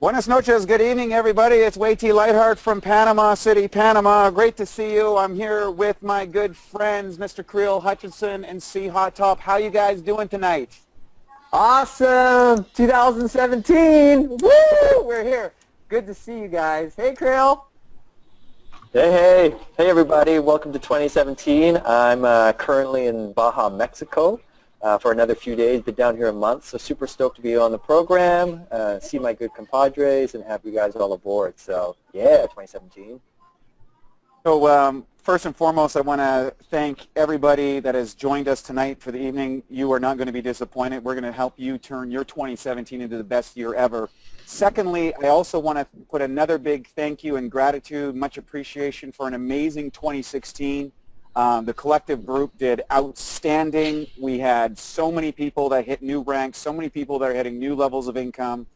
Buenas noches, good evening everybody. It's Wade T. Lightheart from Panama City, Panama. Great to see you. I'm here with my good friends, Mr. Creel Hutchinson and C. Hot Top. How you guys doing tonight? Awesome! 2017! Woo! We're here. Good to see you guys. Hey, Creel. Hey everybody. Welcome to 2017. I'm currently in Baja, Mexico for another few days. Been down here a month, so super stoked to be on the program, see my good compadres, and have you guys all aboard. So, yeah, 2017. So first and foremost, I want to thank everybody that has joined us tonight for the evening. You are not going to be disappointed. We're going to help you turn your 2017 into the best year ever. Secondly, I also want to put another big thank you and gratitude, much appreciation for an amazing 2016. The collective group did outstanding. We had so many people that hit new ranks, so many people that are hitting new levels of income,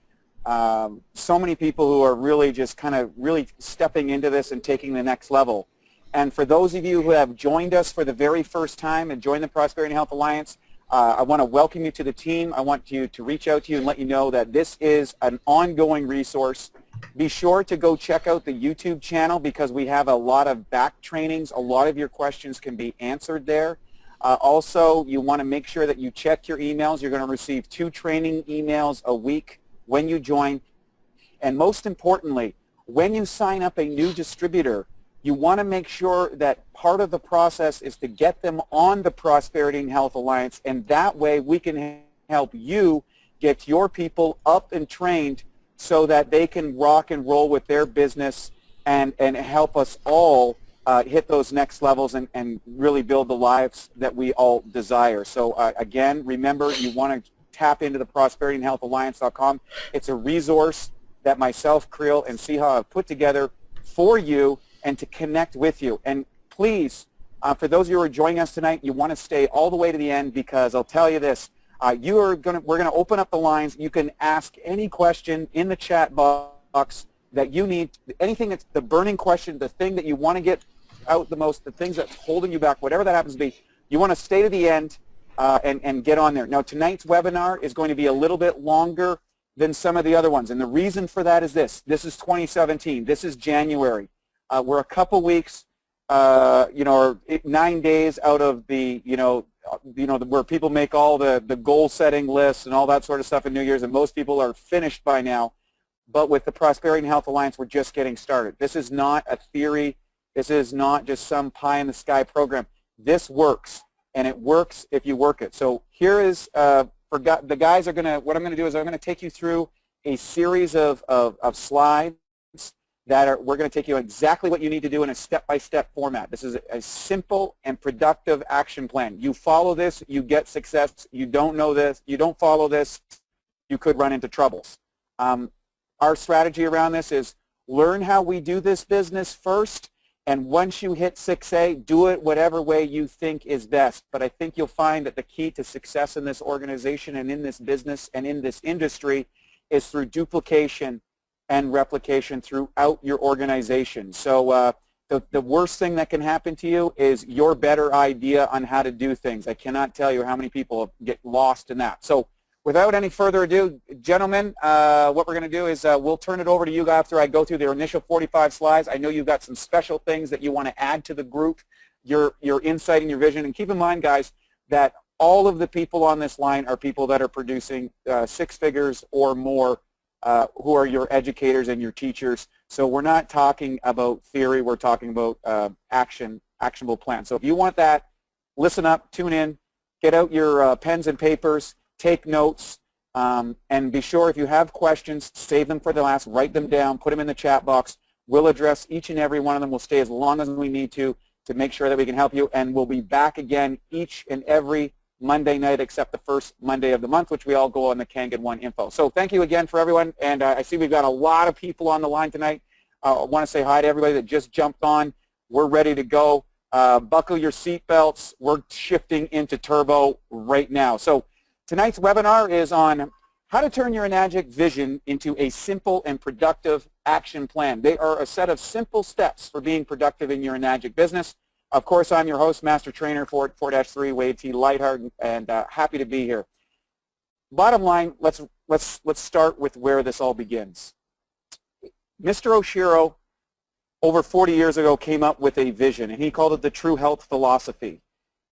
so many people who are really just kind of really stepping into this and taking the next level. And for those of you who have joined us for the very first time and joined the Prosperity and Health Alliance, I want to welcome you to the team. I want you to reach out to you and let you know that this is an ongoing resource. Be sure to go check out the YouTube channel because we have a lot of back trainings. A lot of your questions can be answered there. Also, you want to make sure that you check your emails. You're going to receive 2 training emails a week when you join. And most importantly, when you sign up a new distributor, you want to make sure that part of the process is to get them on the Prosperity and Health Alliance, and that way we can help you get your people up and trained so that they can rock and roll with their business and help us all hit those next levels and really build the lives that we all desire. So again, remember, you want to tap into the prosperityandhealthalliance.com. It's a resource that myself, Creel, and Siha have put together for you and to connect with you. And please, for those of you who are joining us tonight, you want to stay all the way to the end because I'll tell you this, we're going to open up the lines. You can ask any question in the chat box that you need, anything that's the burning question, the thing that you want to get out the most, the things that's holding you back, whatever that happens to be, you want to stay to the end and get on there. Now, tonight's webinar is going to be a little bit longer than some of the other ones, and the reason for that is this. This is 2017. This is January. We're a couple weeks, or 9 days out of the, where people make all the goal-setting lists and all that sort of stuff in New Year's, and most people are finished by now. But with the Prosperity and Health Alliance, we're just getting started. This is not a theory. This is not just some pie-in-the-sky program. This works, and it works if you work it. So here is, the guys are going to, what I'm going to do is I'm going to take you through a series of slides we're going to take you exactly what you need to do in a step-by-step format. This is a simple and productive action plan. You follow this, you get success. You don't know this, you don't follow this, you could run into troubles. Our strategy around this is learn how we do this business first, and once you hit 6A, do it whatever way you think is best. But I think you'll find that the key to success in this organization and in this business and in this industry is through duplication and replication throughout your organization. So the worst thing that can happen to you is your better idea on how to do things. I cannot tell you how many people get lost in that. So without any further ado, gentlemen, what we're going to do is we'll turn it over to you after I go through their initial 45 slides. I know you've got some special things that you want to add to the group, your insight and your vision. And keep in mind, guys, that all of the people on this line are people that are producing 6 figures or more, who are your educators and your teachers. So we're not talking about theory, we're talking about actionable plans. So if you want that, listen up, tune in, get out your pens and papers, take notes, and be sure if you have questions, save them for the last, write them down, put them in the chat box. We'll address each and every one of them. We'll stay as long as we need to make sure that we can help you, and we'll be back again each and every Monday night except the first Monday of the month, which we all go on the Kangen One info. So thank you again for everyone, and I see we've got a lot of people on the line tonight. I want to say hi to everybody that just jumped on. We're ready to go. Buckle your seatbelts. We're shifting into turbo right now. So tonight's webinar is on how to turn your Enagic vision into a simple and productive action plan. They are a set of simple steps for being productive in your Enagic business. Of course, I'm your host, Master Trainer 4-3, Wade T. Lightheart, and happy to be here. Bottom line, let's start with where this all begins. Mr. Oshiro, over 40 years ago, came up with a vision, and he called it the True Health Philosophy.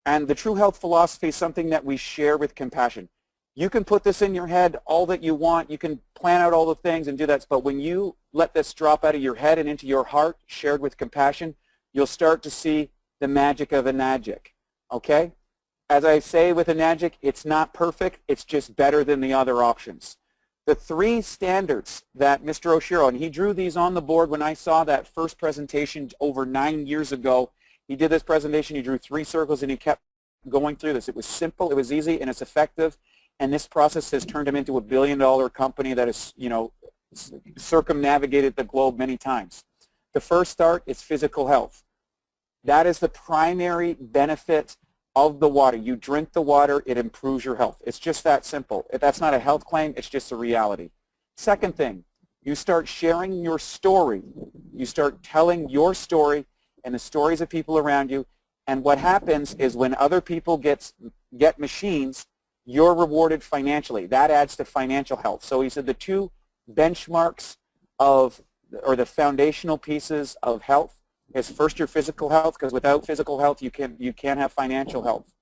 And the True Health Philosophy is something that we share with compassion. You can put this in your head all that you want. You can plan out all the things and do that. But when you let this drop out of your head and into your heart, shared with compassion, you'll start to see the magic of Enagic. Okay? As I say with Enagic, it's not perfect. It's just better than the other options. The 3 standards that Mr. Oshiro, and he drew these on the board when I saw that first presentation over 9 years ago. He did this presentation. He drew 3 circles, and he kept going through this. It was simple, it was easy, and it's effective. And this process has turned him into a billion-dollar company that has, circumnavigated the globe many times. The first start is physical health. That is the primary benefit of the water. You drink the water, it improves your health. It's just that simple. That's not a health claim, it's just a reality. Second thing, you start sharing your story. You start telling your story and the stories of people around you. And what happens is when other people get machines, you're rewarded financially. That adds to financial health. So he said the 2 benchmarks or the foundational pieces of health is first your physical health, because without physical health you can't have financial health.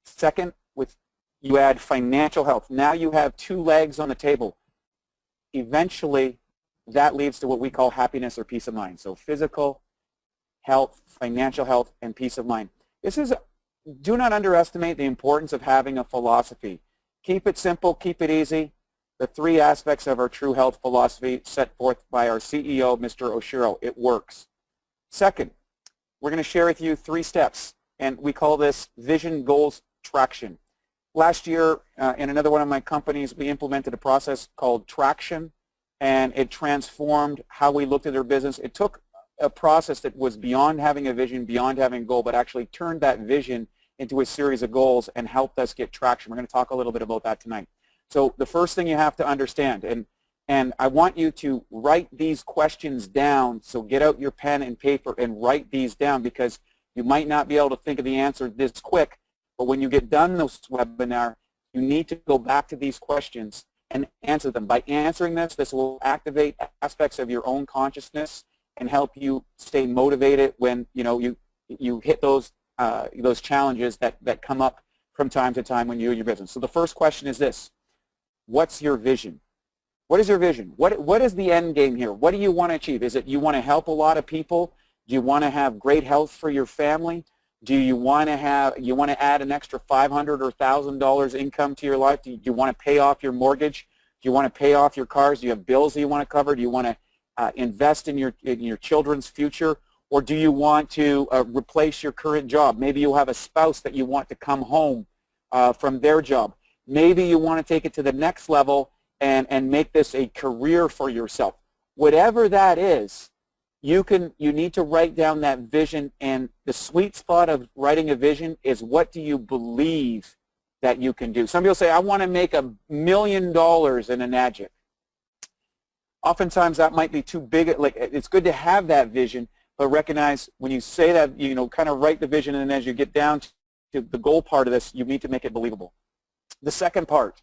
Second, you add financial health. Now you have 2 legs on the table. Eventually that leads to what we call happiness or peace of mind. So physical health, financial health, and peace of mind. Do not underestimate the importance of having a philosophy. Keep it simple, keep it easy. The 3 aspects of our True Health Philosophy set forth by our CEO, Mr. Oshiro. It works. Second, we're going to share with you 3 steps, and we call this Vision Goals Traction. Last year, in another one of my companies, we implemented a process called Traction, and it transformed how we looked at our business. It took a process that was beyond having a vision, beyond having a goal, but actually turned that vision into a series of goals and helped us get traction. We're going to talk a little bit about that tonight. So the first thing you have to understand, and I want you to write these questions down, so get out your pen and paper and write these down, because you might not be able to think of the answer this quick, but when you get done this webinar, you need to go back to these questions and answer them. By answering this will activate aspects of your own consciousness and help you stay motivated when you hit those challenges that come up from time to time when you and your business. So the first question is this: what's your vision? What is your vision? What is the end game here? What do you want to achieve? Is it you want to help a lot of people? Do you want to have great health for your family? Do you want to add an extra $500 or $1,000 income to your life? Do you want to pay off your mortgage? Do you want to pay off your cars? Do you have bills that you want to cover? Do you want to invest in your children's future? Or do you want to replace your current job? Maybe you have a spouse that you want to come home from their job. Maybe you want to take it to the next level and make this a career for yourself. Whatever that is, you need to write down that vision, and the sweet spot of writing a vision is, what do you believe that you can do? Some people say, I want to make $1 million in Enagic. Oftentimes that might be too big. It's good to have that vision, but recognize when you say that, kind of write the vision, and as you get down to the goal part of this, you need to make it believable. The second part,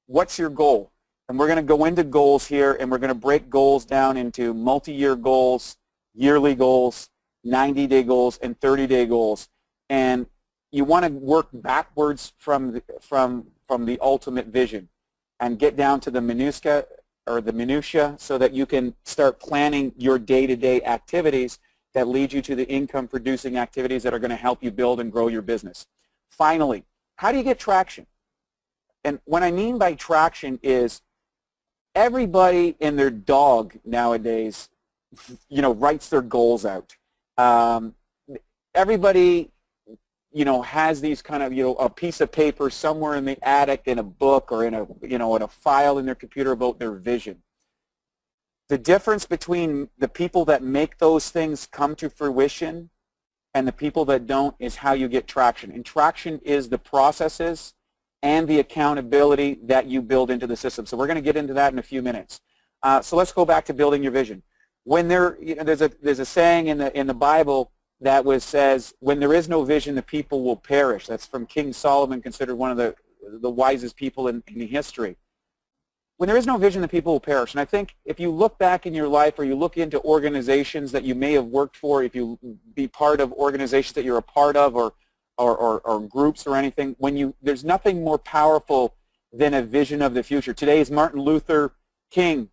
what's your goal? And we're going to go into goals here, and we're going to break goals down into multi-year goals, yearly goals, 90-day goals, and 30-day goals. And you want to work backwards from the ultimate vision and get down to the minutia so that you can start planning your day-to-day activities that lead you to the income-producing activities that are going to help you build and grow your business. Finally, how do you get traction? And what I mean by traction is everybody and their dog nowadays, writes their goals out. Everybody, has these kind of, a piece of paper somewhere in the attic, in a book, or in a file in their computer about their vision. The difference between the people that make those things come to fruition and the people that don't is how you get traction. And traction is the processes and the accountability that you build into the system. So we're going to get into that in a few minutes. So let's go back to building your vision. When there's a saying in the Bible that says, when there is no vision, the people will perish. That's from King Solomon, considered one of the wisest people in history. when there is no vision, the people will perish. And I think if you look back in your life or you look into organizations that you may have worked for, if you be part of organizations that you're a part of or groups or anything, there's nothing more powerful than a vision of the future. Today is Martin Luther King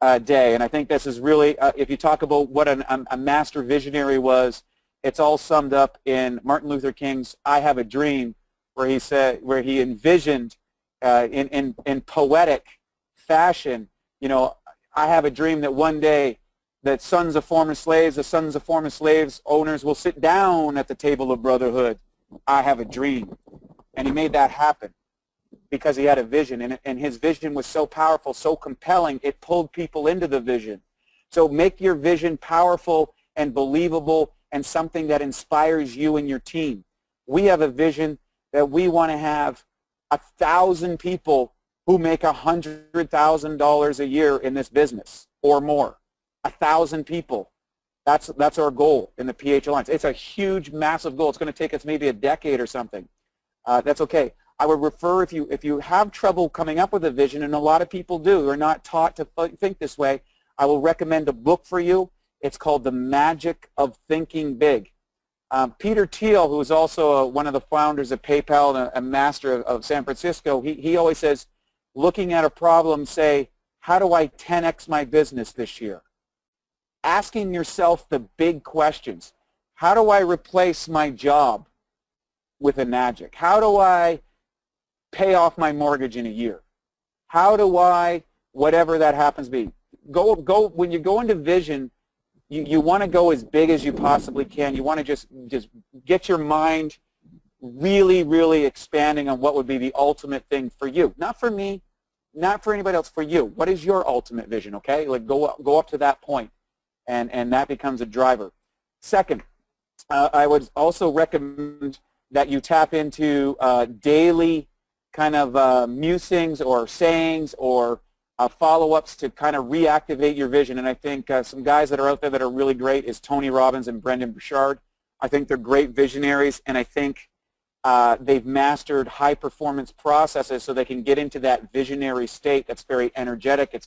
Day, and I think this is really, if you talk about what a master visionary was, it's all summed up in Martin Luther King's "I Have a Dream," where he envisioned in poetic fashion, I have a dream that one day that sons of former slaves, the sons of former slaves owners will sit down at the table of brotherhood. I have a dream. And he made that happen because he had a vision, and his vision was so powerful, so compelling, it pulled people into the vision. So make your vision powerful and believable and something that inspires you and your team. We have a vision that we want to have 1,000 people who make $100,000 a year in this business or more. 1,000 people. That's our goal in the PH Alliance. It's a huge, massive goal. It's going to take us maybe a decade or something. That's okay. I would refer, if you have trouble coming up with a vision, and a lot of people do, are not taught to think this way, I will recommend a book for you. It's called The Magic of Thinking Big. Peter Thiel, who is also one of the founders of PayPal and a master of San Francisco, he always says, looking at a problem, say, how do I 10x my business this year? Asking yourself the big questions. How do I replace my job with Enagic? How do I pay off my mortgage in a year? How do I, whatever that happens to be, when you go into vision, you want to go as big as you possibly can. You want to just get your mind really, really expanding on what would be the ultimate thing for you. Not for me, not for anybody else, for you. What is your ultimate vision, okay? Like go up to that point, and that becomes a driver. Second, I would also recommend that you tap into daily kind of musings or sayings or follow-ups to kind of reactivate your vision. And I think some guys that are out there that are really great is Tony Robbins and Brendan Burchard. I think they're great visionaries, and I think they've mastered high-performance processes so they can get into that visionary state that's very energetic.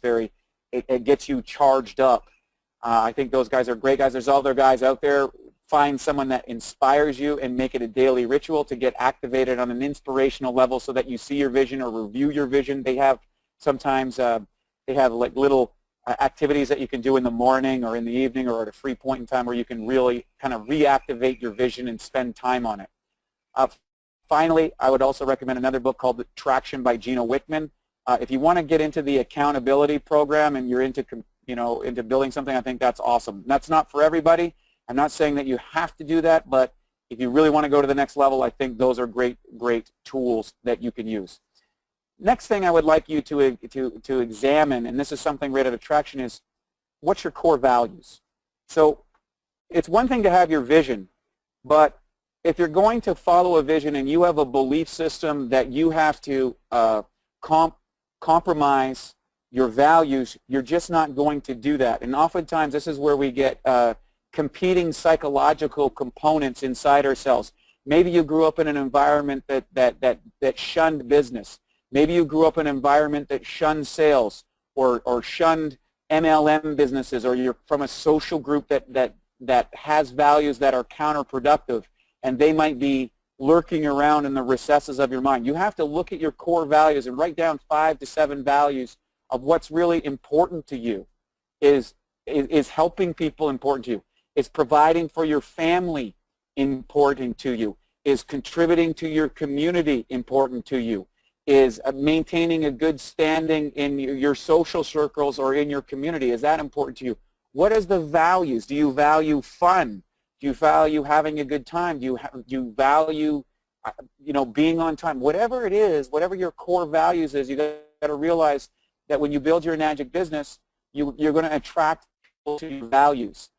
It gets you charged up. I think those guys are great guys. There's other guys out there. Find someone that inspires you and make it a daily ritual to get activated on an inspirational level so that you see your vision or review your vision. They have sometimes they have like little activities that you can do in the morning or in the evening or at a free point in time where you can really kind of reactivate your vision and spend time on it. Finally, I would also recommend another book called Traction by Gino Wickman. If you want to get into the accountability program and you're into building something, I think that's awesome. That's not for everybody. I'm not saying that you have to do that, but if you really want to go to the next level, I think those are great tools that you can use. Next thing I would like you to examine, and this is something right at Attraction, is what's your core values. So it's one thing to have your vision, but if you're going to follow a vision and you have a belief system that you have to compromise your values, you're just not going to do that. And oftentimes this is where we get competing psychological components inside ourselves. Maybe you grew up in an environment that shunned business. Maybe you grew up in an environment that shunned sales or shunned MLM businesses, or you're from a social group that has values that are counterproductive, and they might be lurking around in the recesses of your mind. You have to look at your core values and write down 5 to 7 values of what's really important to you. Is helping people important to you? Is providing for your family important to you? Is contributing to your community important to you? Is maintaining a good standing in your social circles or in your community? Is that important to you? What is the values? Do you value fun? Do you value having a good time? Do you value being on time? Whatever it is, whatever your core values is, you got to realize that when you build your Enagic business, you're going to attract people to your values.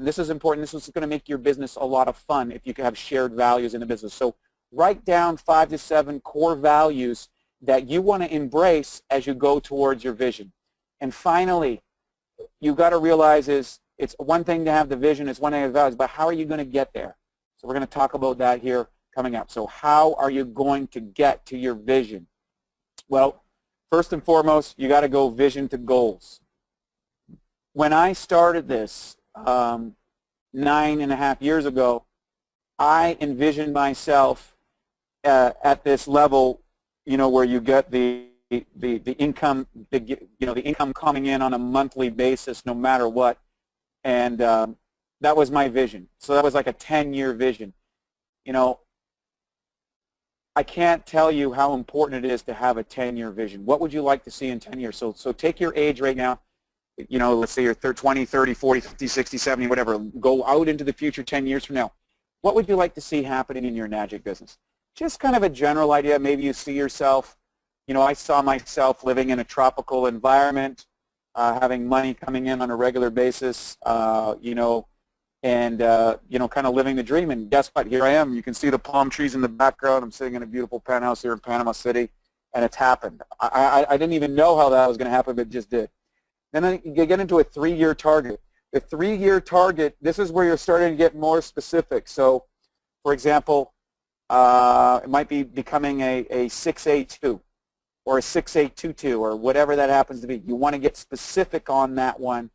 This is important. This is going to make your business a lot of fun if you have shared values in the business. So write down 5 to 7 core values that you want to embrace as you go towards your vision. And finally, you've got to realize it's one thing to have the vision, it's one thing to have values, but how are you going to get there? So we're going to talk about that here coming up. So how are you going to get to your vision? Well, First and foremost, you got to go vision to goals. When I started this 9.5 years ago, I envisioned myself at this level, where you get the income, the income coming in on a monthly basis, no matter what, and that was my vision. So that was like a 10-year vision. I can't tell you how important it is to have a 10-year vision. What would you like to see in 10 years? So take your age right now. Let's say you're 20, 30, 40, 50, 60, 70, whatever. Go out into the future 10 years from now. What would you like to see happening in your Enagic business? Just kind of a general idea. Maybe you see yourself, I saw myself living in a tropical environment, having money coming in on a regular basis, and kind of living the dream. And guess what? Here I am. You can see the palm trees in the background. I'm sitting in a beautiful penthouse here in Panama City, and it's happened. I didn't even know how that was going to happen, but it just did. Then you get into a 3-year target. The 3-year target, this is where you're starting to get more specific. So, for example, it might be becoming a 6A2 or a 6A22 or whatever that happens to be. You want to get specific on that one.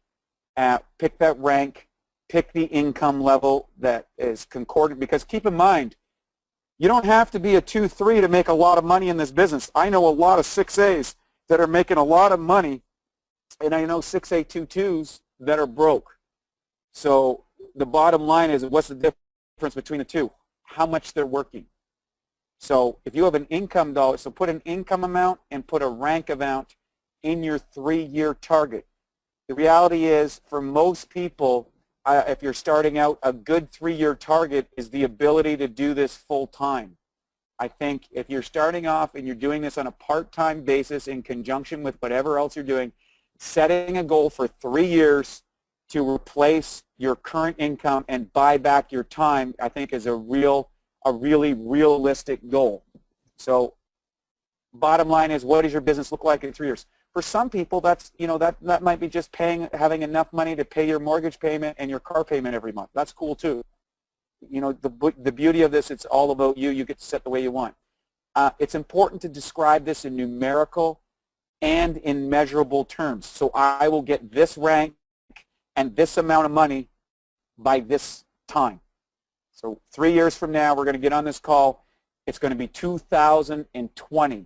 Pick that rank. Pick the income level that is concordant, because keep in mind, you don't have to be a 2-3 to make a lot of money in this business. I know a lot of 6As that are making a lot of money, and I know 6A22s that are broke. So the bottom line is, what's the difference between the two? How much they're working. So if you have an income dollar, so put an income amount and put a rank amount in your 3-year target. The reality is, for most people, if you're starting out, a good 3-year target is the ability to do this full time. I think if you're starting off and you're doing this on a part-time basis in conjunction with whatever else you're doing, setting a goal for 3 years to replace your current income and buy back your time, I think is a really realistic goal. So bottom line is, what does your business look like in 3 years? For some people, that's that might be just having enough money to pay your mortgage payment and your car payment every month. That's cool too. The beauty of this, it's all about you. You get to set the way you want. It's important to describe this in numerical and in measurable terms. So I will get this rank and this amount of money by this time. So 3 years from now, we're going to get on this call. It's going to be 2020.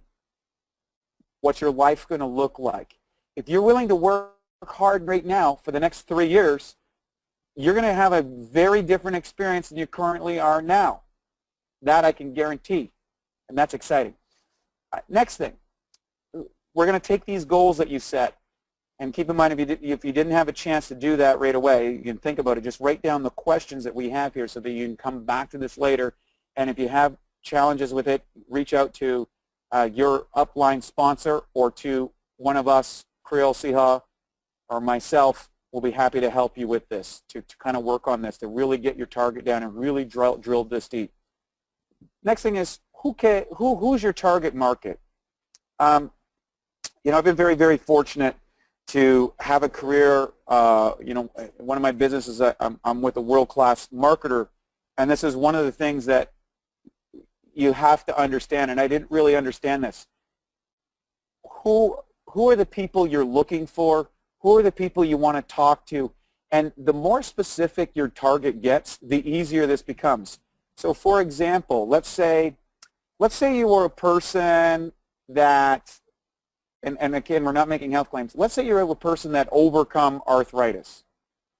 What's your life going to look like? If you're willing to work hard right now for the next 3 years, you're going to have a very different experience than you currently are now. That I can guarantee, and that's exciting. Next thing, we're going to take these goals that you set, and keep in mind, if you didn't have a chance to do that right away, you can think about it. Just write down the questions that we have here so that you can come back to this later, and if you have challenges with it, reach out to your upline sponsor or to one of us, Creole Siha, or myself. We'll be happy to help you with this, to kind of work on this, to really get your target down and really drill this deep. Next thing is, who's your target market? I've been very, very fortunate to have a career. One of my businesses, I'm with a world-class marketer, and this is one of the things that you have to understand, and I didn't really understand this. Who are the people you're looking for? Who are the people you want to talk to? And the more specific your target gets, the easier this becomes. So for example, let's say you were a person that, and again, we're not making health claims. Let's say you're a person that overcome arthritis.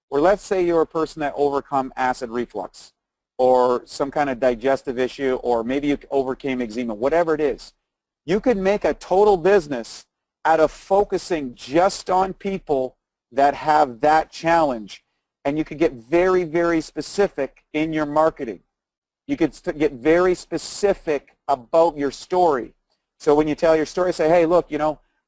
Or let's say you're a person that overcome acid reflux, or some kind of digestive issue, or maybe you overcame eczema, whatever it is. You could make a total business out of focusing just on people that have that challenge, and you could get very, very specific in your marketing. You could get very specific about your story. So when you tell your story, say, hey, look,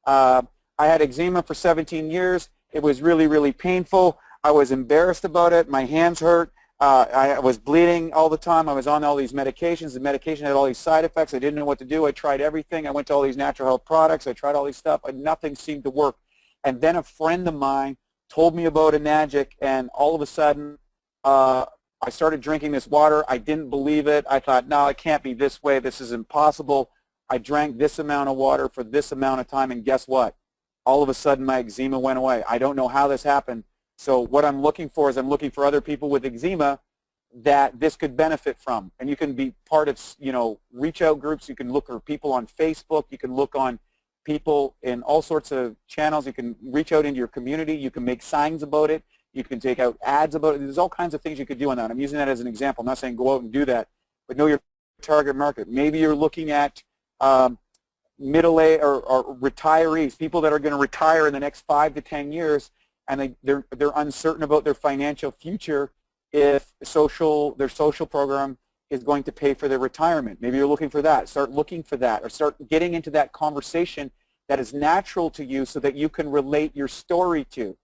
I had eczema for 17 years. It was really, really painful. I was embarrassed about it. My hands hurt. I was bleeding all the time. I was on all these medications. The medication had all these side effects. I didn't know what to do. I tried everything. I went to all these natural health products. I tried all these stuff, and nothing seemed to work. And then a friend of mine told me about Enagic, and all of a sudden, I started drinking this water. I didn't believe it. I thought, no, it can't be this way. This is impossible. I drank this amount of water for this amount of time, and guess what? All of a sudden my eczema went away. I don't know how this happened. So what I'm looking for is I'm looking for other people with eczema that this could benefit from. And you can be part of, reach out groups. You can look for people on Facebook. You can look on people in all sorts of channels. You can reach out into your community. You can make signs about it. You can take out ads about it. There's all kinds of things you could do on that. I'm using that as an example. I'm not saying go out and do that, but know your target market. Maybe you're looking at middle-aged or retirees, people that are going to retire in the next 5 to 10 years, and they're uncertain about their financial future if their social program is going to pay for their retirement. Maybe you're looking for that. Start looking for that, or start getting into that conversation that is natural to you so that you can relate your story to,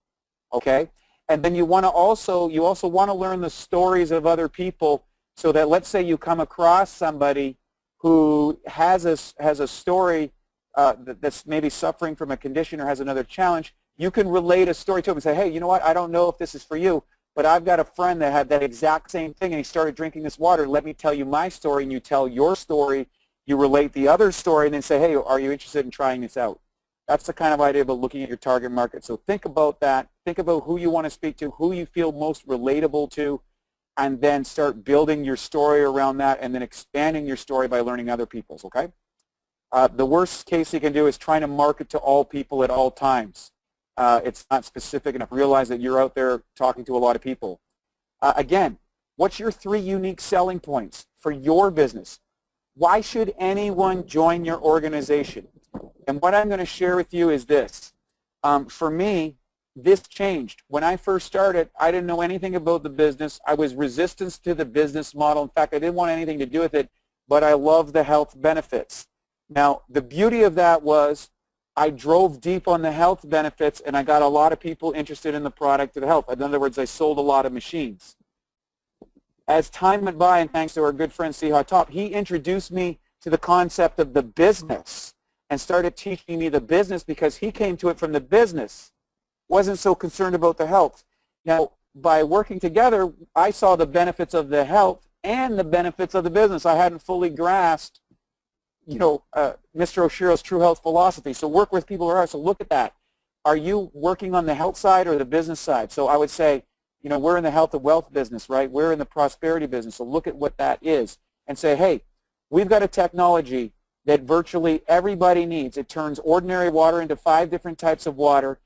okay? And then you also want to learn the stories of other people so that, let's say you come across somebody who has a story that's maybe suffering from a condition or has another challenge, you can relate a story to them and say, hey, you know what, I don't know if this is for you, but I've got a friend that had that exact same thing and he started drinking this water. Let me tell you my story, and you tell your story, you relate the other story, and then say, hey, are you interested in trying this out? That's the kind of idea about looking at your target market. So think about that. Think about who you want to speak to, who you feel most relatable to, and then start building your story around that and then expanding your story by learning other people's, okay? The worst case you can do is trying to market to all people at all times. It's not specific enough. Realize that you're out there talking to a lot of people. Again, what's your 3 unique selling points for your business? Why should anyone join your organization? And what I'm going to share with you is this. For me, this changed. When I first started, I didn't know anything about the business. I was resistant to the business model. In fact, I didn't want anything to do with it, but I loved the health benefits. Now, the beauty of that was I drove deep on the health benefits, and I got a lot of people interested in the product of health. In other words, I sold a lot of machines. As time went by, and thanks to our good friend Siha Top, he introduced me to the concept of the business and started teaching me the business because he came to it from the business, wasn't so concerned about the health. Now, by working together, I saw the benefits of the health and the benefits of the business. I hadn't fully grasped, Mr. Oshiro's True Health philosophy. So work with people who are. So look at that. Are you working on the health side or the business side? So I would say, we're in the health and wealth business, right? We're in the prosperity business. So look at what that is and say, hey, we've got a technology that virtually everybody needs. It turns ordinary water into 5 different types of water.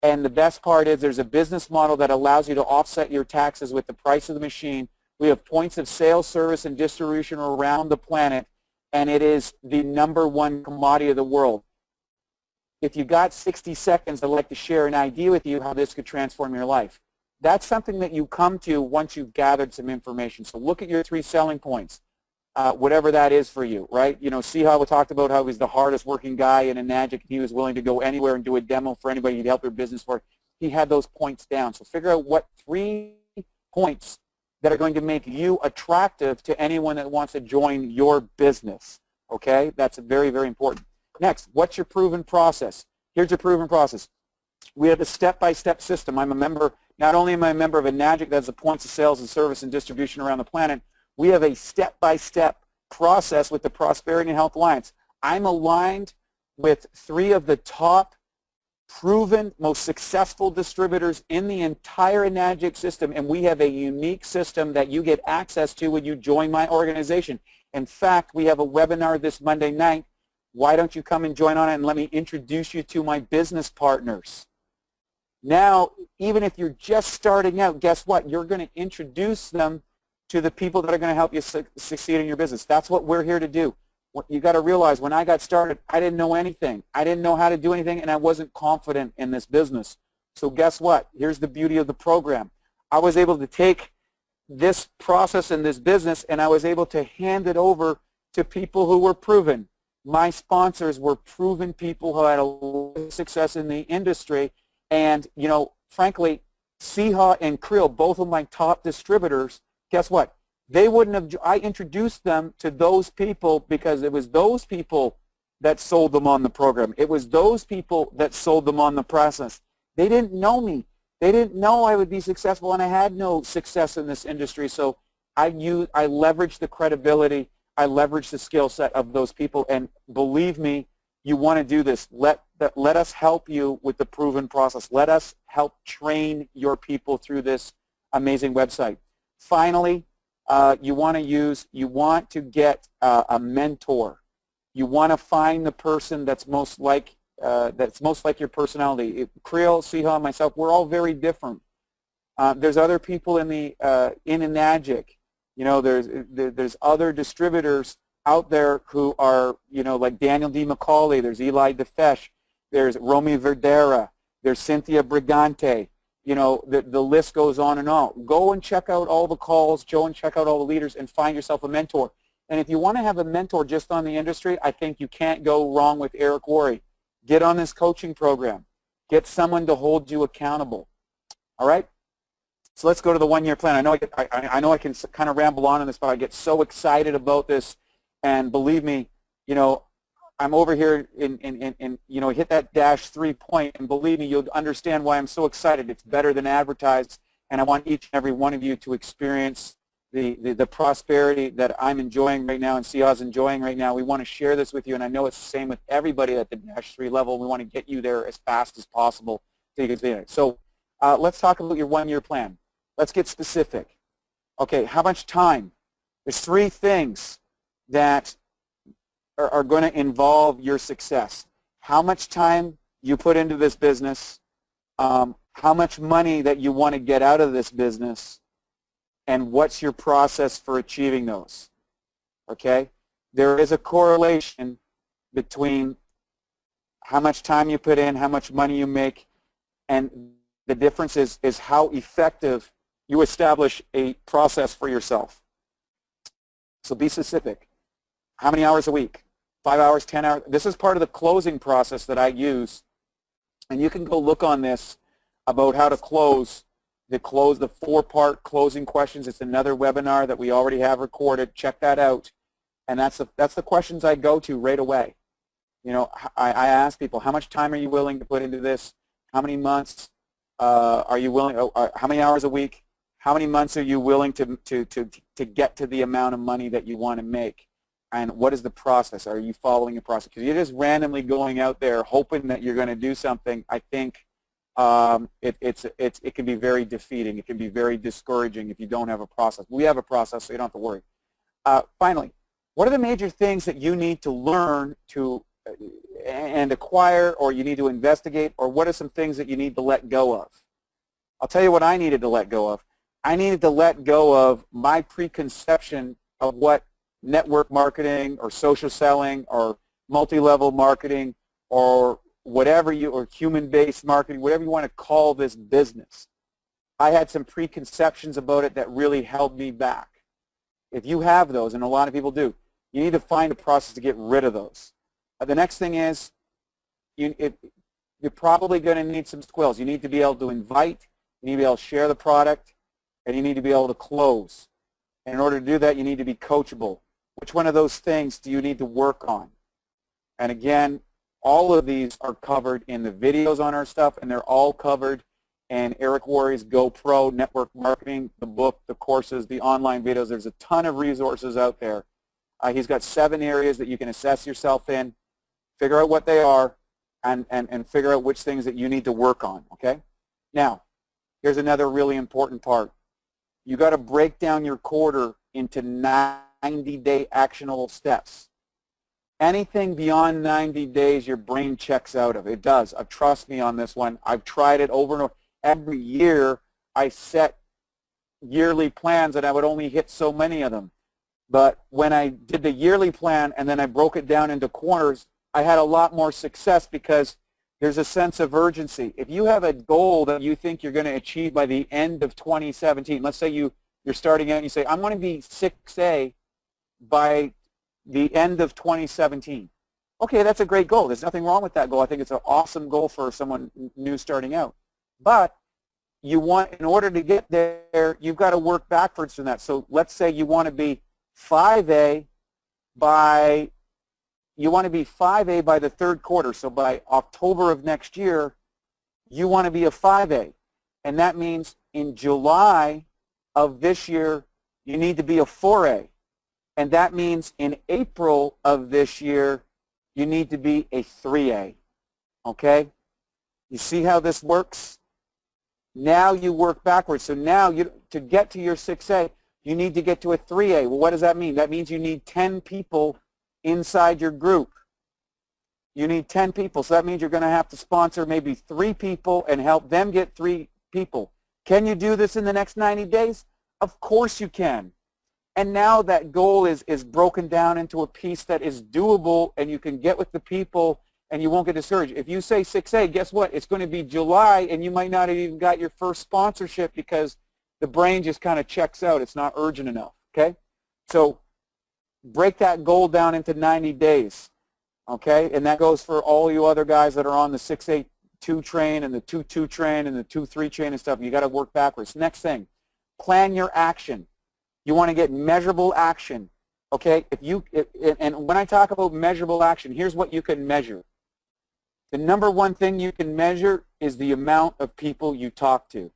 And the best part is there's a business model that allows you to offset your taxes with the price of the machine. We have points of sale, service, and distribution around the planet, and it is the #1 commodity of the world. If you got 60 seconds, I'd like to share an idea with you how this could transform your life. That's something that you come to once you've gathered some information. So look at your 3 selling points, whatever that is for you, right? See how we talked about how he's the hardest working guy in Enagic. He was willing to go anywhere and do a demo for anybody he'd help their business for. He had those points down. So figure out what 3 points that are going to make you attractive to anyone that wants to join your business, okay? That's very, very important. Next, what's your proven process? Here's your proven process. We have a step-by-step system. I'm a member, not only am I a member of Enagic, that's the points of sales and service and distribution around the planet, we have a step-by-step process with the Prosperity and Health Alliance. I'm aligned with 3 of the top proven, most successful distributors in the entire Enagic system, and we have a unique system that you get access to when you join my organization. In fact, we have a webinar this Monday night. Why don't you come and join on it and let me introduce you to my business partners? Now, even if you're just starting out, guess what? You're going to introduce them to the people that are going to help you succeed in your business. That's what we're here to do. You got to realize when I got started, I didn't know anything. I didn't know how to do anything, and I wasn't confident in this business. So guess what? Here's the beauty of the program. I was able to take this process in this business, and I was able to hand it over to people who were proven. My sponsors were proven people who had a lot of success in the industry, and frankly, Siha and Creel, both of my top distributors, guess what? They wouldn't have, I introduced them to those people because it was those people that sold them on the program. It was those people that sold them on the process. They didn't know me. They didn't know I would be successful, and I had no success in this industry. So I leveraged the credibility. I leverage the skill set of those people, and believe me, you want to do this. Let us help you with the proven process. Let us help train your people through this amazing website. Finally, you want to get a mentor. You want to find the person that's most like your personality. Creel, Siha, and myself, we're all very different. There's other people in Enagic. You know, there's other distributors out there who are, you know, like Daniel D. McCauley. There's Eli DeFesh. There's Romy Verdera. There's Cynthia Brigante. You know, the list goes on and on. Go and check out all the calls, Joe, and check out all the leaders, and find yourself a mentor. And if you want to have a mentor just on the industry, I think you can't go wrong with Eric Worre. Get on this coaching program. Get someone to hold you accountable. All right? So let's go to the one-year plan. I know I can kind of ramble on this, but I get so excited about this. And believe me, you know, I'm over here in you know, hit that -3 point, and believe me, you'll understand why I'm so excited. It's better than advertised, and I want each and every one of you to experience the prosperity that I'm enjoying right now and Sia's enjoying right now. We want to share this with you, and I know it's the same with everybody at the -3 level. We want to get you there as fast as possible so you can see it. So let's talk about your one-year plan. Let's get specific. Okay, how much time? There's 3 things that are going to involve your success. How much time you put into this business, how much money that you want to get out of this business, and what's your process for achieving those. Okay? There is a correlation between how much time you put in, how much money you make, and the difference is how effective you establish a process for yourself. So be specific. How many hours a week? 5 hours, 10 hours? This is part of the closing process that I use. And you can go look on this about how to close the 4-part closing questions. It's another webinar that we already have recorded. Check that out. And that's the questions I go to right away. You know, I ask people, how much time are you willing to put into this? How many months are you willing? How many hours a week? How many months are you willing to get to the amount of money that you want to make? And what is the process? Are you following a process? Because you're just randomly going out there hoping that you're going to do something. I think it can be very defeating. It can be very discouraging if you don't have a process. We have a process, so you don't have to worry. Finally, what are the major things that you need to learn and acquire, or you need to investigate, or what are some things that you need to let go of? I'll tell you what I needed to let go of. I needed to let go of my preconception of what network marketing or social selling or multi-level marketing or or human-based marketing, whatever you want to call this business. I had some preconceptions about it that really held me back. If you have those, and a lot of people do, you need to find a process to get rid of those. The next thing is you're probably going to need some skills. You need to be able to invite, you need to be able to share the product, and you need to be able to close. And in order to do that, you need to be coachable. Which one of those things do you need to work on? And again, all of these are covered in the videos on our stuff, and they're all covered in Eric Worre's GoPro Network Marketing, the book, the courses, the online videos. There's a ton of resources out there. He's got 7 areas that you can assess yourself in, figure out what they are, and figure out which things that you need to work on, okay? Now, here's another really important part. You got to break down your quarter into 90-day actionable steps. Anything beyond 90 days, your brain checks out of. It does. Trust me on this one. I've tried it over and over. Every year, I set yearly plans, and I would only hit so many of them. But when I did the yearly plan and then I broke it down into quarters, I had a lot more success because there's a sense of urgency. If you have a goal that you think you're going to achieve by the end of 2017, let's say you're starting out and you say, I'm going to be 6A by the end of 2017. Okay, that's a great goal. There's nothing wrong with that goal. I think it's an awesome goal for someone new starting out. But in order to get there, you've got to work backwards from that. So let's say you want to be 5A by the 3rd quarter. So by October of next year, you want to be a 5A. And that means in July of this year, you need to be a 4A. And that means in April of this year, you need to be a 3A, okay? You see how this works? Now you work backwards. So now to get to your 6A, you need to get to a 3A. Well, what does that mean? That means you need 10 people inside your group. You need 10 people. So that means you're going to have to sponsor maybe 3 people and help them get 3 people. Can you do this in the next 90 days? Of course you can. And now that goal is broken down into a piece that is doable, and you can get with the people and you won't get discouraged. If you say 6A, guess what? It's going to be July and you might not have even got your first sponsorship because the brain just kind of checks out. It's not urgent enough, okay? So break that goal down into 90 days, okay? And that goes for all you other guys that are on the 6A2 train and the 2-2 train and the 2-3 train and stuff. You got to work backwards. Next thing, plan your action. You want to get measurable action, okay? And when I talk about measurable action, here's what you can measure. The number one thing you can measure is the amount of people you talk to.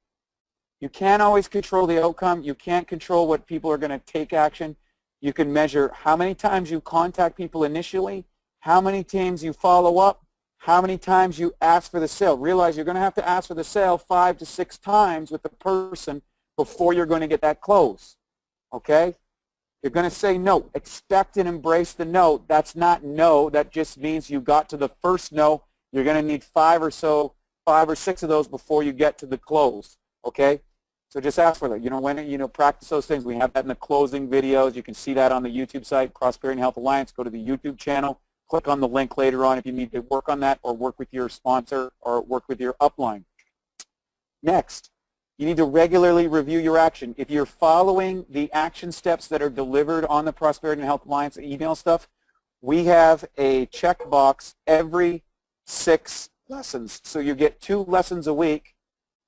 You can't always control the outcome. You can't control what people are going to take action. You can measure how many times you contact people initially, how many times you follow up, how many times you ask for the sale. Realize you're going to have to ask for the sale 5 to 6 times with the person before you're going to get that close, okay? You're going to say no. Expect and embrace the no. That's not no. That just means you got to the first no. You're going to need 5 or 6 of those before you get to the close, okay? So just ask for that. Practice those things. We have that in the closing videos. You can see that on the YouTube site, Prosperity and Health Alliance. Go to the YouTube channel. Click on the link later on if you need to work on that or work with your sponsor or work with your upline. Next, you need to regularly review your action. If you're following the action steps that are delivered on the Prosperity and Health Alliance email stuff, we have a checkbox every 6 lessons. So you get 2 lessons a week,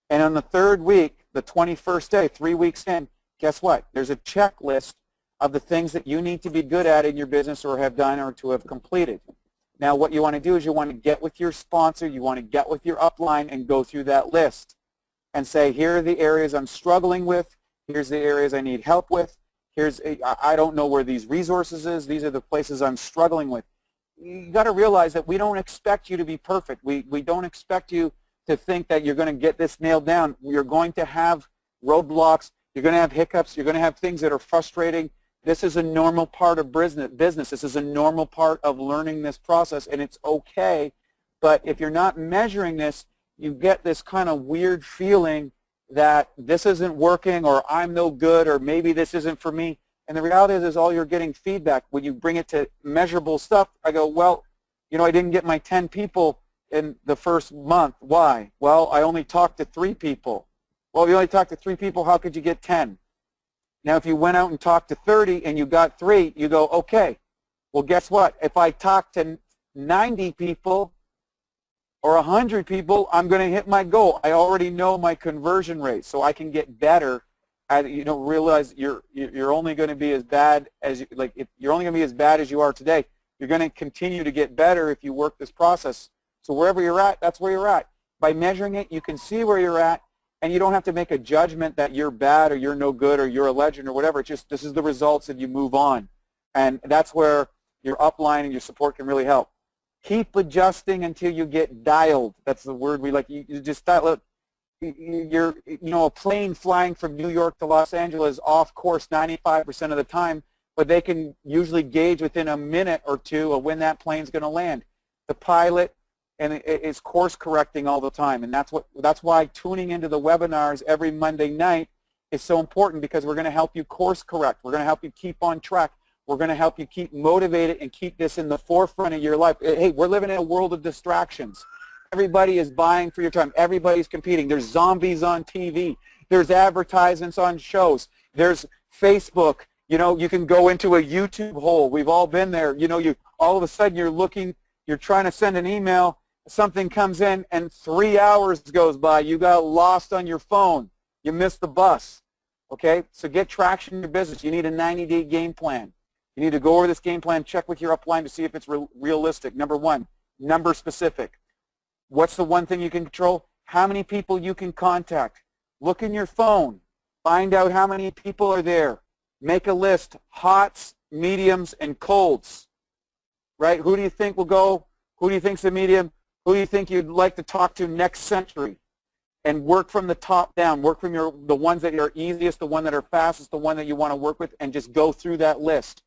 and on the 3rd week, the 21st day, 3 weeks in, guess what? There's a checklist of the things that you need to be good at in your business or have done or to have completed. Now what you want to do is you want to get with your sponsor, you want to get with your upline and go through that list and say, here are the areas I'm struggling with, here's the areas I need help with, I don't know where these resources is, these are the places I'm struggling with. You got to realize that we don't expect you to be perfect. We don't expect you to think that you're going to get this nailed down. You're going to have roadblocks, you're going to have hiccups, you're going to have things that are frustrating. This is a normal part of business. This is a normal part of learning this process, and it's okay. But if you're not measuring this, you get this kind of weird feeling that this isn't working or I'm no good or maybe this isn't for me. And the reality is all you're getting feedback. When you bring it to measurable stuff, I go, well, I didn't get my 10 people in the first month. Why? Well, I only talked to 3 people. Well, if you only talked to 3 people, how could you get 10? Now, if you went out and talked to 30 and you got 3, you go, okay, well, guess what? If I talk to 90 people or 100 people, I'm going to hit my goal. I already know my conversion rate, so I can get better. Realize you're only going to be as bad as you're only going to be as bad as you are today. You're going to continue to get better if you work this process. So wherever you're at, that's where you're at. By measuring it, you can see where you're at. And you don't have to make a judgment that you're bad or you're no good or you're a legend or whatever. It's just this is the results and you move on. And that's where your upline and your support can really help. Keep adjusting until you get dialed. That's the word we like. You just dial it. You're, a plane flying from New York to Los Angeles off course 95% of the time, but they can usually gauge within a minute or 2 of when that plane's going to land. The pilot and it's course correcting all the time, and that's why tuning into the webinars every Monday night is so important, because we're going to help you course correct. We're going to help you keep on track. We're going to help you keep motivated and keep this in the forefront of your life. Hey, we're living in a world of distractions. Everybody is buying for your time. Everybody's competing. There's zombies on TV. There's advertisements on shows. There's Facebook. You can go into a YouTube hole. We've all been there. You all of a sudden you're trying to send an email. Something comes in and 3 hours goes by. You got lost on your phone. You missed the bus. Okay? So get traction in your business. You need a 90-day game plan. You need to go over this game plan, check with your upline to see if it's realistic. Number 1, number specific. What's the one thing you can control? How many people you can contact. Look in your phone. Find out how many people are there. Make a list. Hots, mediums, and colds, right? Who do you think will go? Who do you think's a medium? Who do you think you'd like to talk to next century? And work from the top down. Work from the ones that are easiest, the one that are fastest, the one that you want to work with, and just go through that list.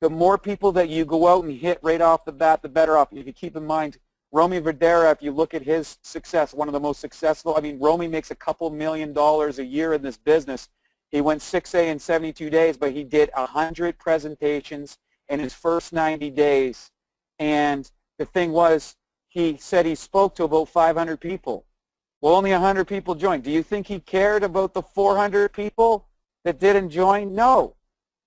The more people that you go out and hit right off the bat, the better off. If you keep in mind, Romy Verdera, if you look at his success, one of the most successful, I mean, Romy makes a couple $1 million a year in this business. He went 6A in 72 days, but he did 100 presentations in his first 90 days. And the thing was, he said he spoke to about 500 people. Well, only 100 people joined. Do you think he cared about the 400 people that didn't join? No.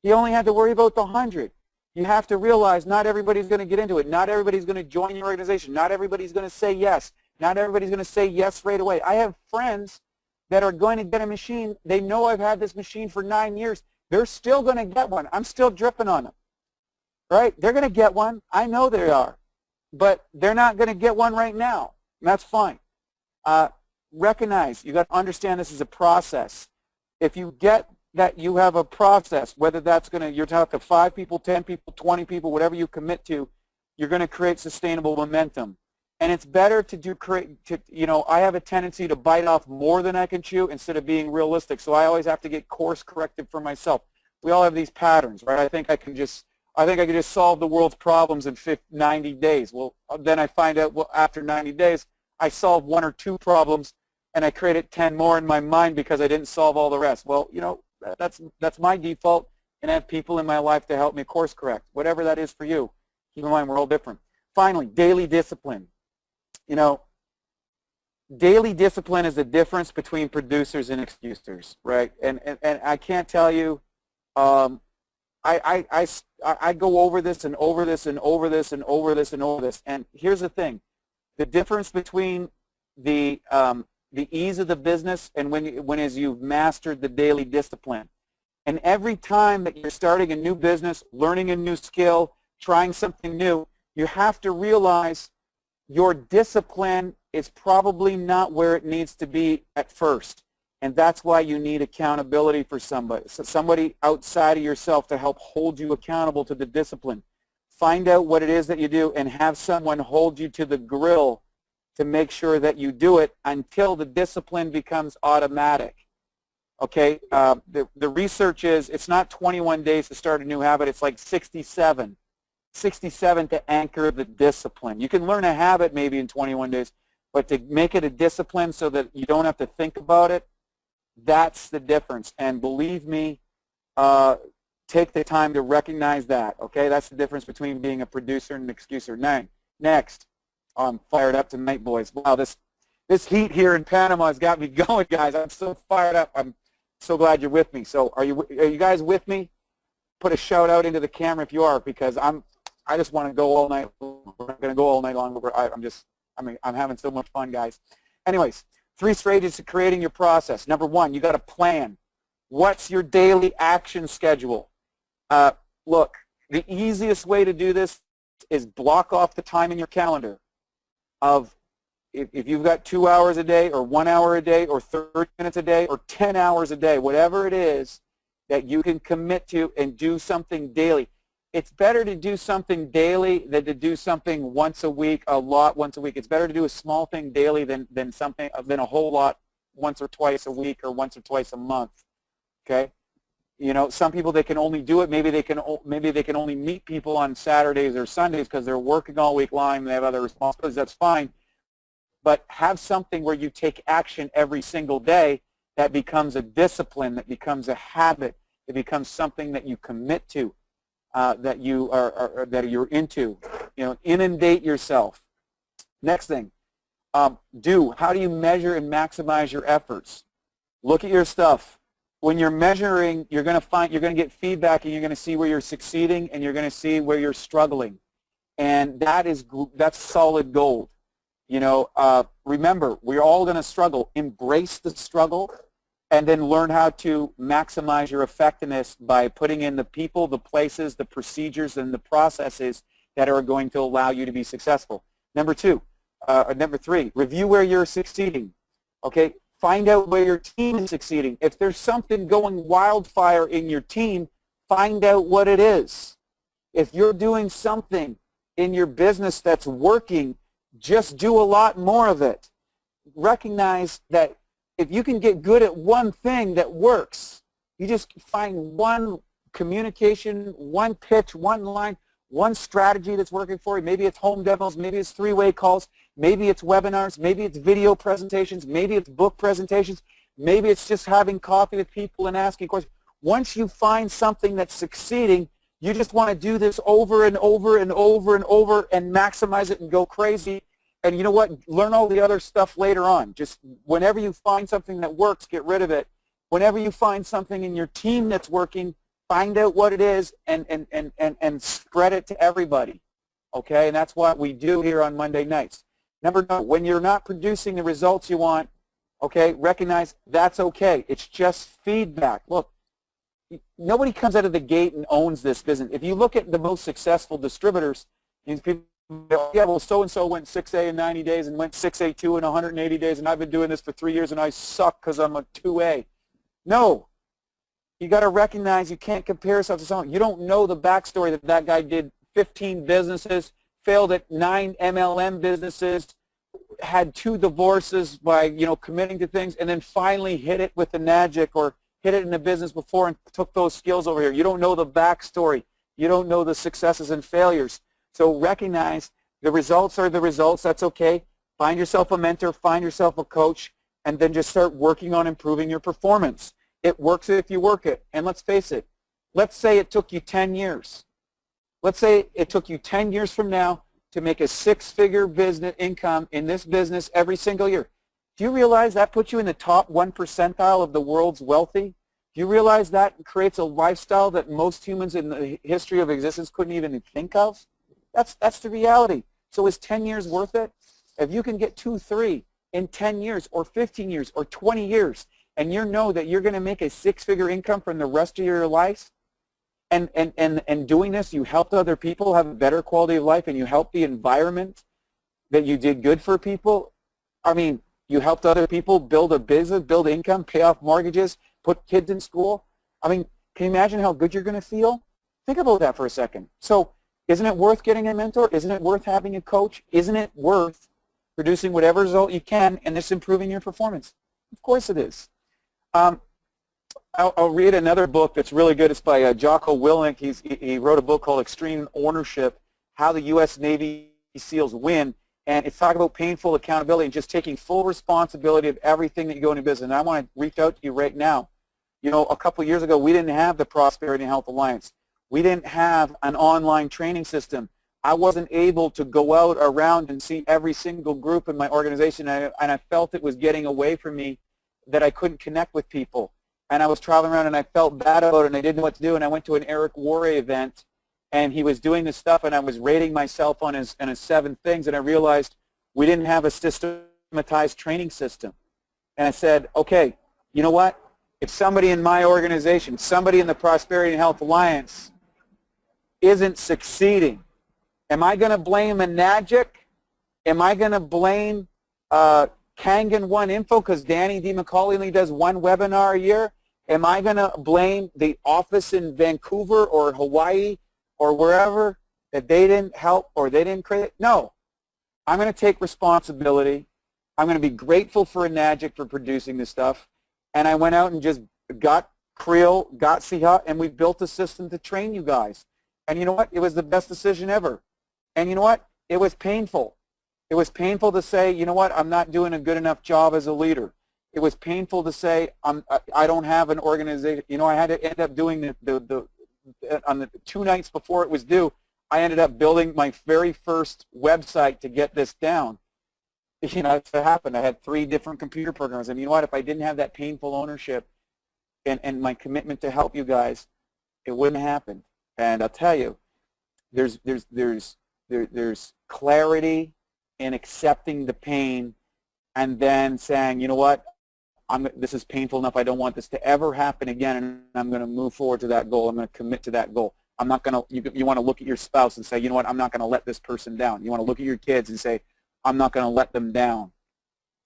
He only had to worry about the 100. You have to realize not everybody's going to get into it. Not everybody's going to join your organization. Not everybody's going to say yes. Not everybody's going to say yes right away. I have friends that are going to get a machine. They know I've had this machine for 9 years. They're still going to get one. I'm still dripping on them. Right? They're going to get one. I know they are. But they're not going to get one right now. And that's fine. Recognize, you got to understand this is a process. If you get that you have a process, whether that's going to, you're talking 5 people, 10 people, 20 people, whatever you commit to, you're going to create sustainable momentum. And it's better I have a tendency to bite off more than I can chew instead of being realistic. So I always have to get course corrected for myself. We all have these patterns, right? I think I can just solve the world's problems in 90 days. Well, then I find out, well, after 90 days, I solved 1 or 2 problems, and I created 10 more in my mind because I didn't solve all the rest. Well, that's my default, and I have people in my life to help me course correct, whatever that is for you. Keep in mind, we're all different. Finally, daily discipline. Daily discipline is the difference between producers and excusers, right? And I can't tell you, I go over this and over this and over this and over this and over this. And here's the thing. The difference between the ease of the business and when you've mastered the daily discipline. And every time that you're starting a new business, learning a new skill, trying something new, you have to realize your discipline is probably not where it needs to be at first. And that's why you need accountability for somebody. So somebody outside of yourself to help hold you accountable to the discipline. Find out what it is that you do and have someone hold you to the grill to make sure that you do it until the discipline becomes automatic. Okay, the research is it's not 21 days to start a new habit, it's like 67 to anchor the discipline. You can learn a habit maybe in 21 days, but to make it a discipline so that you don't have to think about it, that's the difference. And believe me, take the time to recognize that, okay? That's the difference between being a producer and an excuser. Next, I'm fired up tonight, boys. Wow, this heat here in Panama has got me going, guys. I'm so fired up. I'm so glad you're with me. So are you guys with me? Put a shout out into the camera if you are, because I just want to go all night. We're not going to go all night long. I'm having so much fun, guys. Anyways, 3 stages to creating your process. Number 1, you got a plan. What's your daily action schedule? Look, the easiest way to do this is block off the time in your calendar of if you've got 2 hours a day or 1 hour a day or 30 minutes a day or 10 hours a day, whatever it is that you can commit to and do something daily. It's better to do something daily than to do something once a week, a lot once a week. It's better to do a small thing daily than a whole lot once or twice a week or once or twice a month. Okay? Some people, they can only do it. Maybe they can only meet people on Saturdays or Sundays because they're working all week long and they have other responsibilities. That's fine. But have something where you take action every single day that becomes a discipline, that becomes a habit, it becomes something that you commit to, that you're into. Inundate yourself. Next thing, how do you measure and maximize your efforts? Look at your stuff. When you're measuring, you're going to get feedback, and you're going to see where you're succeeding, and you're going to see where you're struggling, and that's solid gold. Remember, we're all going to struggle. Embrace the struggle, and then learn how to maximize your effectiveness by putting in the people, the places, the procedures, and the processes that are going to allow you to be successful. Number 3, review where you're succeeding. Okay. Find out where your team is succeeding. If there's something going wildfire in your team, find out what it is. If you're doing something in your business that's working, just do a lot more of it. Recognize that if you can get good at one thing that works, you just find one communication, one pitch, one line, one strategy that's working for you. Maybe it's home demos, maybe it's three-way calls, maybe it's webinars, maybe it's video presentations, maybe it's book presentations, maybe it's just having coffee with people and asking questions. Once you find something that's succeeding, you just want to do this over and over and over and over and maximize it and go crazy. And you know what? Learn all the other stuff later on. Just whenever you find something that works, get rid of it. Whenever you find something in your team that's working, find out what it is and spread it to everybody. Okay? And that's what we do here on Monday nights. Number 9, when you're not producing the results you want, okay, recognize that's okay. It's just feedback. Look, nobody comes out of the gate and owns this business. If you look at the most successful distributors, these people, yeah, well, so-and-so went 6A in 90 days and went 6A2 in 180 days, and I've been doing this for 3 years, and I suck because I'm a 2A. No. You got to recognize you can't compare yourself to someone. You don't know the backstory that that guy did 15 businesses, failed at 9 MLM businesses, had 2 divorces by, you know, committing to things, and then finally hit it with Enagic or hit it in a business before and took those skills over here. You don't know the backstory. You don't know the successes and failures. So recognize the results are the results. That's okay. Find yourself a mentor, find yourself a coach, and then just start working on improving your performance. It works if you work it. And let's face it, let's say it took you 10 years. Let's say it took you 10 years from now to make a 6-figure business income in this business every single year. Do you realize that puts you in the top 1 percentile of the world's wealthy? Do you realize that creates a lifestyle that most humans in the history of existence couldn't even think of? That's the reality. So is 10 years worth it? If you can get 2, 3 in 10 years or 15 years or 20 years, and you know that you're going to make a 6-figure income from the rest of your life, and doing this, you helped other people have a better quality of life, and you helped the environment, that you did good for people. I mean, you helped other people build a business, build income, pay off mortgages, put kids in school. I mean, can you imagine how good you're going to feel? Think about that for a second. So isn't it worth getting a mentor? Isn't it worth having a coach? Isn't it worth producing whatever result you can and this improving your performance? Of course it is. I'll read another book that's really good. It's by Jocko Willink. He wrote a book called Extreme Ownership, How the U.S. Navy SEALs Win. And it's talking about painful accountability and just taking full responsibility of everything that you go into business. And I want to reach out to you right now. You know, a couple of years ago, we didn't have the Prosperity and Health Alliance. We didn't have an online training system. I wasn't able to go out around and see every single group in my organization, and I felt it was getting away from me, that I couldn't connect with people. And I was traveling around and I felt bad about it and I didn't know what to do, and I went to an Eric Worre event and he was doing this stuff and I was rating myself on his 7 things, and I realized we didn't have a systematized training system. And I said, okay, you know what? If somebody in my organization, somebody in the Prosperity and Health Alliance isn't succeeding, am I going to blame Enagic? Am I going to blame Kangen One Info because Danny D. McCauley only does 1 webinar a year? Am I going to blame the office in Vancouver or Hawaii or wherever that they didn't help or they didn't create? No. I'm going to take responsibility. I'm going to be grateful for Enagic for producing this stuff. And I went out and just got Creel, got Siha, and we built a system to train you guys. And you know what? It was the best decision ever. And you know what? It was painful. It was painful to say, you know what? I'm not doing a good enough job as a leader. It was painful to say I don't have an organization. You know, I had to end up doing on the 2 nights before it was due, I ended up building my very first website to get this down. You know, that's what happened. I had 3 different computer programs. And you know what? If I didn't have that painful ownership and my commitment to help you guys, it wouldn't have happened. And I'll tell you, there's clarity in accepting the pain and then saying, you know what? This is painful enough. I don't want this to ever happen again, and I'm going to move forward to that goal. I'm going to commit to that goal. I'm not going to. You want to look at your spouse and say, you know what? I'm not going to let this person down. You want to look at your kids and say, I'm not going to let them down.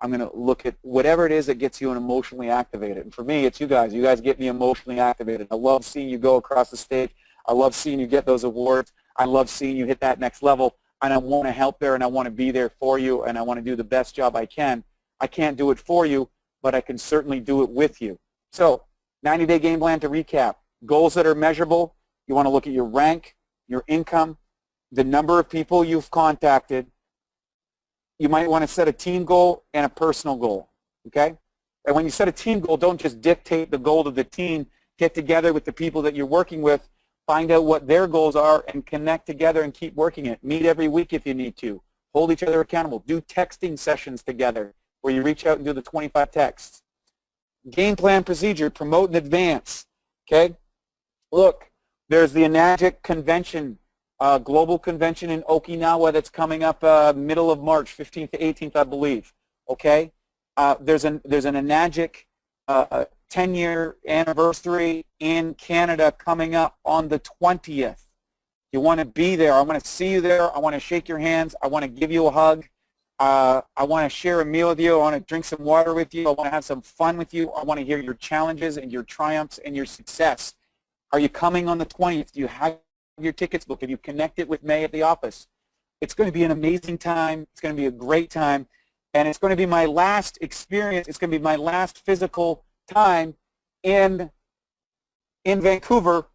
I'm going to look at whatever it is that gets you emotionally activated. And for me, it's you guys. You guys get me emotionally activated. I love seeing you go across the stage. I love seeing you get those awards. I love seeing you hit that next level. And I want to help there, and I want to be there for you, and I want to do the best job I can. I can't do it for you, but I can certainly do it with you. So 90-day game plan to recap. Goals that are measurable. You want to look at your rank, your income, the number of people you've contacted. You might want to set a team goal and a personal goal, okay? And when you set a team goal, don't just dictate the goal to the team. Get together with the people that you're working with, find out what their goals are, and connect together and keep working it. Meet every week if you need to. Hold each other accountable. Do texting sessions together where you reach out and do the 25 texts. Game plan procedure, promote in advance, okay? Look, there's the Enagic convention, global convention in Okinawa that's coming up middle of March, 15th to 18th, I believe. Okay, there's an Enagic 10-year anniversary in Canada coming up on the 20th. You want to be there. I want to see you there. I want to shake your hands. I want to give you a hug. I want to share a meal with you. I want to drink some water with you. I want to have some fun with you. I want to hear your challenges and your triumphs and your success. Are you coming on the 20th? Do you have your tickets booked? Have you connected with May at the office? It's going to be an amazing time. It's going to be a great time. And it's going to be my last experience. It's going to be my last physical time in Vancouver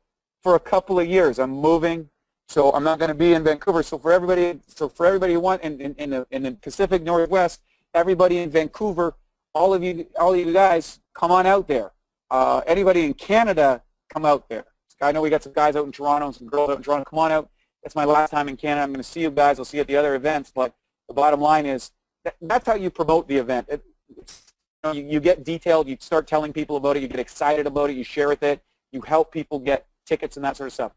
for a couple of years. I'm moving, so I'm not going to be in Vancouver. So for everybody who want in the Pacific Northwest, everybody in Vancouver, all of you guys, come on out there. Anybody in Canada, come out there. I know we got some guys out in Toronto and some girls out in Toronto. Come on out. It's my last time in Canada. I'm going to see you guys. I'll see you at the other events. But the bottom line is that's how you promote the event. You get detailed. You start telling people about it. You get excited about it. You share with it. You help people get tickets and that sort of stuff.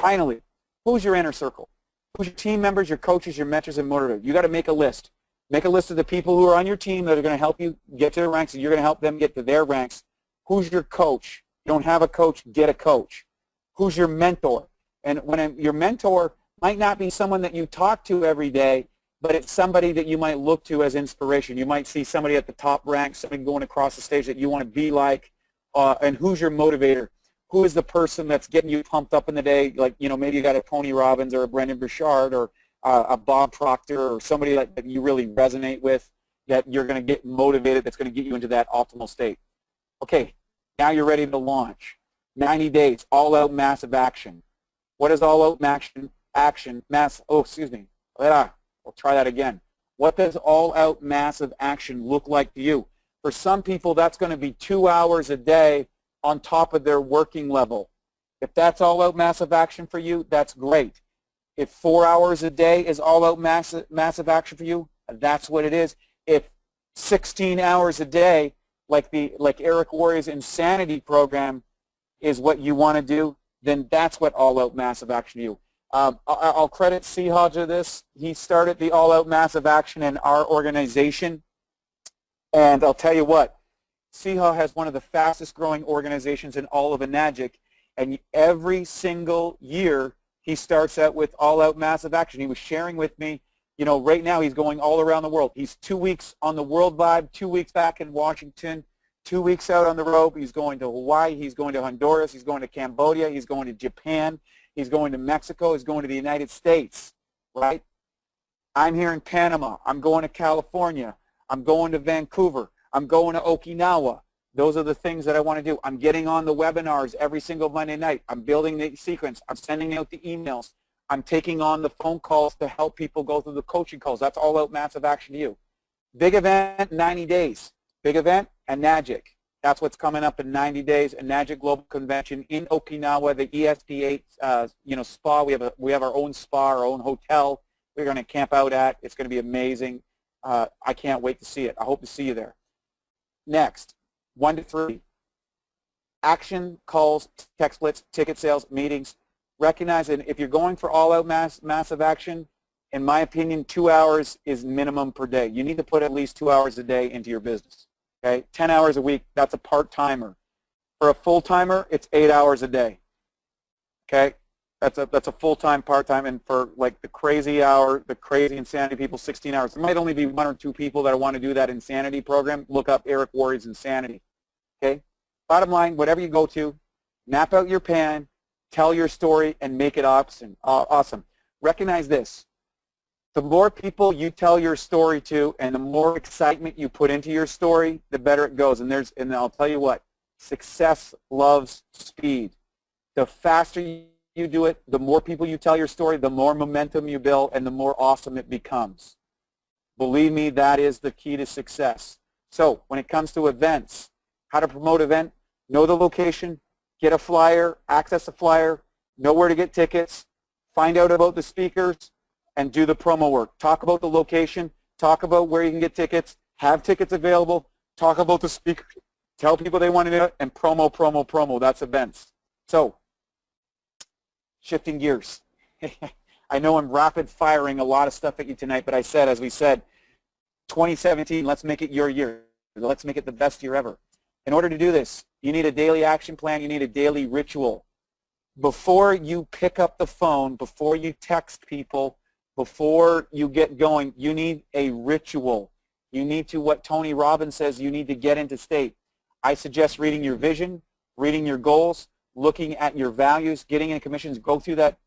Finally, who's your inner circle? Who's your team members, your coaches, your mentors, and motivators? You got to make a list. Make a list of the people who are on your team that are going to help you get to their ranks, and you're going to help them get to their ranks. Who's your coach? You don't have a coach, get a coach. Who's your mentor? And your mentor might not be someone that you talk to every day, but it's somebody that you might look to as inspiration. You might see somebody at the top rank, somebody going across the stage that you want to be like. And who's your motivator? Who is the person that's getting you pumped up in the day? Like, maybe you got a Tony Robbins or a Brendan Burchard or a Bob Proctor or somebody that you really resonate with, that you're going to get motivated, that's going to get you into that optimal state. Okay, now you're ready to launch. 90 days, all-out massive action. What is all-out I'll try that again. What does all-out massive action look like to you? For some people, that's going to be 2 hours a day on top of their working level. If that's all-out massive action for you, that's great. If 4 hours a day is all-out massive action for you, that's what it is. If 16 hours a day, like Eric Warrior's Insanity program, is what you want to do, then that's what all-out massive action to you. I'll credit Seehaw to this. He started the all-out massive action in our organization, and I'll tell you what, Seehaw has one of the fastest growing organizations in all of Enagic, and every single year he starts out with all-out massive action. He was sharing with me, right now he's going all around the world. He's 2 weeks on the World Vibe, 2 weeks back in Washington, 2 weeks out on the road. He's going to Hawaii, he's going to Honduras, he's going to Cambodia, he's going to Japan, he's going to Mexico, he's going to the United States, right? I'm here in Panama, I'm going to California, I'm going to Vancouver, I'm going to Okinawa. Those are the things that I want to do. I'm getting on the webinars every single Monday night. I'm building the sequence. I'm sending out the emails. I'm taking on the phone calls to help people go through the coaching calls. That's all out massive action to you. Big event, 90 days. Big event, Enagic. That's what's coming up in 90 days. Enagic Global Convention in Okinawa, the ESP8, spa. We have our own spa, our own hotel. We're going to camp out at. It's going to be amazing. I can't wait to see it. I hope to see you there. Next, 1 to 3. Action, calls, text splits, ticket sales, meetings. Recognize that if you're going for all-out massive action, in my opinion, 2 hours is minimum per day. You need to put at least 2 hours a day into your business. Okay, 10 hours a week, that's a part-timer. For a full-timer, it's 8 hours a day. Okay, That's a full-time, part-time, and for like the crazy hour, the crazy insanity people, 16 hours. There might only be 1 or 2 people that want to do that insanity program. Look up Eric Worre's Insanity. Okay? Bottom line, whatever you go to, map out your plan, tell your story, and make it awesome. Recognize this. The more people you tell your story to and the more excitement you put into your story, the better it goes. And I'll tell you what, success loves speed. The faster you do it, the more people you tell your story, the more momentum you build, and the more awesome it becomes. Believe me, that is the key to success. So when it comes to events, how to promote an event, know the location, get a flyer, access a flyer, know where to get tickets, find out about the speakers, and do the promo work. Talk about the location, talk about where you can get tickets, have tickets available, talk about the speaker, tell people they want to do it, and promo. That's events. So, shifting gears. I know I'm rapid firing a lot of stuff at you tonight, but as we said, 2017, let's make it your year. Let's make it the best year ever. In order to do this, you need a daily action plan, you need a daily ritual. Before you pick up the phone, before you text people, before you get going, you need a ritual. You need to, what Tony Robbins says, you need to get into state. I suggest reading your vision, reading your goals, looking at your values, getting into commissions, go through that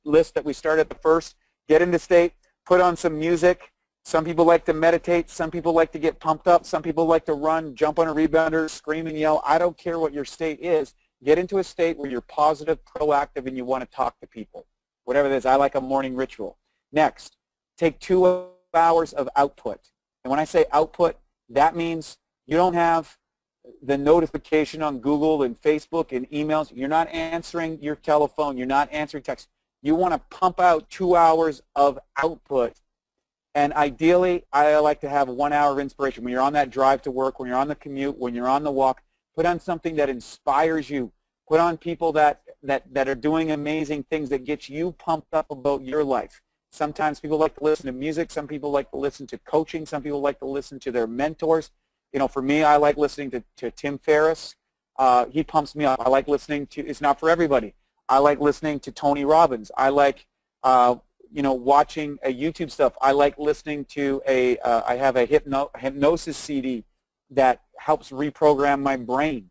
list that we started at the first, get into state, put on some music. Some people like to meditate, some people like to get pumped up, some people like to run, jump on a rebounder, scream and yell. I don't care what your state is. Get into a state where you're positive, proactive, and you want to talk to people. Whatever it is, I like a morning ritual. Next, take 2 hours of output. And when I say output, that means you don't have the notification on Google and Facebook and emails. You're not answering your telephone. You're not answering text. You want to pump out 2 hours of output. And ideally, I like to have 1 hour of inspiration. When you're on that drive to work, when you're on the commute, when you're on the walk, put on something that inspires you. Put on people that are doing amazing things that get you pumped up about your life. Sometimes people like to listen to music. Some people like to listen to coaching. Some people like to listen to their mentors. You know, for me, I like listening to Tim Ferriss. He pumps me up. I like listening to, it's not for everybody. I like listening to Tony Robbins. I like, watching a YouTube stuff. I like listening to I have a hypnosis CD that helps reprogram my brain.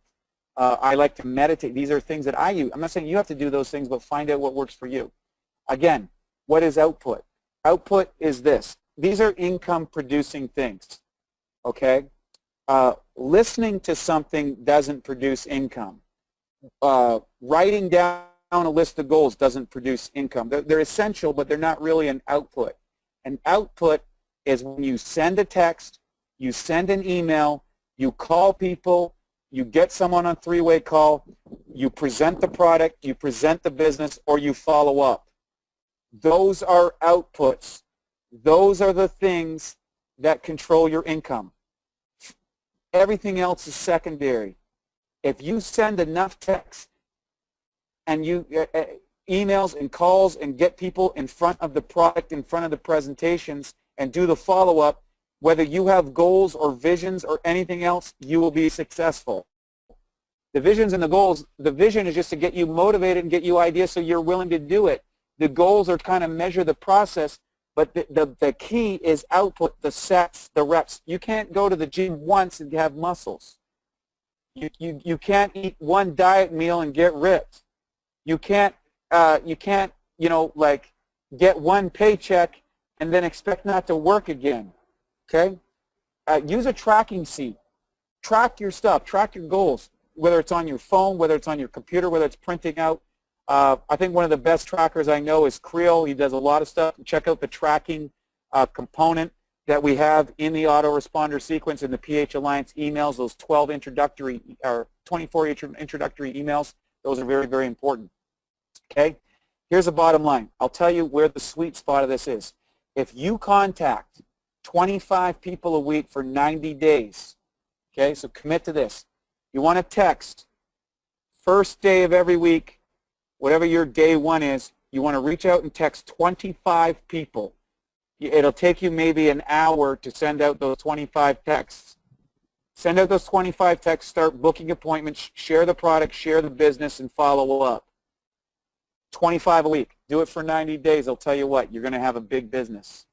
I like to meditate. These are things that I use. I'm not saying you have to do those things, but find out what works for you. Again, what is output? Output is this. These are income-producing things, okay? Listening to something doesn't produce income. Writing down a list of goals doesn't produce income. They're essential, but they're not really an output. An output is when you send a text, you send an email, you call people, you get someone on a 3-way call, you present the product, you present the business, or you follow up. Those are outputs. Those are the things that control your income. Everything else is secondary. If you send enough text and you emails and calls and get people in front of the product, in front of the presentations, and do the follow-up, whether you have goals or visions or anything else, you will be successful. The visions and the goals, the vision is just to get you motivated and get you ideas so you're willing to do it. The goals are kind of measure the process, but the key is output, the sets, the reps. You can't go to the gym once and have muscles. You can't eat one diet meal and get ripped. You can't get one paycheck and then expect not to work again. Okay? Use a tracking sheet. Track your stuff. Track your goals, whether it's on your phone, whether it's on your computer, whether it's printing out. I think one of the best trackers I know is Creel. He does a lot of stuff. Check out the tracking component that we have in the autoresponder sequence in the PH Alliance emails, those 12 introductory or 24 introductory emails. Those are very, very important. Okay? Here's the bottom line. I'll tell you where the sweet spot of this is. If you contact 25 people a week for 90 days, okay, so commit to this. You want to text first day of every week, whatever your day one is, you want to reach out and text 25 people. It'll take you maybe an hour to send out those 25 texts. Send out those 25 texts, start booking appointments, share the product, share the business, and follow up. 25 a week. Do it for 90 days. I'll tell you what, you're going to have a big business.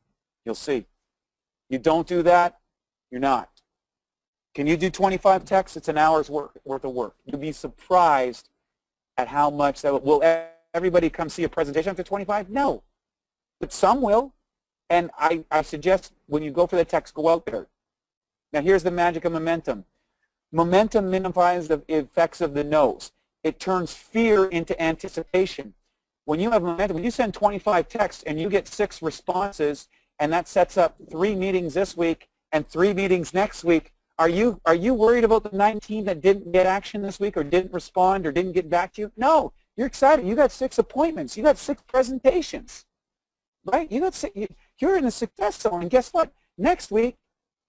You'll see. You don't do that, you're not. Can you do 25 texts? It's an hour's worth of work. You'll be surprised at how much that will everybody come see a presentation after 25? No. But some will. And I suggest when you go for the text, go out there. Now here's the magic of momentum. Momentum minimises the effects of the no's. It turns fear into anticipation. When you have momentum, when you send 25 texts and you get 6 responses, and that sets up 3 meetings this week and 3 meetings next week, are you worried about the 19 that didn't get action this week or didn't respond or didn't get back to you? No, you're excited. You got 6 appointments. You got 6 presentations, right? You're in a success zone, and guess what? Next week,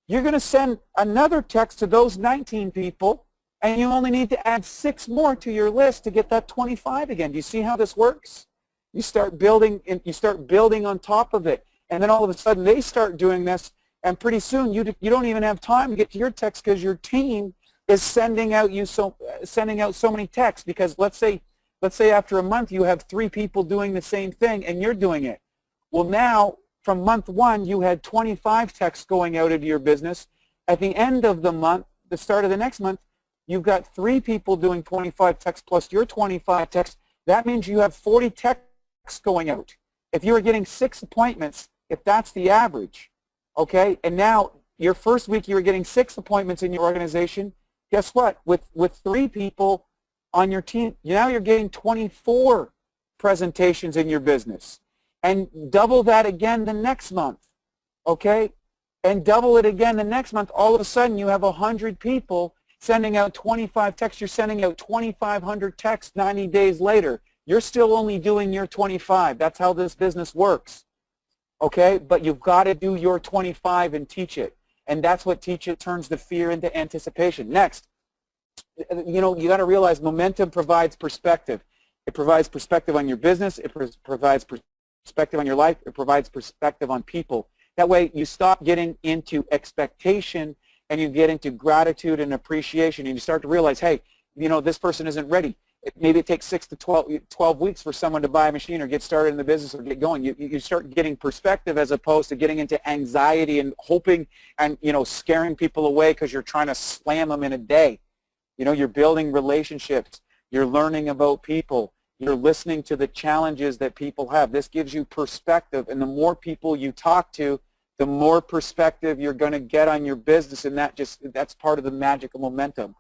you're going to send another text to those 19 people, and you only need to add 6 more to your list to get that 25 again. Do you see how this works? You start building on top of it, and then all of a sudden they start doing this, and pretty soon you don't even have time to get to your text because your team is sending out so many texts. Because let's say after a month you have 3 people doing the same thing and you're doing it. Well, now from month 1 you had 25 texts going out into your business. At the end of the month, the start of the next month, you've got 3 people doing 25 texts plus your 25 texts. That means you have 40 texts going out. If you were getting 6 appointments, if that's the average, okay, and now your first week you were getting 6 appointments in your organization, guess what? With 3 people on your team, now you're getting 24 presentations in your business. And double that again the next month, okay? And double it again the next month. All of a sudden you have 100 people sending out 25 texts. You're sending out 2,500 texts 90 days later. You're still only doing your 25. That's how this business works. Okay, but you've got to do your 25 and teach it. And that's what teach it turns the fear into anticipation. Next, you got to realize momentum provides perspective. It provides perspective on your business. It provides perspective on your life. It provides perspective on people. That way you stop getting into expectation and you get into gratitude and appreciation, and you start to realize, hey, this person isn't ready. Maybe it takes 6 to 12 weeks for someone to buy a machine or get started in the business or get going. You start getting perspective as opposed to getting into anxiety and hoping and, scaring people away because you're trying to slam them in a day. You're building relationships. You're learning about people. You're listening to the challenges that people have. This gives you perspective, and the more people you talk to, the more perspective you're going to get on your business, and that's part of the magic of momentum.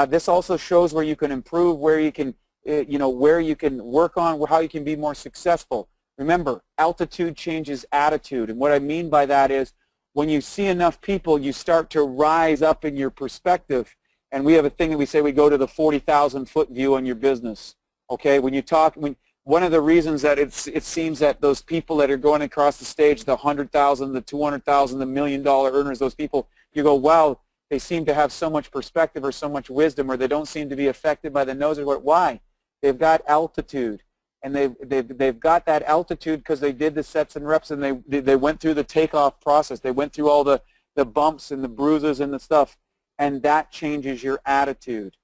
This also shows where you can improve, where you can, where you can work on, how you can be more successful. Remember, altitude changes attitude, and what I mean by that is when you see enough people, you start to rise up in your perspective, and we have a thing that we say we go to the 40,000-foot view on your business. Okay, one of the reasons that it seems that those people that are going across the stage, the 100,000, the 200,000, the $1 million earners, those people, you go, wow, they seem to have so much perspective or so much wisdom, or they don't seem to be affected by the nose. Or why? They've got altitude, and they've got that altitude because they did the sets and reps, and they went through the takeoff process. They went through all the bumps and the bruises and the stuff, and that changes your attitude.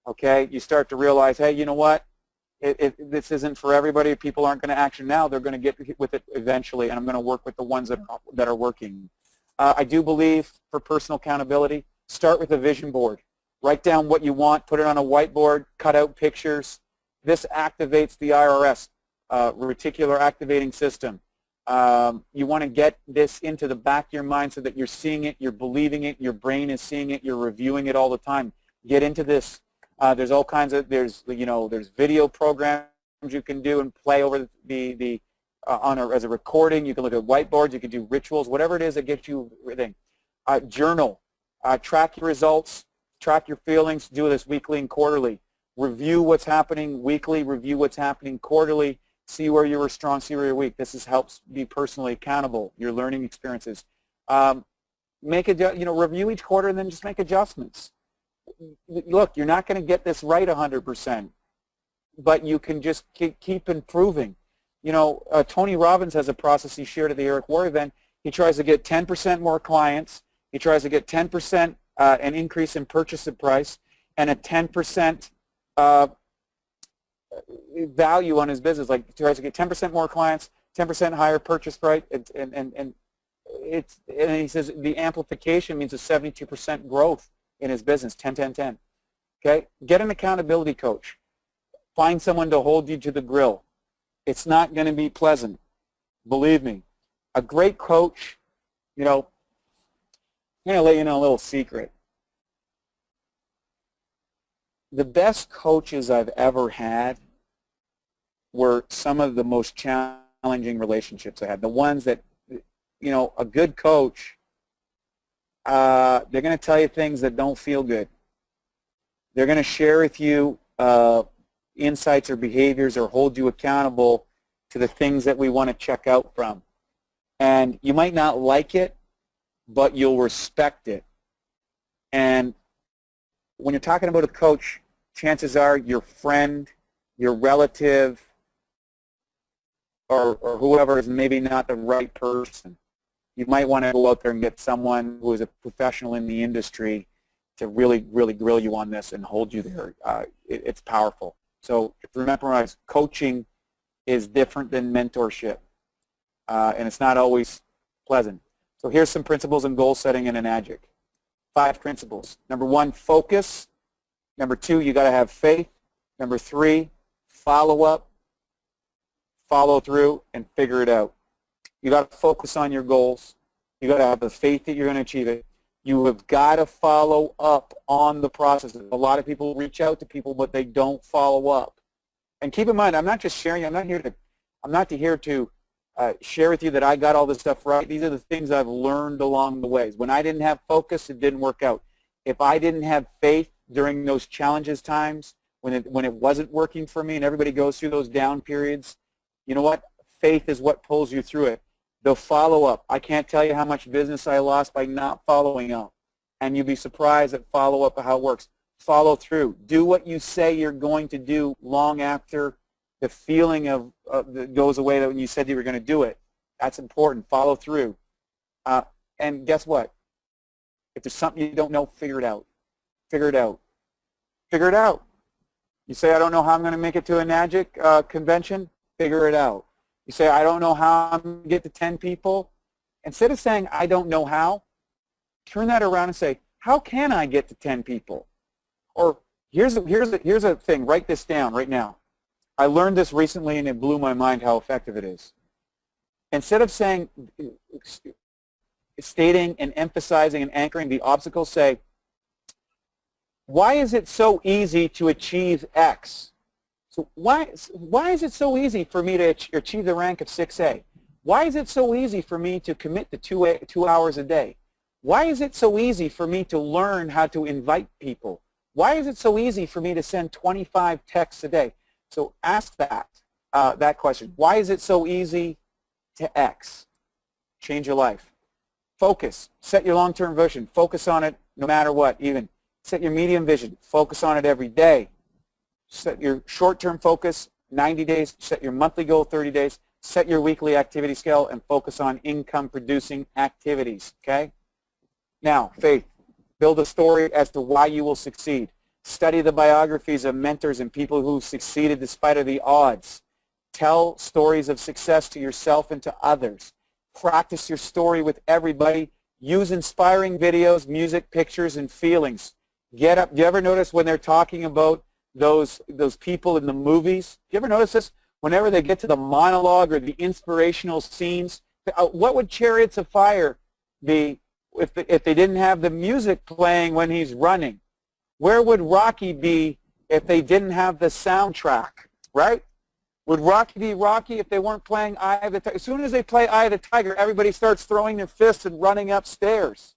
Okay, you start to realize, hey, you know what? This isn't for everybody. People aren't going to action now. They're going to get with it eventually, and I'm going to work with the ones that are working. I do believe for personal accountability, start with a vision board. Write down what you want, put it on a whiteboard, cut out pictures. This activates the IRS, reticular activating system. You want to get this into the back of your mind so that you're seeing it, you're believing it, your brain is seeing it, you're reviewing it all the time. Get into this. There's all kinds of, there's video programs you can do and play over as a recording. You can look at whiteboards, you can do rituals, whatever it is that gets you everything. Journal, track your results, track your feelings, do this weekly and quarterly. Review what's happening weekly, review what's happening quarterly, see where you were strong, see where you're weak. This helps be personally accountable, your learning experiences. Review each quarter and then just make adjustments. Look, you're not going to get this right 100%, but you can just keep improving. Tony Robbins has a process he shared at the Eric War event. He tries to get 10% more clients. He tries to get 10% an increase in purchase price and a 10% value on his business, like tries to get 10% more clients, 10% higher purchase price, and he says the amplification means a 72% growth in his business, 10, 10, 10. Okay, get an accountability coach. Find someone to hold you to the grill. It's not going to be pleasant, believe me. A great coach, you know, I'm going to let you know a little secret. The best coaches I've ever had were some of the most challenging relationships I had. The ones that, you know, a good coach, they're going to tell you things that don't feel good. They're going to share with you insights or behaviors or hold you accountable to the things that we want to check out from. And you might not like it, but you'll respect it. And when you're talking about a coach, chances are your friend, your relative, or whoever is maybe not the right person. You might want to go out there and get someone who is a professional in the industry to really, really grill you on this and hold you there. It's powerful. So remember, coaching is different than mentorship, and it's not always pleasant. So here's some principles in goal setting in Enagic. 5 principles. Number 1, focus. Number 2, you got to have faith. Number 3, follow up, follow through, and figure it out. You got to focus on your goals. You got to have the faith that you're going to achieve it. You have got to follow up on the process. A lot of people reach out to people, but they don't follow up. And keep in mind, I'm not just sharing. I'm not here to share with you that I got all this stuff right. These are the things I've learned along the ways. When I didn't have focus, it didn't work out. If I didn't have faith during those challenges times, when it wasn't working for me, and everybody goes through those down periods, you know what? Faith is what pulls you through it. The follow-up. I can't tell you how much business I lost by not following up. And you'd be surprised at follow-up, how it works. Follow through. Do what you say you're going to do long after the feeling that goes away that when you said you were going to do it. That's important. Follow through. And guess what? If there's something you don't know, figure it out. Figure it out. Figure it out. You say, I don't know how I'm going to make it to a Enagic convention. Figure it out. You say, I don't know how I'm going to get to 10 people. Instead of saying, I don't know how, turn that around and say, how can I get to 10 people? Or here's a thing. Write this down right now. I learned this recently, and it blew my mind how effective it is. Instead of saying, stating and emphasizing and anchoring the obstacles, say, why is it so easy to achieve X? So why is it so easy for me to achieve the rank of 6A? Why is it so easy for me to commit to 2 hours a day? Why is it so easy for me to learn how to invite people? Why is it so easy for me to send 25 texts a day? So ask that question. Why is it so easy to X? Change your life. Focus. Set your long-term vision. Focus on it no matter what, even. Set your medium vision. Focus on it every day. Set your short-term focus, 90 days. Set your monthly goal, 30 days. Set your weekly activity scale and focus on income-producing activities, okay? Now, faith. Build a story as to why you will succeed. Study the biographies of mentors and people who succeeded despite of the odds. Tell stories of success to yourself and to others. Practice your story with everybody. Use inspiring videos, music, pictures, and feelings. Get up. Do you ever notice when they're talking about those people in the movies? Do you ever notice this? Whenever they get to the monologue or the inspirational scenes, what would Chariots of Fire be if they didn't have the music playing when he's running? Where would Rocky be if they didn't have the soundtrack, right? Would Rocky be Rocky if they weren't playing Eye of the Tiger? As soon as they play Eye of the Tiger, everybody starts throwing their fists and running upstairs.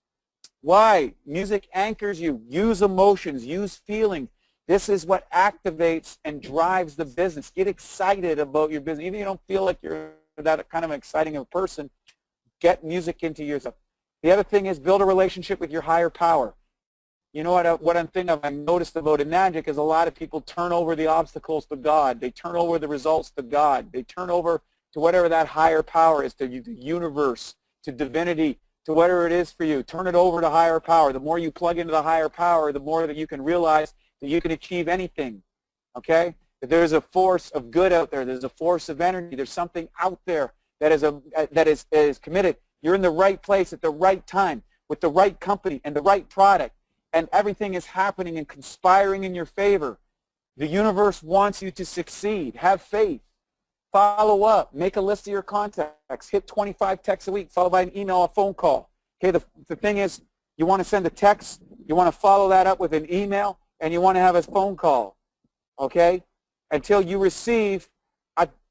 Why? Music anchors you. Use emotions. Use feeling. This is what activates and drives the business. Get excited about your business. Even if you don't feel like you're that kind of exciting of a person, get music into yourself. The other thing is build a relationship with your higher power. You know what I'm thinking of, I've noticed about Enagic is a lot of people turn over the obstacles to God. They turn over the results to God. They turn over to whatever that higher power is, to the universe, to divinity, to whatever it is for you. Turn it over to higher power. The more you plug into the higher power, the more that you can realize that you can achieve anything, okay? There's a force of good out there. There's a force of energy. There's something out there that is committed. You're in the right place at the right time with the right company and the right product, and everything is happening and conspiring in your favor. The universe wants you to succeed. Have faith. Follow up. Make a list of your contacts. Hit 25 texts a week, followed by an email or phone call. Okay, the thing is, you want to send a text, you want to follow that up with an email, and you want to have a phone call. Okay? Until you receive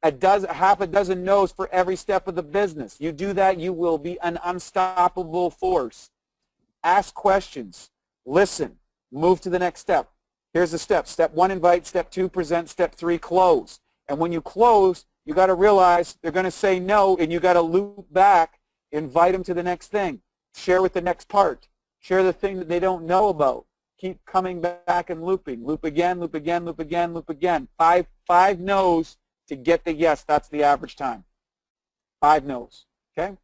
half a dozen no's for every step of the business. You do that, you will be an unstoppable force. Ask questions. Listen. Move to the next step. Here's the steps. Step 1, invite. Step 2, present. Step 3, close. And when you close, you got to realize they're going to say no, and you got to loop back, invite them to the next thing. Share with the next part. Share the thing that they don't know about. Keep coming back and looping. Loop again, loop again, loop again, loop again. Five no's to get the yes. That's the average time. 5 no's. Okay?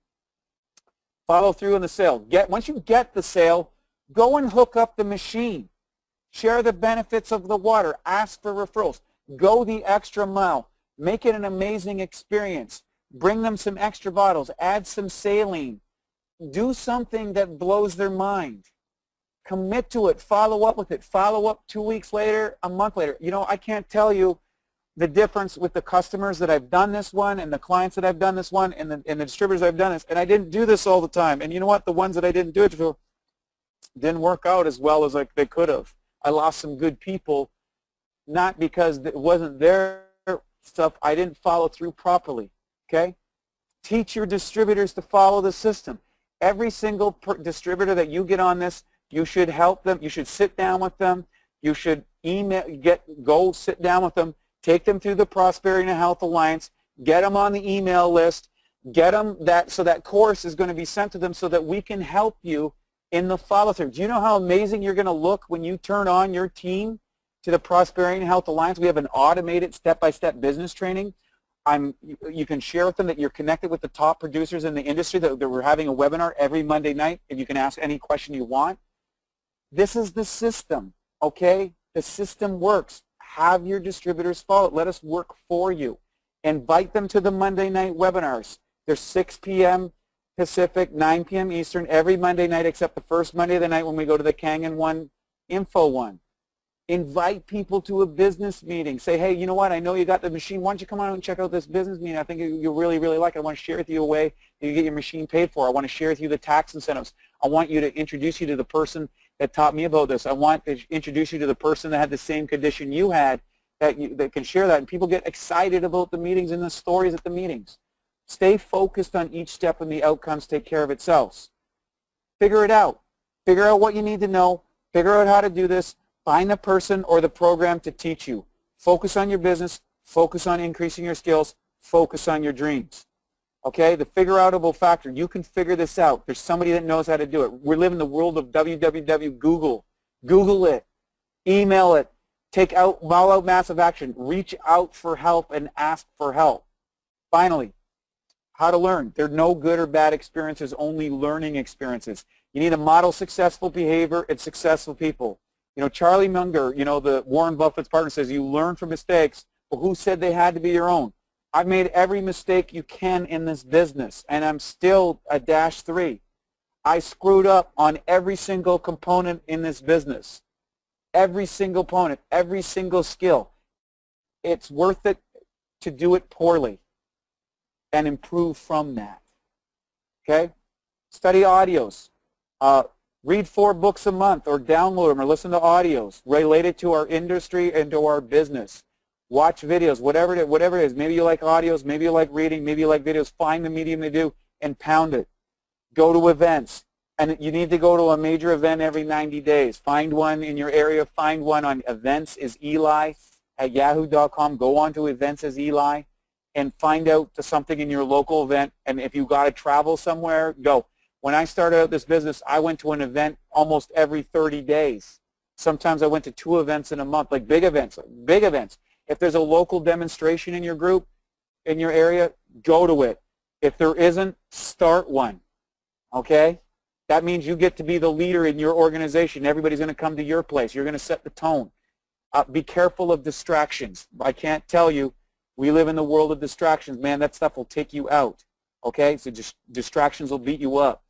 Follow through on the sale. Once you get the sale, go and hook up the machine. Share the benefits of the water. Ask for referrals. Go the extra mile. Make it an amazing experience. Bring them some extra bottles. Add some saline. Do something that blows their mind. Commit to it. Follow up with it. Follow up 2 weeks later, a month later. You know, I can't tell you the difference with the customers that I've done this one and the clients that I've done this one and the distributors I've done this. And I didn't do this all the time. And you know what? The ones that I didn't do it for didn't work out as well as they could have. I lost some good people, not because it wasn't their stuff. I didn't follow through properly. Okay? Teach your distributors to follow the system. Every single distributor that you get on this, you should help them. You should sit down with them. You should go sit down with them. Take them through the Prosperity and Health Alliance. Get them on the email list. Get them so that course is going to be sent to them so that we can help you in the follow-through. Do you know how amazing you're going to look when you turn on your team to the Prosperity and Health Alliance? We have an automated step-by-step business training. You can share with them that you're connected with the top producers in the industry, that we're having a webinar every Monday night, and you can ask any question you want. This is the system, okay? The system works. Have your distributors follow it. Let us work for you. Invite them to the Monday night webinars. They're 6 p.m. Pacific, 9 p.m. Eastern, every Monday night except the first Monday of the night when we go to the Kangen One Info One. Invite people to a business meeting. Say, hey, you know what? I know you got the machine. Why don't you come on and check out this business meeting? I think you'll really, really like it. I want to share with you a way that you get your machine paid for. I want to share with you the tax incentives. I want you to introduce you to the person that taught me about this. I want to introduce you to the person that had the same condition you had that can share that. And people get excited about the meetings and the stories at the meetings. Stay focused on each step and the outcomes take care of itself. Figure it out. Figure out what you need to know. Figure out how to do this. Find the person or the program to teach you. Focus on your business. Focus on increasing your skills. Focus on your dreams. Okay, the figure-outable factor. You can figure this out. There's somebody that knows how to do it. We live in the world of www. Google. Google it. Email it. Roll out massive action. Reach out for help and ask for help. Finally, how to learn. There are no good or bad experiences, only learning experiences. You need to model successful behavior and successful people. You know, Charlie Munger, you know, the Warren Buffett's partner, says you learn from mistakes, but who said they had to be your own? I've made every mistake you can in this business, and I'm still a -3. I screwed up on every single component in this business. Every single component, every single skill. It's worth it to do it poorly and improve from that. Okay? Study audios. Read 4 books a month or download them or listen to audios related to our industry and to our business. Watch videos, whatever it is. Maybe you like audios, maybe you like reading, maybe you like videos. Find the medium to do and pound it. Go to events. And you need to go to a major event every 90 days. Find one in your area. Find one on Events is Eli at yahoo.com. Go on to Events as Eli and find out to something in your local event. And if you got to travel somewhere, go. When I started out this business, I went to an event almost every 30 days. Sometimes I went to 2 events in a month, like big events, big events. If there's a local demonstration in your group, in your area, go to it. If there isn't, start one, okay? That means you get to be the leader in your organization. Everybody's going to come to your place. You're going to set the tone. Be careful of distractions. I can't tell you, we live in the world of distractions. Man, that stuff will take you out. Okay, so just distractions will beat you up.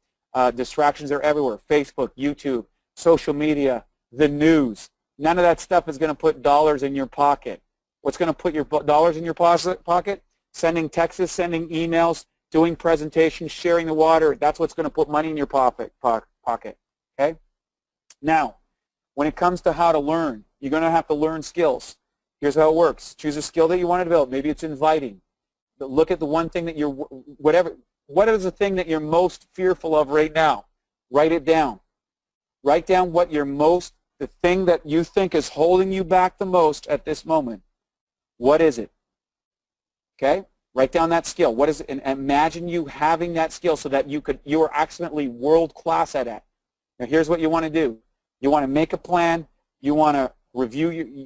Distractions are everywhere. Facebook, YouTube, social media, the news. None of that stuff is going to put dollars in your pocket. What's going to put your dollars in your pocket? Sending texts, sending emails, doing presentations, sharing the water. That's what's going to put money in your pocket. Okay? Now, when it comes to how to learn, you're going to have to learn skills. Here's how it works. Choose a skill that you want to develop. Maybe it's inviting. But look at the one thing that what is the thing that you're most fearful of right now? Write it down. Write down what the thing that you think is holding you back the most at this moment. What is it? Okay? Write down that skill. What is it? And imagine you having that skill so that you are absolutely world class at it. Now here's what you want to do. You want to make a plan. You want to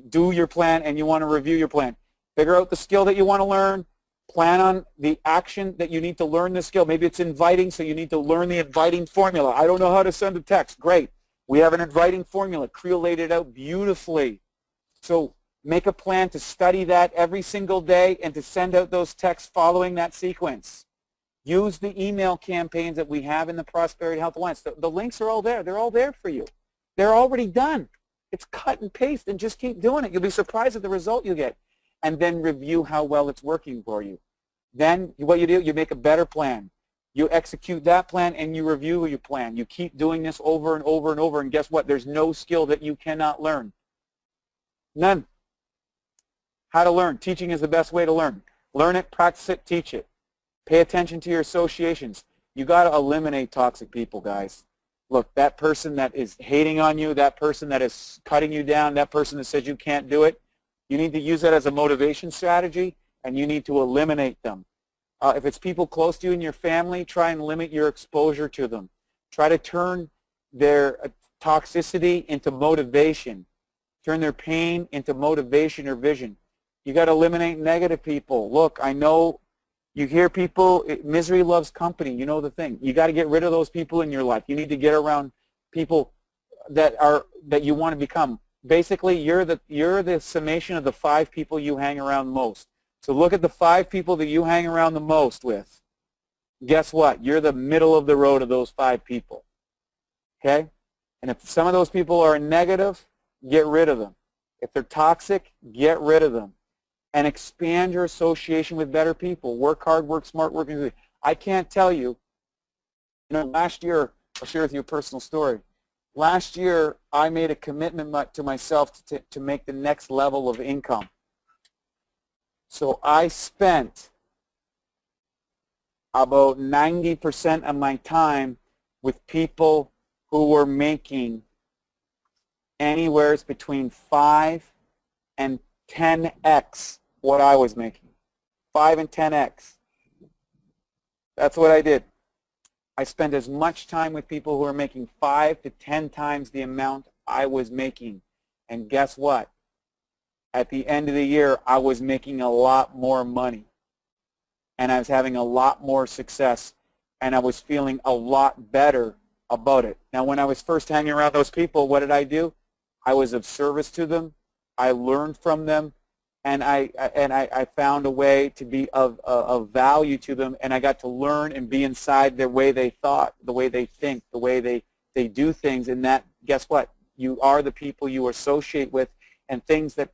do your plan, and you want to review your plan. Figure out the skill that you want to learn. Plan on the action that you need to learn the skill. Maybe it's inviting, so you need to learn the inviting formula. I don't know how to send a text. Great. We have an inviting formula. Creel laid it out beautifully. So make a plan to study that every single day and to send out those texts following that sequence. Use the email campaigns that we have in the Prosperity Health Alliance. The links are all there. They're all there for you. They're already done. It's cut and paste, and just keep doing it. You'll be surprised at the result you get. And then review how well it's working for you. Then what you do, you make a better plan. You execute that plan, and you review your plan. You keep doing this over and over and over, and guess what? There's no skill that you cannot learn. None. How to learn. Teaching is the best way to learn. Learn it, practice it, teach it. Pay attention to your associations. You got to eliminate toxic people, guys. Look, that person that is hating on you, that person that is cutting you down, that person that says you can't do it, you need to use that as a motivation strategy, and you need to eliminate them. If it's people close to you in your family, try and limit your exposure to them. Try to turn their toxicity into motivation. Turn their pain into motivation or vision. You got to eliminate negative people. Look, I know you hear people, misery loves company. You know the thing. You got to get rid of those people in your life. You need to get around people that you want to become. Basically, you're the summation of the 5 people you hang around most. So look at the 5 people that you hang around the most with. Guess what? You're the middle of the road of those 5 people. Okay? And if some of those people are negative, get rid of them. If they're toxic, get rid of them. And expand your association with better people. Work hard, work smart, work. I can't tell you, last year, I'll share with you a personal story. Last year, I made a commitment to myself to make the next level of income. So I spent about 90% of my time with people who were making anywhere between 5 and 10x what I was making. 5 and 10x. That's what I did. I spent as much time with people who were making 5 to 10 times the amount I was making. And guess what? At the end of the year, I was making a lot more money. And I was having a lot more success. And I was feeling a lot better about it. Now, when I was first hanging around those people, what did I do? I was of service to them. I learned from them. And I found a way to be of value to them, and I got to learn and be inside the way they thought, the way they think, the way they do things, and that, guess what? You are the people you associate with, and things that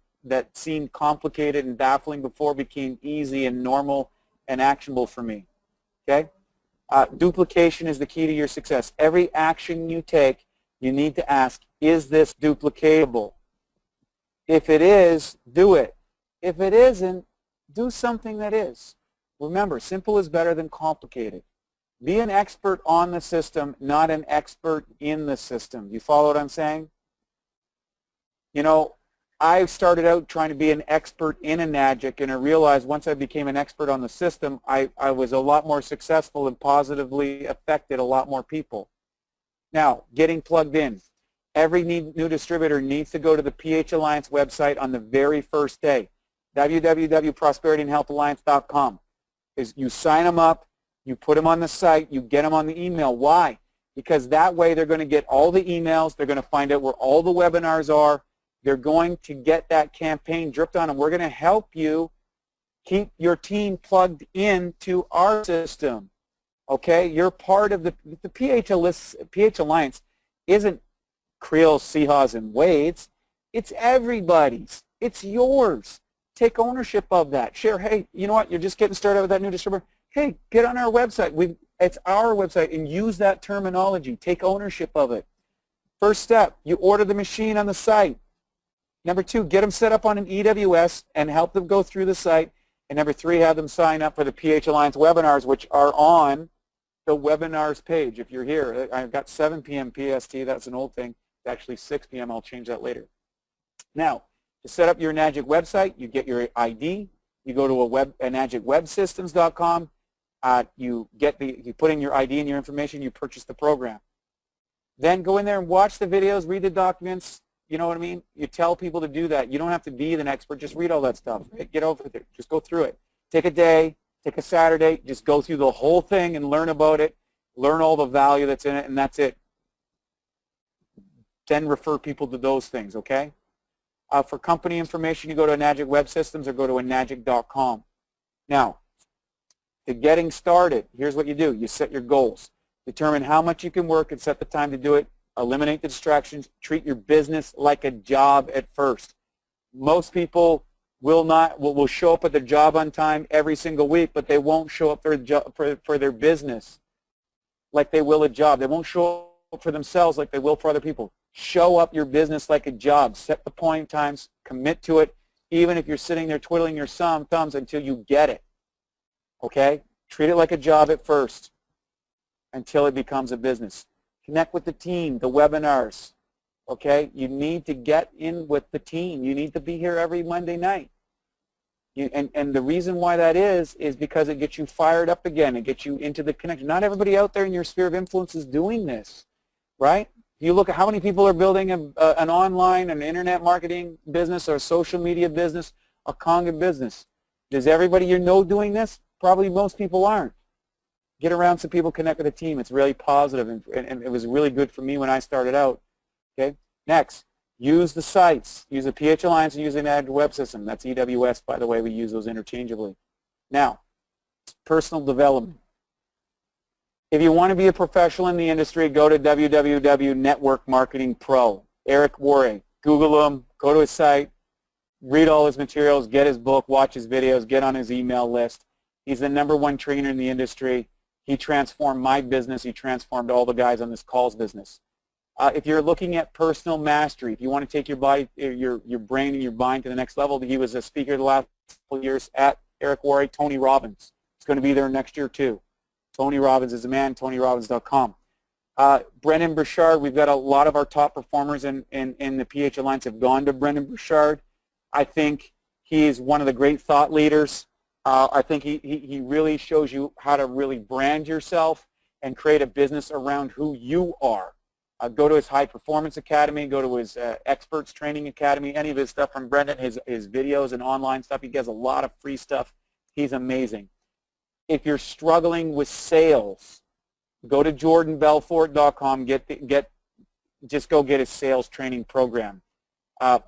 seemed complicated and baffling before became easy and normal and actionable for me, okay? Duplication is the key to your success. Every action you take, you need to ask, is this duplicatable? If it is, do it. If it isn't, do something that is. Remember, simple is better than complicated. Be an expert on the system, not an expert in the system. You follow what I'm saying? I started out trying to be an expert in Enagic, and I realized once I became an expert on the system, I was a lot more successful and positively affected a lot more people. Now, getting plugged in. Every new distributor needs to go to the PH Alliance website on the very first day. www.prosperityandhealthalliance.com. You sign them up, you put them on the site, you get them on the email. Why? Because that way they're going to get all the emails, they're going to find out where all the webinars are, They're going to get that campaign dripped on them. We're going to help you keep your team plugged into our system. Okay? You're part of the PH Alliance isn't Creels, Seahawes, and Wade's. It's everybody's. It's yours. Take ownership of that. Share, hey, you know what? You're just getting started with that new distributor. Hey, get on our website. It's our website, and use that terminology. Take ownership of it. First step, you order the machine on the site. Number 2, get them set up on an EWS and help them go through the site. And number 3, have them sign up for the PH Alliance webinars, which are on the webinars page. If you're here, I've got 7 p.m. PST. That's an old thing. It's actually 6 p.m. I'll change that later. Now, to set up your Enagic website, you get your ID. You go to enagicwebsystems.com. You put in your ID and your information. You purchase the program. Then go in there and watch the videos, read the documents. You know what I mean? You tell people to do that. You don't have to be an expert. Just read all that stuff. Get over it. Just go through it. Take a day. Take a Saturday. Just go through the whole thing and learn about it. Learn all the value that's in it, and that's it. Then refer people to those things, okay? For company information, you go to Enagic Web Systems or go to enagic.com. Now, to getting started, here's what you do. You set your goals. Determine how much you can work and set the time to do it. Eliminate the distractions. Treat your business like a job at first. Most people will show up at their job on time every single week, but they won't show up for their business like they will a job. They won't show up for themselves like they will for other people. Show up your business like a job. Set the point times. Commit to it, even if you're sitting there twiddling your thumbs until you get it. Okay? Treat it like a job at first until it becomes a business. Connect with the team, the webinars. Okay? You need to get in with the team. You need to be here every Monday night. And the reason why that is because it gets you fired up again. It gets you into the connection. Not everybody out there in your sphere of influence is doing this, right? You look at how many people are building an online, an internet marketing business or a social media business, a conga business. Is everybody you know doing this? Probably most people aren't. Get around some people, connect with a team. It's really positive, and it was really good for me when I started out. Okay. Next, use the sites. Use the PH Alliance and use the Enagic Web System. That's EWS, by the way. We use those interchangeably. Now, personal development. If you want to be a professional in the industry, go to www.Network Marketing Pro. Eric Worre. Google him. Go to his site. Read all his materials. Get his book. Watch his videos. Get on his email list. He's the #1 trainer in the industry. He transformed my business. He transformed all the guys on this call's business. If you're looking at personal mastery, if you want to take your body, your brain and your mind to the next level, he was a speaker the last couple of years at Eric Worre. Tony Robbins. He's going to be there next year too. Tony Robbins is the man, TonyRobbins.com. Brendan Burchard, we've got a lot of our top performers in the PH Alliance have gone to Brendan Burchard. I think he's one of the great thought leaders. I think he really shows you how to really brand yourself and create a business around who you are. Go to his High Performance Academy, go to his Experts Training Academy, any of his stuff from Brendan, his videos and online stuff. He does a lot of free stuff. He's amazing. If you're struggling with sales, go to jordanbelfort.com. Just go get his sales training program.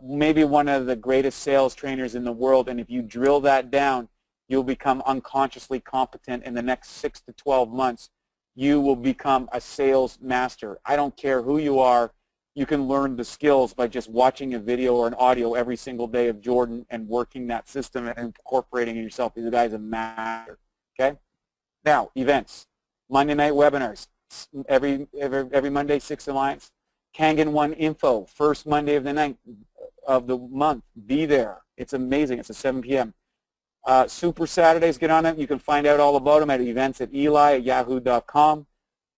Maybe one of the greatest sales trainers in the world, and if you drill that down, you'll become unconsciously competent in the next 6 to 12 months. You will become a sales master. I don't care who you are. You can learn the skills by just watching a video or an audio every single day of Jordan and working that system and incorporating it yourself. These guys are master. Okay? Now, events. Monday night webinars. Every Monday, 6 Alliance. Kangen 1 info. First Monday of the month. Be there. It's amazing. It's at 7 p.m. Super Saturdays, get on it. You can find out all about them at events@eli@yahoo.com.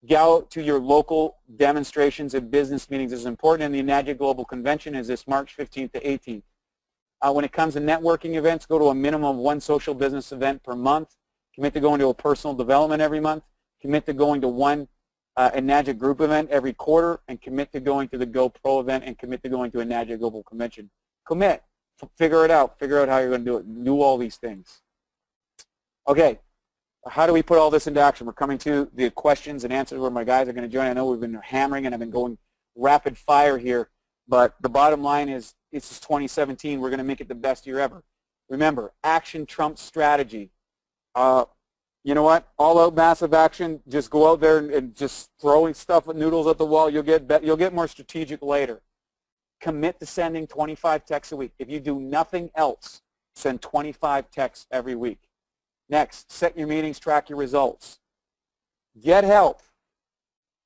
Go to your local demonstrations and business meetings. This is important. And the Enagic Global Convention is this March 15th to 18th. When it comes to networking events, go to a minimum of 1 social business event per month. Commit to going to a personal development every month. Commit to going to 1 Enagic group event every quarter, and commit to going to the Go Pro event, and commit to going to Enagic Global Convention. Commit. Figure it out. Figure out how you're going to do it. Do all these things. Okay. How do we put all this into action? We're coming to the questions and answers where my guys are going to join. I know we've been hammering and I've been going rapid fire here, but the bottom line is This is 2017. We're going to make it the best year ever. Remember, action trumps strategy. You know what? All out massive action. Just go out there and just throwing stuff with noodles at the wall. You'll get more strategic later. Commit to sending 25 texts a week. If you do nothing else, send 25 texts every week. Next, set your meetings, track your results. Get help.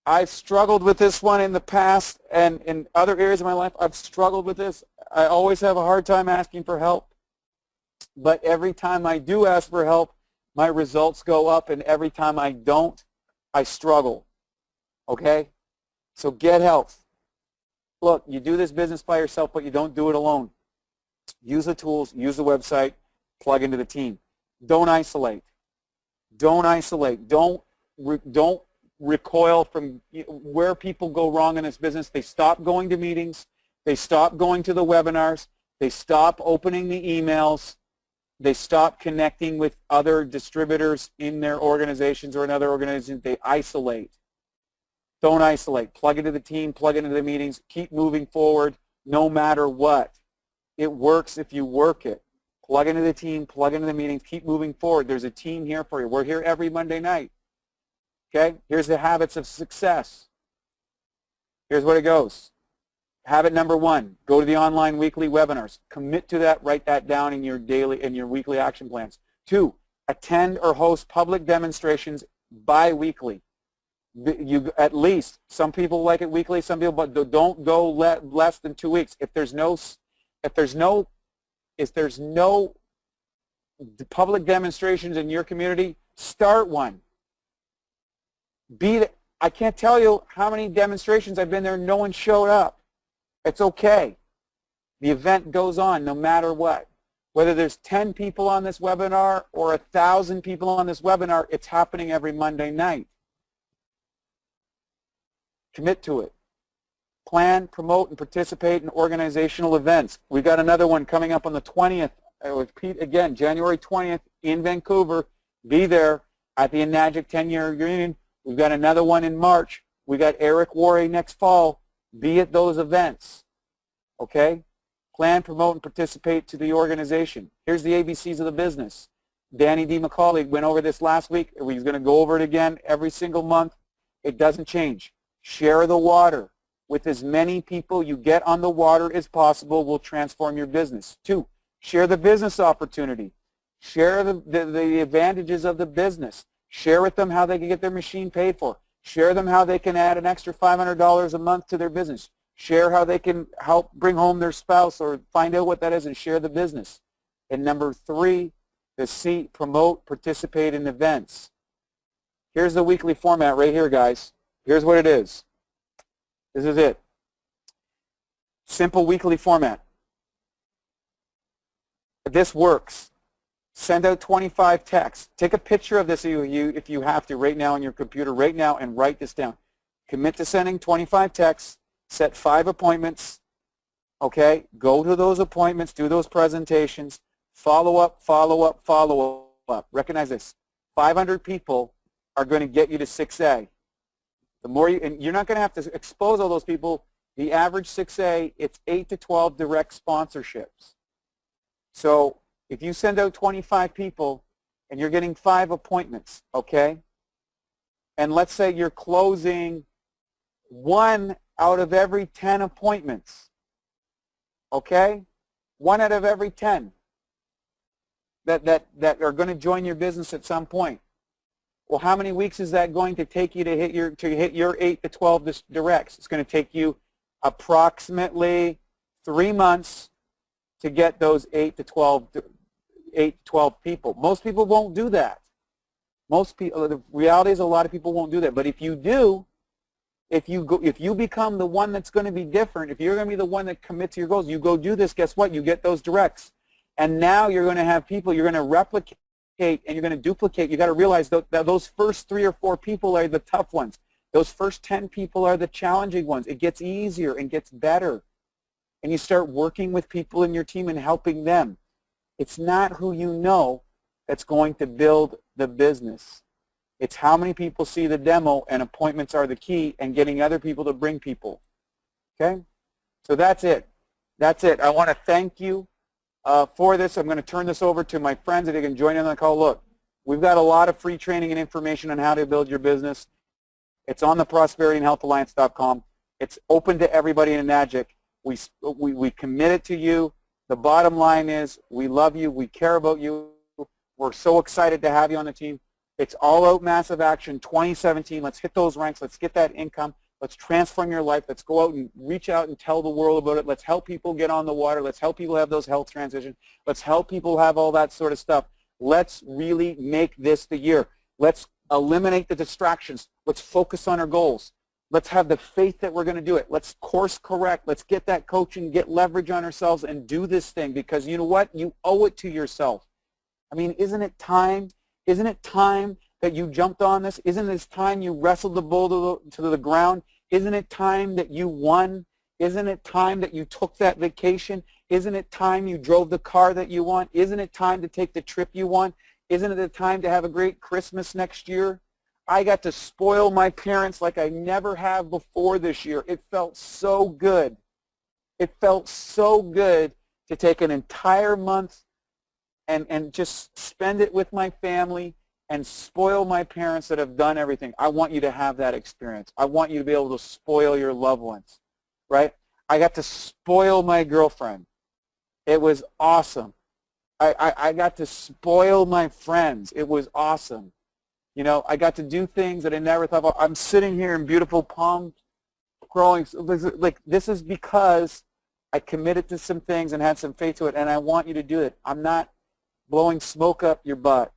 I've struggled with this one in the past, and in other areas of my life, I've struggled with this. I always have a hard time asking for help, but every time I do ask for help, my results go up, and every time I don't, I struggle. Okay? So get help. Look, you do this business by yourself, but you don't do it alone. Use the tools, use the website, plug into the team. Don't isolate. Don't isolate. Don't recoil from where people go wrong in this business. They stop going to meetings. They stop going to the webinars. They stop opening the emails. They stop connecting with other distributors in their organizations or in other organizations. They isolate. Don't isolate. Plug into the team, plug into the meetings. Keep moving forward no matter what. It works if you work it. Plug into the team, plug into the meetings. Keep moving forward. There's a team here for you. We're here every Monday night. Okay? Here's the habits of success. Here's what it goes. Habit number 1, go to the online weekly webinars. Commit to that. Write that down in your daily and your weekly action plans. 2, attend or host public demonstrations bi-weekly. You at least, some people like it weekly, some people, but don't go less than 2 weeks. If there's no public demonstrations in your community, start one. I can't tell you how many demonstrations I've been there, no one showed up. It's okay. The event goes on no matter what. Whether there's 10 people on this webinar or 1,000 people on this webinar, it's happening every Monday night. Commit to it. Plan, promote, and participate in organizational events. We've got another one coming up on the 20th. With Pete again, January 20th in Vancouver. Be there at the Enagic 10-year reunion. We've got another one in March. We got Eric Warre next fall. Be at those events. Okay? Plan, promote, and participate to the organization. Here's the ABCs of the business. Danny D. McCauley went over this last week. He's going to go over it again every single month. It doesn't change. Share the water. With as many people you get on the water as possible will transform your business. 2, share the business opportunity. Share the advantages of the business. Share with them how they can get their machine paid for. Share them how they can add an extra $500 a month to their business. Share how they can help bring home their spouse or find out what that is and share the business. And number 3, the C, promote, participate in events. Here's the weekly format right here, guys. Here's what it is. This is it. Simple weekly format. This works. Send out 25 texts. Take a picture of this if you have to right now on your computer right now and write this down. Commit to sending 25 texts. Set 5 appointments. Okay? Go to those appointments. Do those presentations. Follow up, follow up, follow up. Recognize this. 500 people are going to get you to 6A. The more and you're not going to have to expose all those people. The average 6A, it's 8 to 12 direct sponsorships. So if you send out 25 people and you're getting 5 appointments, okay, and let's say you're closing 1 out of every 10 appointments, okay, 1 out of every 10 that are going to join your business at some point. Well, how many weeks is that going to take you to hit your 8 to 12 directs? It's going to take you approximately 3 months to get those 8 to 12 people. Most people won't do that. Most people, the reality is a lot of people won't do that. But if you do, if you become the one that's going to be different, if you're going to be the one that commits to your goals, you go do this, guess what? You get those directs. And now you're going to have people, you're going to replicate and you're going to duplicate. You got to realize that those first 3 or 4 people are the tough ones. Those first 10 people are the challenging ones. It gets easier and gets better. And you start working with people in your team and helping them. It's not who you know that's going to build the business. It's how many people see the demo, and appointments are the key, and getting other people to bring people. Okay? So that's it. That's it. I want to thank you for this. I'm going to turn this over to my friends that can join in on the call. Look, we've got a lot of free training and information on how to build your business. It's on the prosperityandhealthalliance.com. It's open to everybody in Enagic. We commit it to you. The bottom line is we love you. We care about you. We're so excited to have you on the team. It's all out massive action 2017. Let's hit those ranks. Let's get that income. Let's transform your life. Let's go out and reach out and tell the world about it. Let's help people get on the water. Let's help people have those health transitions. Let's help people have all that sort of stuff. Let's really make this the year. Let's eliminate the distractions. Let's focus on our goals. Let's have the faith that we're going to do it. Let's course correct. Let's get that coaching, get leverage on ourselves, and do this thing, because you know what? You owe it to yourself. I mean, isn't it time? Isn't it time that you jumped on this? Isn't it time you wrestled the bull to the ground? Isn't it time that you won? Isn't it time that you took that vacation? Isn't it time you drove the car that you want? Isn't it time to take the trip you want? Isn't it the time to have a great Christmas next year? I got to spoil my parents like I never have before this year. It felt so good. It felt so good to take an entire month and just spend it with my family and spoil my parents that have done everything. I want you to have that experience. I want you to be able to spoil your loved ones, right? I got to spoil my girlfriend. It was awesome. I got to spoil my friends. It was awesome. You know, I got to do things that I never thought about. I'm sitting here in beautiful palm growing. Like, this is because I committed to some things and had some faith to it, and I want you to do it. I'm not blowing smoke up your butt.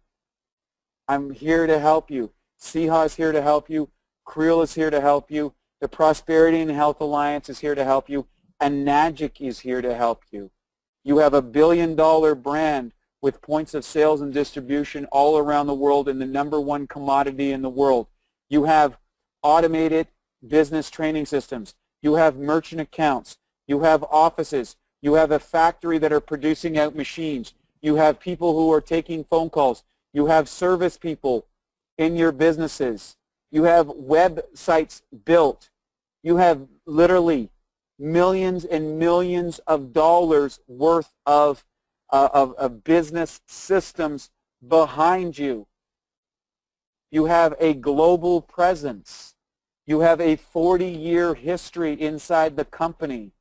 I'm here to help you. CHA is here to help you. Creel is here to help you. The Prosperity and Health Alliance is here to help you. Enagic is here to help you. You have a billion-dollar brand with points of sales and distribution all around the world and the #1 commodity in the world. You have automated business training systems. You have merchant accounts. You have offices. You have a factory that are producing out machines. You have people who are taking phone calls. You have service people in your businesses. You have websites built. You have literally millions and millions of dollars worth of business systems behind you. You have a global presence. You have a 40-year history inside the company.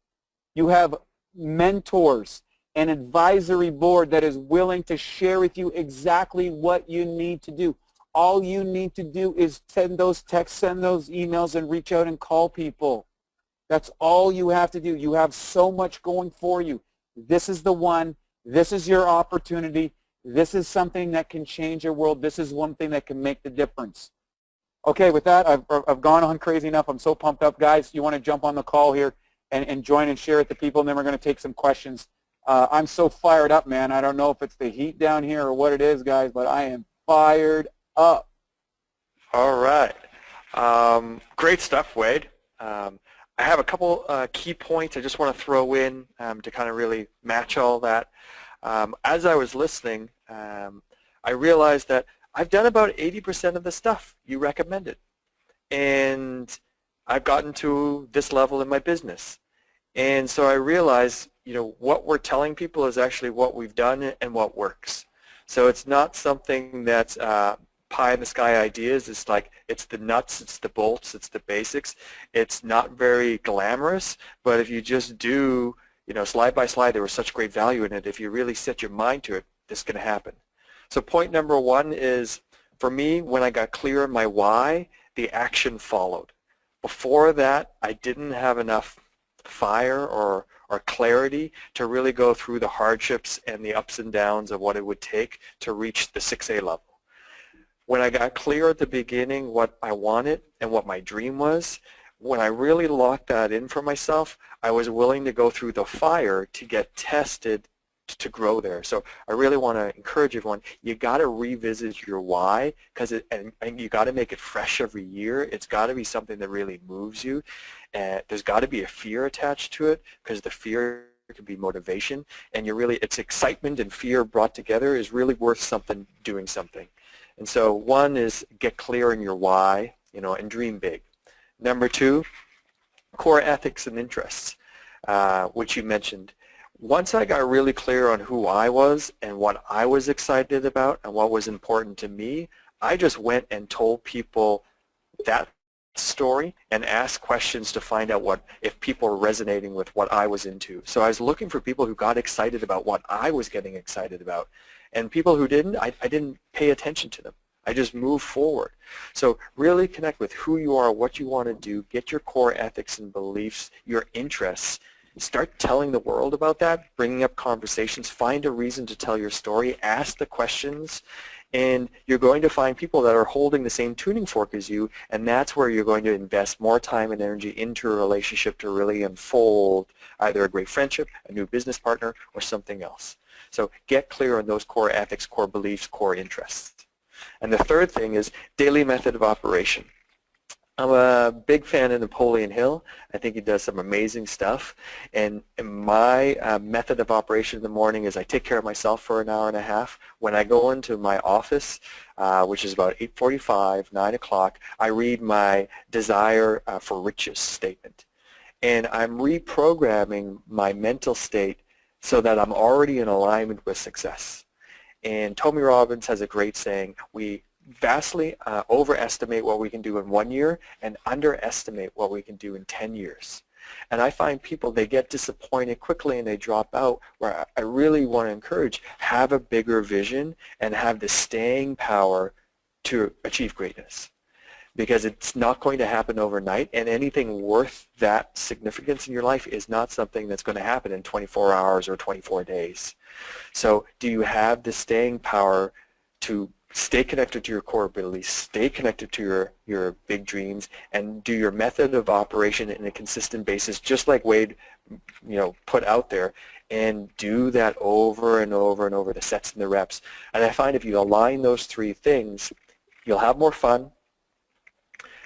You have mentors, an advisory board that is willing to share with you exactly what you need to do. All you need to do is send those texts, send those emails, and reach out and call people. That's all you have to do. You have so much going for you. This is the one. This is your opportunity. This is something that can change your world. This is one thing that can make the difference. Okay, with that, I've gone on crazy enough. I'm so pumped up. Guys, you want to jump on the call here and join and share it to people, and then we're going to take some questions. I'm so fired up, man. I don't know if it's the heat down here or what it is, guys, but I am fired up. All right. Great stuff, Wade. I have a couple key points I just want to throw in to kind of really match all that. As I was listening, I realized that I've done about 80% of the stuff you recommended. And I've gotten to this level in my business. And so I realized, you know, what we're telling people is actually what we've done and what works. So it's not something that's pie in the sky ideas. It's like, it's the nuts, it's the bolts, it's the basics. It's not very glamorous, but if you just do, you know, slide by slide, there was such great value in it. If you really set your mind to it, this can happen. So point number one is, for me, when I got clear on my why, the action followed. Before that, I didn't have enough fire or clarity to really go through the hardships and the ups and downs of what it would take to reach the 6A level. When I got clear at the beginning what I wanted and what my dream was, when I really locked that in for myself, I was willing to go through the fire to get tested to grow there. So I really want to encourage everyone, you got to revisit your why, because and you got to make it fresh every year. It's got to be something that really moves you. There's got to be a fear attached to it, because the fear can be motivation, and it's excitement and fear brought together is really worth something, doing something. And so one is get clear in your why, you know, and dream big. Number two, core ethics and interests. which you mentioned. Once I got really clear on who I was and what I was excited about and what was important to me, I just went and told people that story and asked questions to find out if people were resonating with what I was into. So I was looking for people who got excited about what I was getting excited about. And people who didn't, I didn't pay attention to them. I just moved forward. So really connect with who you are, what you want to do, get your core ethics and beliefs, your interests. Start telling the world about that, bringing up conversations, find a reason to tell your story, ask the questions, and you're going to find people that are holding the same tuning fork as you, and that's where you're going to invest more time and energy into a relationship to really unfold either a great friendship, a new business partner, or something else. So get clear on those core ethics, core beliefs, core interests. And the third thing is daily method of operation. I'm a big fan of Napoleon Hill. I think he does some amazing stuff. And my method of operation in the morning is I take care of myself for an hour and a half. When I go into my office, which is about 8:45, 9 o'clock, I read my desire for riches statement. And I'm reprogramming my mental state so that I'm already in alignment with success. And Tony Robbins has a great saying, we vastly overestimate what we can do in 1 year and underestimate what we can do in 10 years. And I find people, they get disappointed quickly and they drop out, where I really want to encourage, have a bigger vision and have the staying power to achieve greatness. Because it's not going to happen overnight, and anything worth that significance in your life is not something that's going to happen in 24 hours or 24 days. So do you have the staying power to stay connected to your core beliefs, stay connected to your big dreams, and do your method of operation in a consistent basis, just like Wade, put out there, and do that over and over and over, the sets and the reps. And I find if you align those three things, you'll have more fun.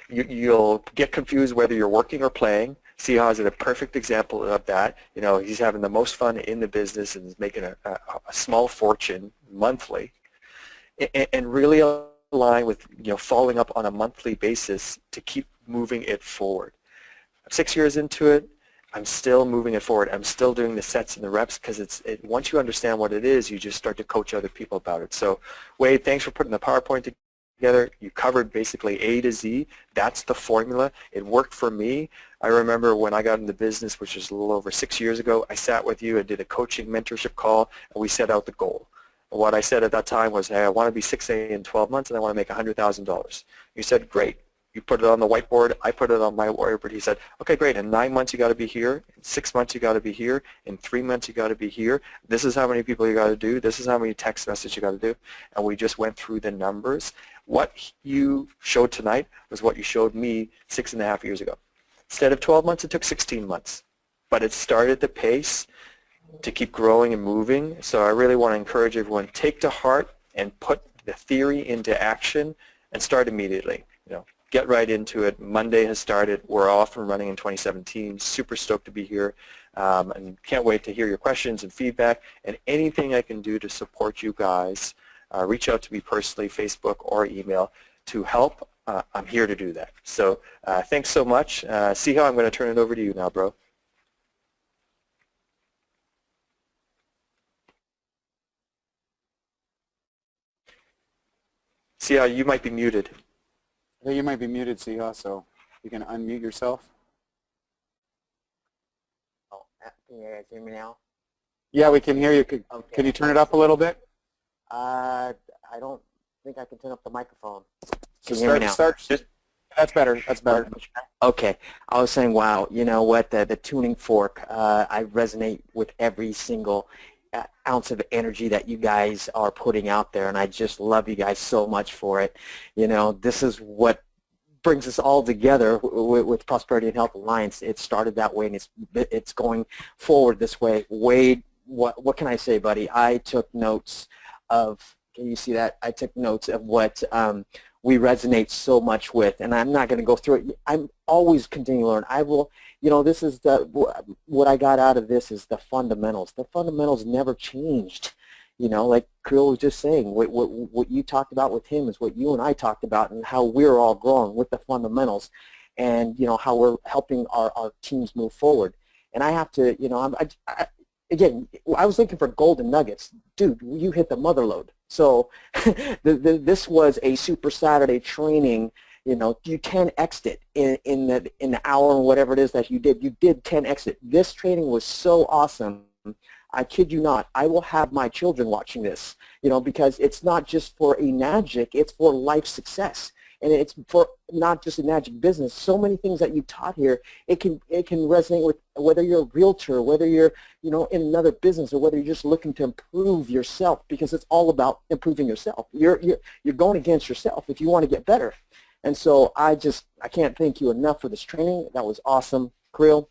You'll get confused whether you're working or playing. Siha is a perfect example of that. He's having the most fun in the business and is making a small fortune monthly. And really align with following up on a monthly basis to keep moving it forward. I'm 6 years into it. I'm still moving it forward. I'm still doing the sets and the reps because once you understand what it is, you just start to coach other people about it. So Wade, thanks for putting the PowerPoint together. You covered basically A to Z. That's the formula. It worked for me. I remember when I got into business, which was a little over 6 years ago, I sat with you and did a coaching mentorship call, and we set out the goal. What I said at that time was, hey, I want to be 6A in 12 months, and I want to make $100,000. You said, great. You put it on the whiteboard. I put it on my whiteboard. He said, okay, great. In 9 months, you got to be here. In 6 months, you got to be here. In 3 months, you got to be here. This is how many people you got to do. This is how many text messages you got to do. And we just went through the numbers. What you showed tonight was what you showed me 6.5 years ago. Instead of 12 months, it took 16 months. But it started the pace to keep growing and moving. So I really want to encourage everyone, take to heart and put the theory into action and start immediately. Get right into it. Monday has started. We're off and running in 2017. Super stoked to be here, and can't wait to hear your questions and feedback, and anything I can do to support you guys. Reach out to me personally, Facebook or email, to help. I'm here to do that. So thanks so much. Siha, I'm going to turn it over to you now, bro. Siha, you might be muted. Yeah, you might be muted, Siha, so you can unmute yourself. Oh, can you guys hear me now? Yeah, we can hear you. Can you turn it up a little bit? I don't think I can turn up the microphone. So Can you hear me now? That's better. That's better. Okay. I was saying, wow, you know what, the tuning fork, I resonate with every single ounce of energy that you guys are putting out there, and I just love you guys so much for it. This is what brings us all together with Prosperity and Health Alliance. It started that way, and it's going forward this way. Wade, what can I say, buddy? I took notes of, can you see that? I took notes of what we resonate so much with, and I'm not going to go through it. I'm always continuing to learn. I will, this is what I got out of this is the fundamentals. The fundamentals never changed. Like Creel was just saying, what you talked about with him is what you and I talked about, and how we're all growing with the fundamentals, and how we're helping our teams move forward. and I have to, again, I was looking for golden nuggets. Dude, you hit the mother load. So this was a Super Saturday training. You 10x'd it in the hour or whatever it is that you did. You did 10x it. This training was so awesome. I kid you not. I will have my children watching this, because it's not just for Enagic, it's for life success. And it's for not just Enagic business. So many things that you taught here, it can resonate with whether you're a realtor, whether you're, in another business, or whether you're just looking to improve yourself, because it's all about improving yourself. You're going against yourself if you want to get better. And so I can't thank you enough for this training. That was awesome. Krill,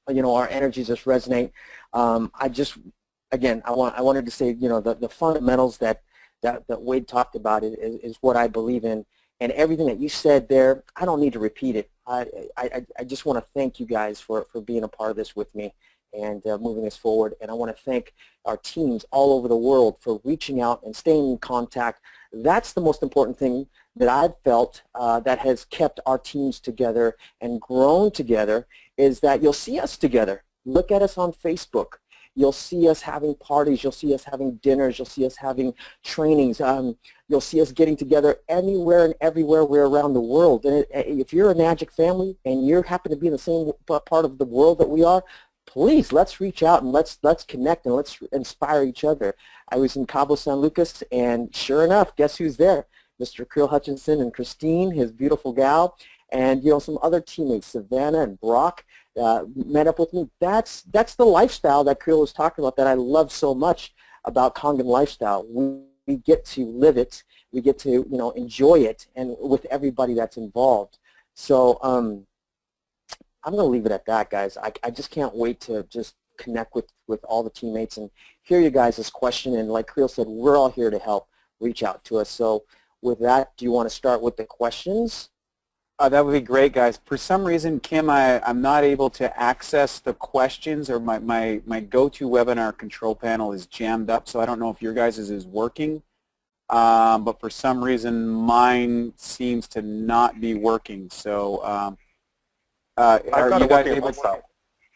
our energies just resonate. Again, I wanted to say, the fundamentals that Wade talked about is what I believe in. And everything that you said there, I don't need to repeat it. I just want to thank you guys for being a part of this with me and moving us forward. And I want to thank our teams all over the world for reaching out and staying in contact. That's the most important thing that I've felt that has kept our teams together and grown together, is that you'll see us together. Look at us on Facebook. You'll see us having parties. You'll see us having dinners. You'll see us having trainings. You'll see us getting together anywhere and everywhere we're around the world. And if you're an Enagic family and you happen to be in the same part of the world that we are, please, let's reach out and let's connect and let's inspire each other. I was in Cabo San Lucas, and sure enough, guess who's there? Mr. Krill Hutchinson and Christine, his beautiful gal, and some other teammates, Savannah and Brock, met up with me. That's the lifestyle that Krill was talking about that I love so much about Kangen lifestyle. We get to live it. We get to enjoy it, and with everybody that's involved. So I'm going to leave it at that, guys. I just can't wait to just connect with all the teammates and hear you guys' question. And like Krill said, we're all here to help. Reach out to us. So with that, do you want to start with the questions? That would be great, guys. For some reason, Kim, I'm not able to access the questions, or my go-to webinar control panel is jammed up, so I don't know if your guys' is working. But for some reason, mine seems to not be working. So are you guys able to?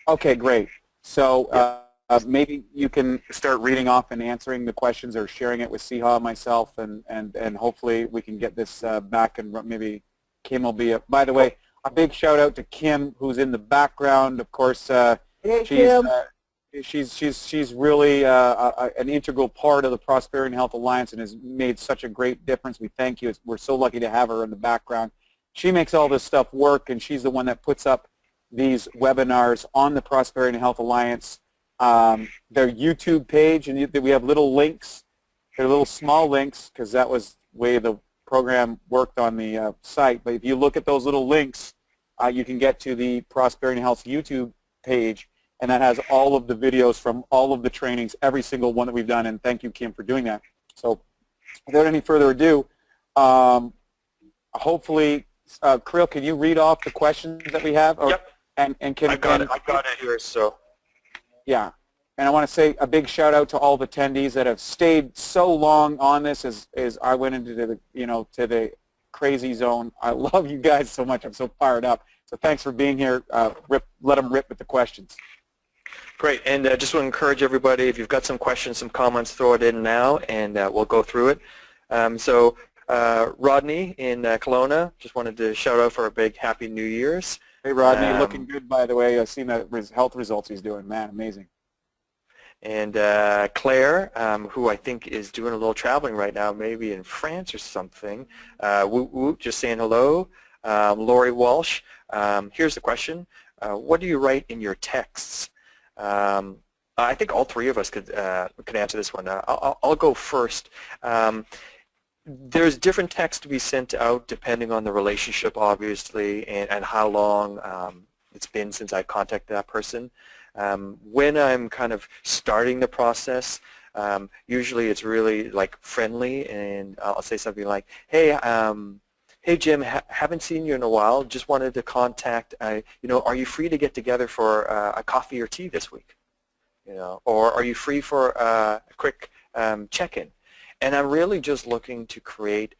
Okay, great. So maybe you can start reading off and answering the questions, or sharing it with Siha, myself, and hopefully we can get this back, and maybe Kim will be. By the way, a big shout out to Kim, who's in the background. Of course, Hey, Kim. she's really an integral part of the Prosperity and Health Alliance, and has made such a great difference. We thank you. We're so lucky to have her in the background. She makes all this stuff work, and she's the one that puts up these webinars on the Prosperity and Health Alliance, their YouTube page, and we have little links. They're little small links, because that was the way the program worked on the site. But if you look at those little links, you can get to the Prosperity and Health YouTube page, and that has all of the videos from all of the trainings, every single one that we've done, and thank you, Kim, for doing that. So without any further ado, hopefully, Krill, can you read off the questions that we have? Or, yep. And can, I got it here, so. Yeah. And I want to say a big shout out to all the attendees that have stayed so long on this as I went into the, to the crazy zone. I love you guys so much. I'm so fired up. So thanks for being here. Let them rip with the questions. Great. And just want to encourage everybody, if you've got some questions, some comments, throw it in now, and we'll go through it. Rodney in Kelowna, just wanted to shout out for a big Happy New Year's. Hey, Rodney, looking good, by the way. I've seen the health results he's doing. Man, amazing. And Claire, who I think is doing a little traveling right now, maybe in France or something. Woot woot, just saying hello. Lori Walsh, here's the question. What do you write in your texts? I think all three of us could answer this one. I'll go first. There's different text to be sent out depending on the relationship, obviously, and how long it's been since I contacted that person. When I'm kind of starting the process, usually it's really like friendly, and I'll say something like, hey, hey Jim, haven't seen you in a while, just wanted to contact, are you free to get together for a coffee or tea this week? Or are you free for a quick check-in? And I'm really just looking to create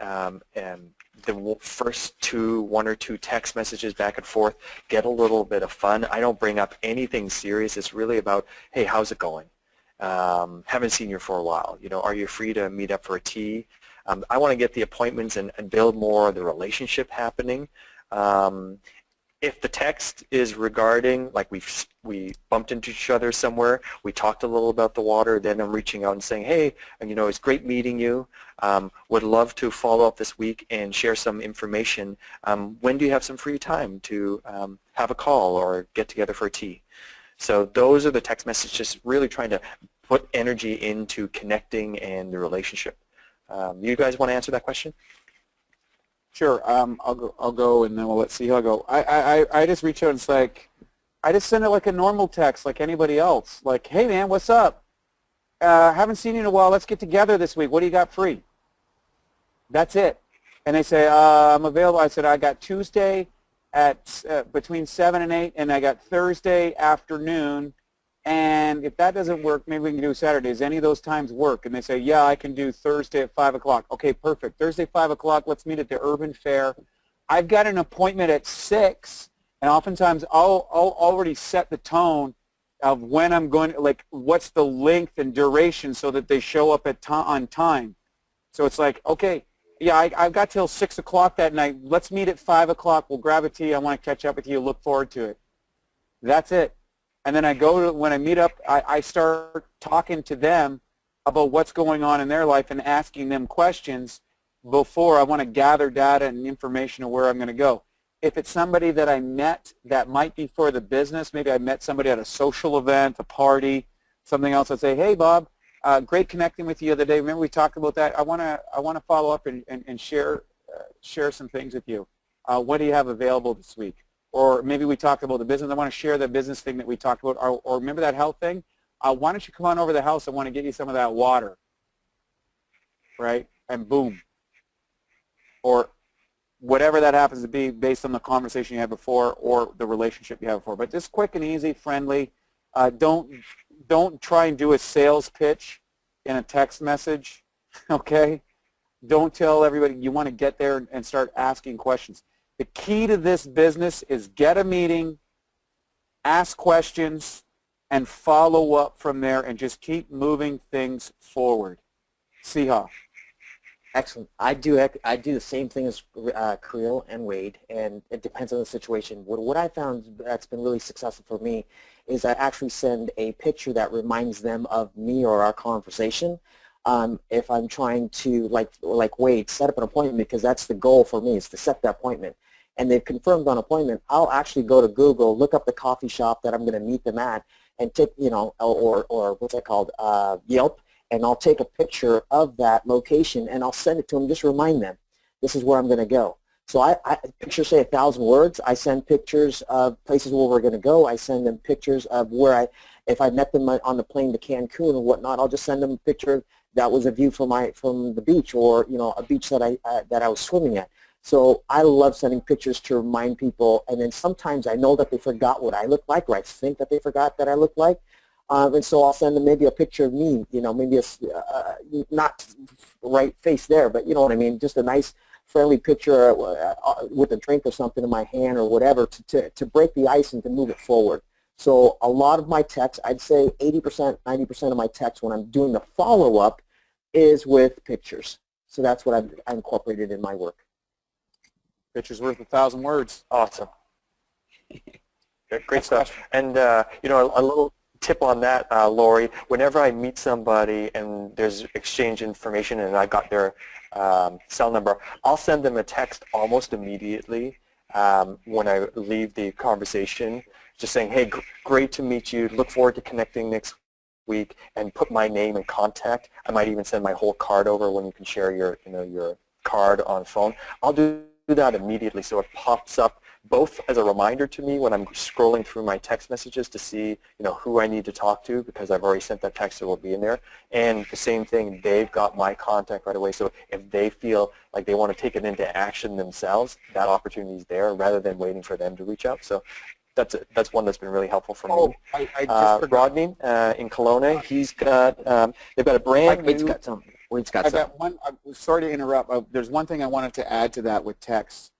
the first one or two text messages back and forth get a little bit of fun. I don't bring up anything serious. It's really about, hey, how's it going? Haven't seen you for a while. You know, are you free to meet up for a tea? I want to get the appointments and build more of the relationship happening. If the text is regarding, like we bumped into each other somewhere, we talked a little about the water, then I'm reaching out and saying, hey, you know, it's great meeting you. Would love to follow up this week and share some information. When do you have some free time to have a call or get together for a tea? So those are the text messages, just really trying to put energy into connecting and the relationship. You guys want to answer that question? Sure. I'll go, and then we'll see how I go. I just reach out and it's like, I just send it like a normal text, like anybody else. Like, hey man, what's up? Haven't seen you in a while. Let's get together this week. What do you got free? That's it. And they say, I'm available. I said, I got Tuesday at between 7 and 8, and I got Thursday afternoon. And if that doesn't work, maybe we can do Saturdays. Any of those times work? And they say, yeah, I can do Thursday at 5 o'clock. Okay, perfect. Thursday, 5 o'clock, let's meet at the Urban Fair. I've got an appointment at 6, and oftentimes I'll already set the tone of when I'm going, like what's the length and duration so that they show up on time. So it's like, okay, yeah, I've got till 6 o'clock that night. Let's meet at 5 o'clock. We'll grab a tea. I want to catch up with you. Look forward to it. That's it. And then I go to, when I meet up, I start talking to them about what's going on in their life and asking them questions before I want to gather data and information of where I'm going to go. If it's somebody that I met that might be for the business, maybe I met somebody at a social event, a party, something else, I'd say, hey, Bob, great connecting with you the other day. Remember we talked about that? I want to follow up and share some things with you. What do you have available this week? Or maybe we talked about the business. I want to share the business thing that we talked about. Or remember that health thing? Why don't you come on over to the house? I want to get you some of that water. Right? And boom. Or whatever that happens to be based on the conversation you had before or the relationship you had before. But just quick and easy, friendly. Don't try and do a sales pitch in a text message. Okay? Don't tell everybody you want to get there and start asking questions. The key to this business is get a meeting, ask questions, and follow up from there and just keep moving things forward. Siha. Excellent. I do the same thing as Creel and Wade, and it depends on the situation. What I found that's been really successful for me is I actually send a picture that reminds them of me or our conversation. If I'm trying to, like Wade, set up an appointment, because that's the goal for me, is to set the appointment. And they've confirmed on appointment, I'll actually go to Google, look up the coffee shop that I'm going to meet them at, and take, you know, or what's that called, Yelp, and I'll take a picture of that location and I'll send it to them, just remind them, this is where I'm going to go. So I pictures say 1,000 words. I send pictures of places where we're going to go. I send them pictures of where if I met them on the plane to Cancun or whatnot, I'll just send them a picture that was a view from the beach, or you know, a beach that I was swimming at. So I love sending pictures to remind people, and then sometimes I know that they forgot what I look like, or I think that they forgot that I look like, and so I'll send them maybe a picture of me, you know, maybe not right face there, but you know what I mean, just a nice friendly picture with a drink or something in my hand or whatever to break the ice and to move it forward. So a lot of my text, I'd say 80%, 90% of my text when I'm doing the follow-up is with pictures. So that's what I've incorporated in my work. Picture's worth 1,000 words. Awesome. Great stuff. And, you know, a little tip on that, Lori, whenever I meet somebody and there's exchange information and I got their cell number, I'll send them a text almost immediately when I leave the conversation, just saying, hey, great to meet you. Look forward to connecting next week, and put my name and contact. I might even send my whole card over when you can share your, you know, your card on phone. I'll do that immediately, so it pops up both as a reminder to me when I'm scrolling through my text messages to see, you know, who I need to talk to, because I've already sent that text, so it will be in there. And the same thing, they've got my contact right away, so if they feel like they want to take it into action themselves, that opportunity is there rather than waiting for them to reach out. So that's one that's been really helpful for me. I just forgot. Rodney in Kelowna, he's got they've got a brand Wade's new. got something. Wade's got I some. got one. Sorry to interrupt. There's one thing I wanted to add to that with text.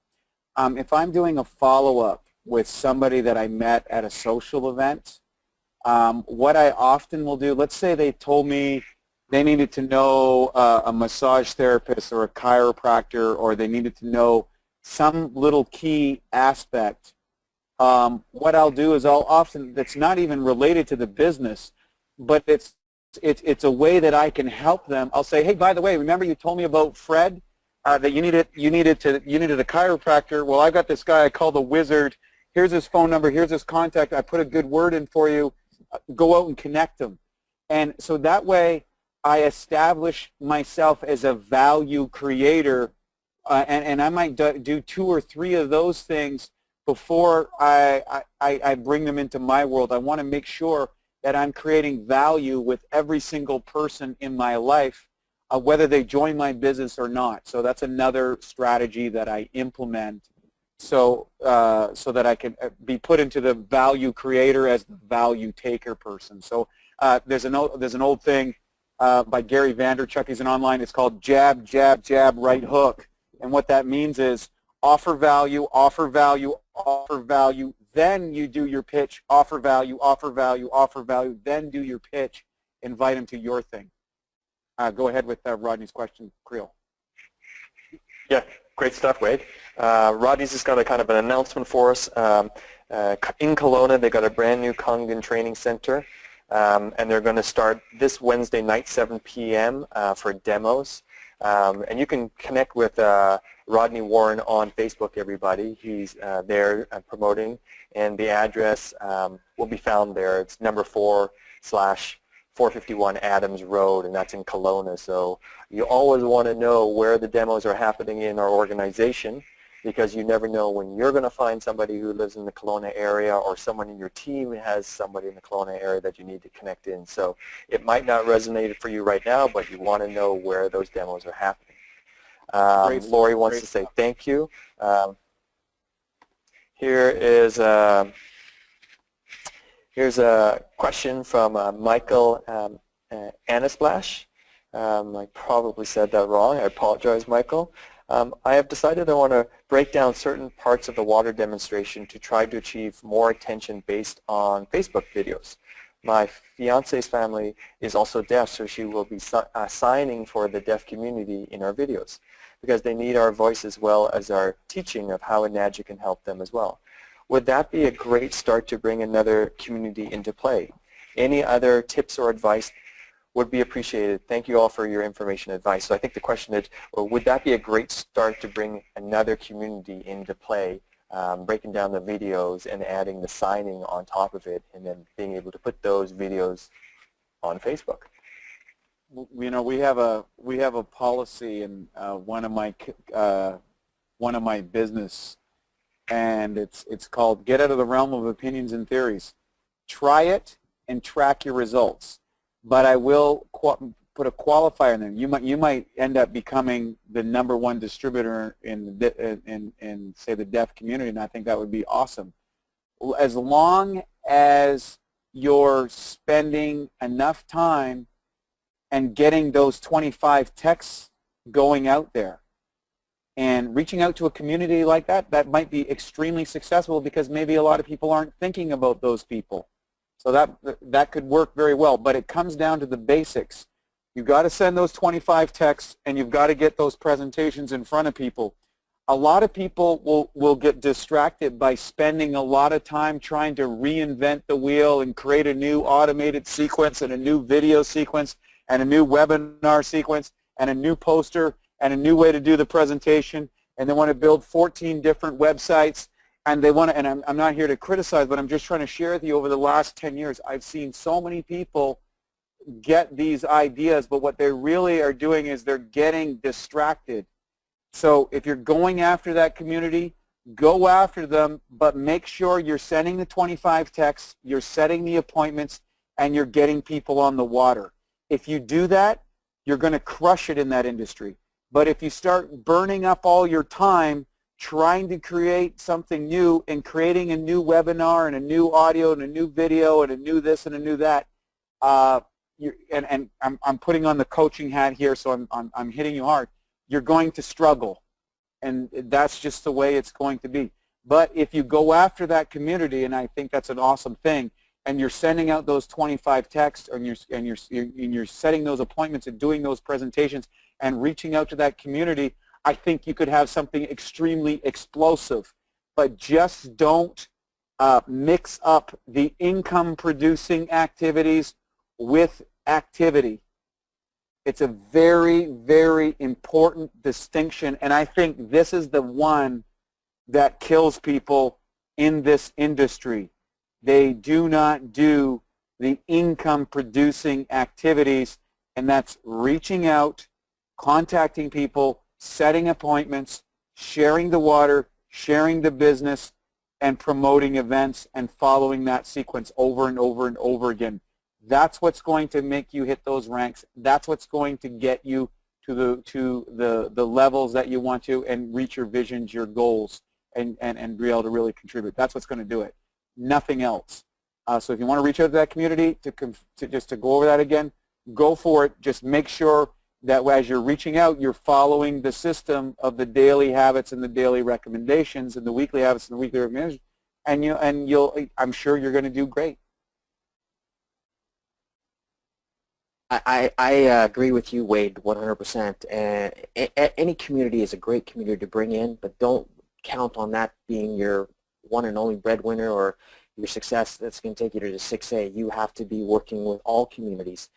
If I'm doing a follow-up with somebody that I met at a social event, what I often will do, let's say they told me they needed to know a massage therapist or a chiropractor, or they needed to know some little key aspect. What I'll do is I'll often, that's not even related to the business, but it's a way that I can help them. I'll say, hey, by the way, remember you told me about Fred, that you needed a chiropractor. Well, I've got this guy I call the Wizard. Here's his phone number. Here's his contact. I put a good word in for you. Go out and connect them. And so that way I establish myself as a value creator, and I might do 2 or 3 of those things before I bring them into my world. I want to make sure that I'm creating value with every single person in my life, whether they join my business or not. So that's another strategy that I implement, so that I can be put into the value creator as the value taker person. So there's an old thing by Gary Vaynerchuk. He's an online. It's called jab, jab, jab, right hook. And what that means is offer value, offer value, offer value. Then you do your pitch. Offer value, offer value, offer value. Then do your pitch. Invite them to your thing. Go ahead with Rodney's question, Creel. Yeah, great stuff, Wade. Rodney's just got a kind of an announcement for us. In Kelowna, they got a brand new Kangen training center, and they're going to start this Wednesday night, 7 p.m. For demos. And you can connect with Rodney Warren on Facebook, everybody. He's there promoting, and the address will be found there. It's number 4/451 Adams Road, and that's in Kelowna. So you always want to know where the demos are happening in our organization, because you never know when you're going to find somebody who lives in the Kelowna area, or someone in your team has somebody in the Kelowna area that you need to connect in. So it might not resonate for you right now, but you want to know where those demos are happening. Lori wants to say thank you. Here's a question from Michael Anisplash. I probably said that wrong. I apologize, Michael. I have decided I want to break down certain parts of the water demonstration to try to achieve more attention based on Facebook videos. My fiance's family is also deaf, so she will be signing for the deaf community in our videos, because they need our voice as well as our teaching of how Enagic can help them as well. Would that be a great start to bring another community into play? Any other tips or advice would be appreciated. Thank you all for your information and advice. So I think the question is, would that be a great start to bring another community into play, breaking down the videos and adding the signing on top of it, and then being able to put those videos on Facebook? You know, we have a policy in one of my business, and it's called "Get out of the realm of opinions and theories. Try it and track your results." But I will put a qualifier in there. You might end up becoming the #1 distributor in say the deaf community, and I think that would be awesome. As long as you're spending enough time and getting those 25 texts going out there and reaching out to a community like that, that might be extremely successful, because maybe a lot of people aren't thinking about those people. So that could work very well, but it comes down to the basics. You've got to send those 25 texts, and you've got to get those presentations in front of people. A lot of people will get distracted by spending a lot of time trying to reinvent the wheel and create a new automated sequence and a new video sequence and a new webinar sequence and a new poster and a new way to do the presentation, and they want to build 14 different websites. And they want to, and I'm not here to criticize, but I'm just trying to share with you, over the last 10 years, I've seen so many people get these ideas, but what they really are doing is they're getting distracted. So if you're going after that community, go after them, but make sure you're sending the 25 texts, you're setting the appointments, and you're getting people on the water. If you do that, you're going to crush it in that industry. But if you start burning up all your time trying to create something new and creating a new webinar and a new audio and a new video and a new this and a new that, and I'm putting on the coaching hat here, so I'm hitting you hard. You're going to struggle, and that's just the way it's going to be. But if you go after that community, and I think that's an awesome thing, and you're sending out those 25 texts, and you're setting those appointments and doing those presentations and reaching out to that community, I think you could have something extremely explosive. But just don't mix up the income-producing activities with activity. It's a very, very important distinction, and I think this is the one that kills people in this industry. They do not do the income-producing activities, and that's reaching out, contacting people, setting appointments, sharing the water, sharing the business, and promoting events and following that sequence over and over and over again. That's what's going to make you hit those ranks. That's what's going to get you to the levels that you want to and reach your visions, your goals, and be able to really contribute. That's what's going to do it. Nothing else. So if you want to reach out to that community, to go over that again, go for it. Just make sure that as you're reaching out, you're following the system of the daily habits and the daily recommendations and the weekly habits and the weekly recommendations, and I'm sure you're going to do great. I agree with you, Wade, 100%. Any community is a great community to bring in, but don't count on that being your one and only breadwinner or your success that's going to take you to the 6A. You have to be working with all communities.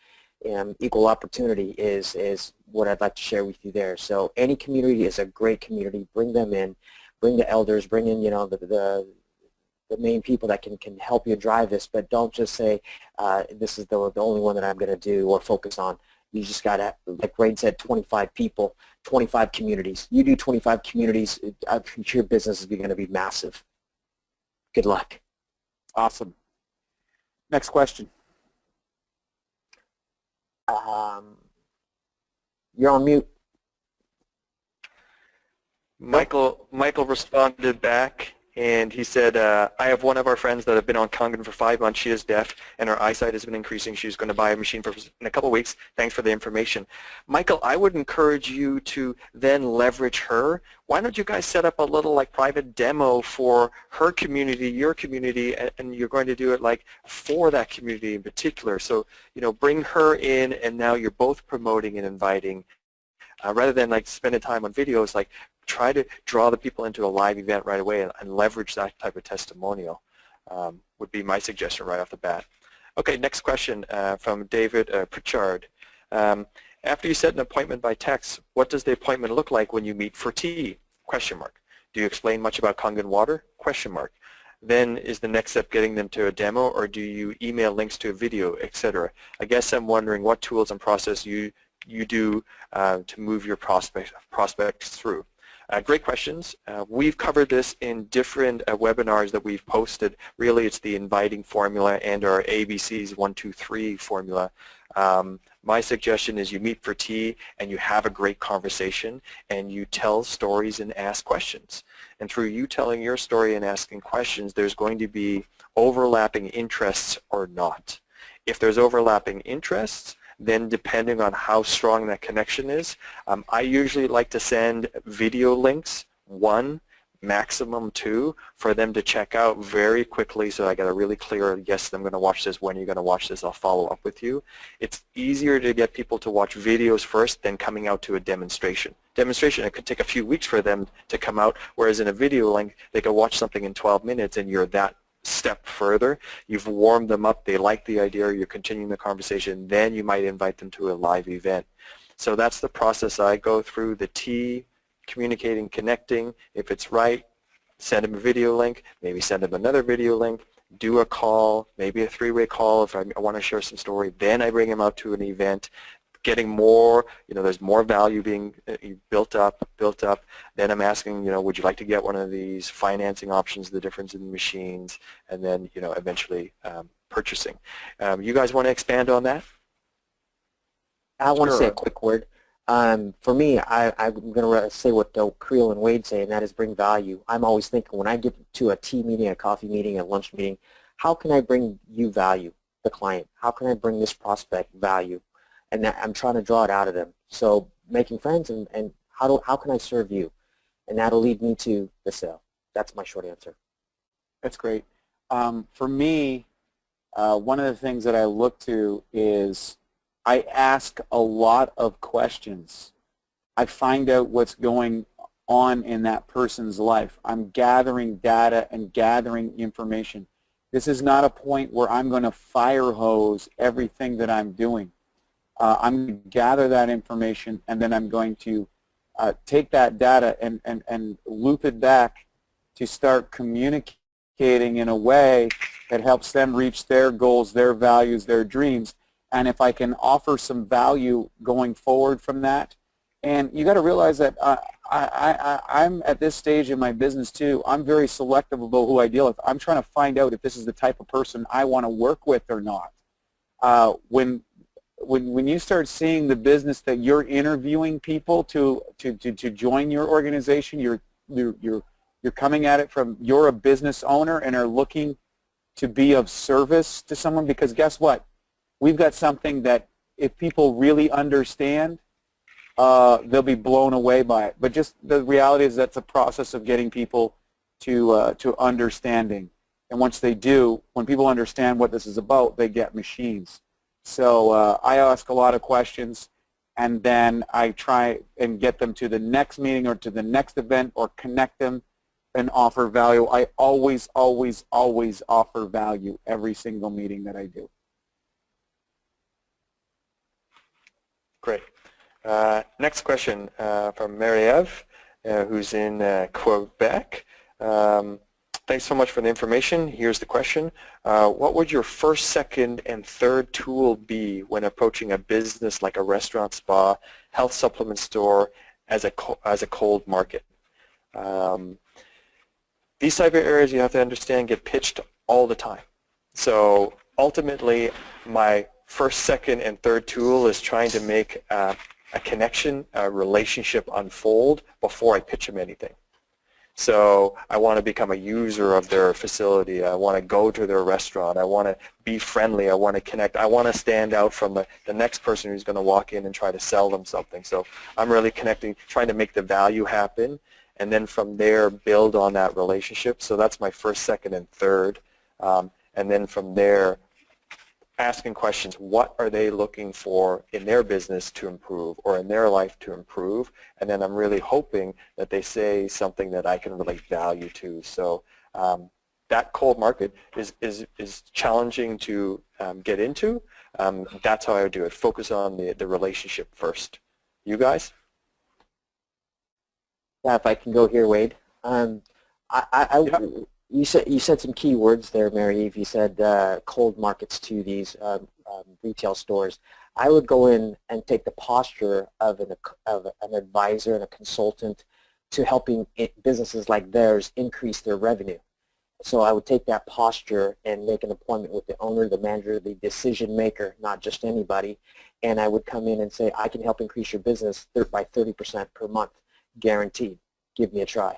Equal opportunity is what I'd like to share with you there. So any community is a great community. Bring them in. Bring the elders. Bring in, the main people that can help you drive this, but don't just say this is the only one that I'm going to do or focus on. You just got to, like Wade said, 25 people, 25 communities. You do 25 communities, your business is going to be massive. Good luck. Awesome. Next question. You're on mute. Michael responded back, and he said, I have one of our friends that have been on Kangen for 5 months. She is deaf, and her eyesight has been increasing. She's going to buy a machine in a couple of weeks. Thanks for the information. Michael, I would encourage you to then leverage her. Why don't you guys set up a little private demo for her community, your community, and you're going to do it for that community in particular. So, bring her in, and now you're both promoting and inviting. Rather than spending time on videos, try to draw the people into a live event right away and leverage that type of testimonial would be my suggestion right off the bat. Okay, next question from David Pritchard. After you set an appointment by text, what does the appointment look like when you meet for tea? Question mark. Do you explain much about Kangen water? Question mark. Then is the next step getting them to a demo, or do you email links to a video, etc.? I guess I'm wondering what tools and process you do to move your prospects through. Great questions. We've covered this in different webinars that we've posted. Really, it's the inviting formula and our ABCs 1, 2, 3 formula. My suggestion is you meet for tea and you have a great conversation and you tell stories and ask questions. And through you telling your story and asking questions, there's going to be overlapping interests or not. If there's overlapping interests, then depending on how strong that connection is, I usually like to send video links, 1, maximum 2, for them to check out very quickly so I get a really clear, yes, I'm going to watch this, when you're going to watch this, I'll follow up with you. It's easier to get people to watch videos first than coming out to a demonstration. Demonstration, it could take a few weeks for them to come out, whereas in a video link, they can watch something in 12 minutes and you're that step further. You've warmed them up, they like the idea, you're continuing the conversation, then you might invite them to a live event. So that's the process I go through, the T, communicating, connecting. If it's right, send them a video link, maybe send them another video link, do a call, maybe a 3-way call if I want to share some story, then I bring them out to an event, getting more, there's more value being built up, then I'm asking, would you like to get one of these financing options, the difference in the machines, and then, eventually purchasing. You guys want to expand on that? I want to say a quick word. For me, I'm going to say what Creel and Wade say, and that is bring value. I'm always thinking when I get to a tea meeting, a coffee meeting, a lunch meeting, how can I bring you value? the client? How can I bring this prospect value? And that I'm trying to draw it out of them. So making friends and how can I serve you? And that'll lead me to the sale. That's my short answer. That's great. For me, one of the things that I look to is I ask a lot of questions. I find out what's going on in that person's life. I'm gathering data and gathering information. This is not a point where I'm going to fire hose everything that I'm doing. I'm going to gather that information, and then I'm going to take that data and loop it back to start communicating in a way that helps them reach their goals, their values, their dreams. And if I can offer some value going forward from that, and you got to realize that I'm at this stage in my business too. I'm very selective about who I deal with. I'm trying to find out if this is the type of person I want to work with or not. When you start seeing the business that you're interviewing people to join your organization, you're coming at it from, you're a business owner and are looking to be of service to someone, because guess what? We've got something that if people really understand, they'll be blown away by it. But just the reality is that's a process of getting people to understanding. And once they do, when people understand what this is about, they get machines. So I ask a lot of questions, and then I try and get them to the next meeting or to the next event or connect them and offer value. I always, always, always offer value every single meeting that I do. Great. Next question from Marie-Eve, who's in Quebec. Thanks so much for the information. Here's the question. What would your first, second, and third tool be when approaching a business like a restaurant, spa, health supplement store as a cold market? These type of areas, you have to understand, get pitched all the time. So ultimately, my first, second, and third tool is trying to make a connection, a relationship unfold before I pitch them anything. So I want to become a user of their facility. I want to go to their restaurant. I want to be friendly. I want to connect. I want to stand out from the next person who's going to walk in and try to sell them something. So I'm really connecting, trying to make the value happen, and then from there build on that relationship. So that's my first, second, and third. And then from there, asking questions, what are they looking for in their business to improve or in their life to improve? And then I'm really hoping that they say something that I can relate value to. So that cold market is challenging to get into. That's how I would do it. Focus on the relationship first. You guys? Yeah, if I can go here, Wade. Yeah. You said some key words there, Mary-Eve. You said cold markets to these retail stores. I would go in and take the posture of an advisor and a consultant to helping businesses like theirs increase their revenue. So I would take that posture and make an appointment with the owner, the manager, the decision maker, not just anybody, and I would come in and say, I can help increase your business by 30% per month, guaranteed. Give me a try.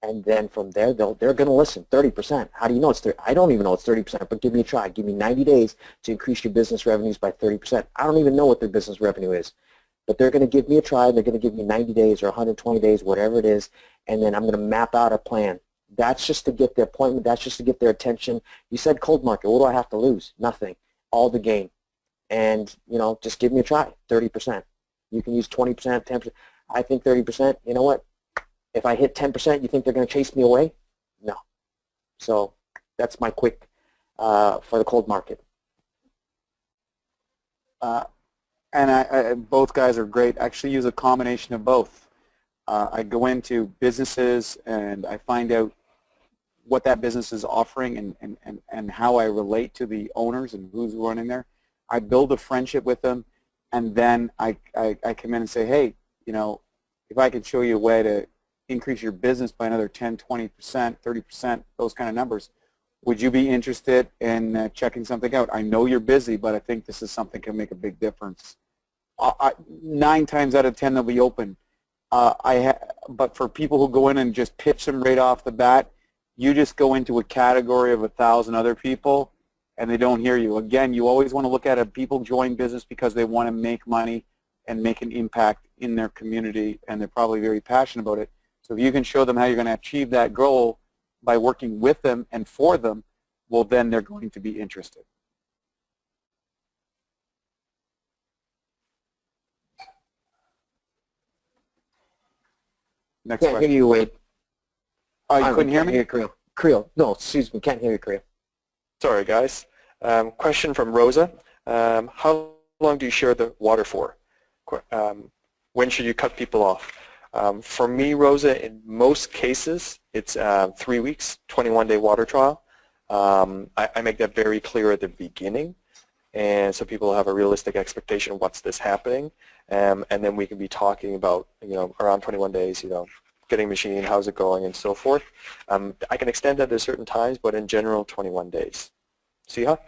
And then from there, they're going to listen. 30%. How do you know it's 30? I don't even know it's 30%, but give me a try. Give me 90 days to increase your business revenues by 30%. I don't even know what their business revenue is, but they're going to give me a try. They're going to give me 90 days or 120 days, whatever it is, and then I'm going to map out a plan. That's just to get their appointment. That's just to get their attention. You said cold market. What do I have to lose? Nothing. All the gain. And, just give me a try. 30%. You can use 20%, 10%. I think 30%. You know what? If I hit 10%, you think they're going to chase me away? No. So that's my quick for the cold market. And both guys are great. I actually use a combination of both. I go into businesses and I find out what that business is offering and how I relate to the owners and who's running there. I build a friendship with them, and then I come in and say, hey, if I could show you a way to increase your business by another 10, 20%, 30%, those kind of numbers, would you be interested in checking something out? I know you're busy, but I think this is something that can make a big difference. 9 times out of 10 they'll be open. But for people who go in and just pitch them right off the bat, you just go into a category of 1,000 other people, and they don't hear you. Again, you always want to look at it. People join business because they want to make money and make an impact in their community, and they're probably very passionate about it. So if you can show them how you're going to achieve that goal by working with them and for them, well, then they're going to be interested. Next Can't question. hear you, Wade. Oh, you couldn't hear me? Creel. No, excuse me. Can't hear you, Creel. Sorry, guys. Question from Rosa. How long do you share the water for? When should you cut people off? For me, Rosa, in most cases, it's 3 weeks, 21-day water trial. I make that very clear at the beginning, and so people have a realistic expectation of what's this happening, and then we can be talking about, around 21 days, getting machine, how's it going, and so forth. I can extend that at certain times, but in general, 21 days. Siha?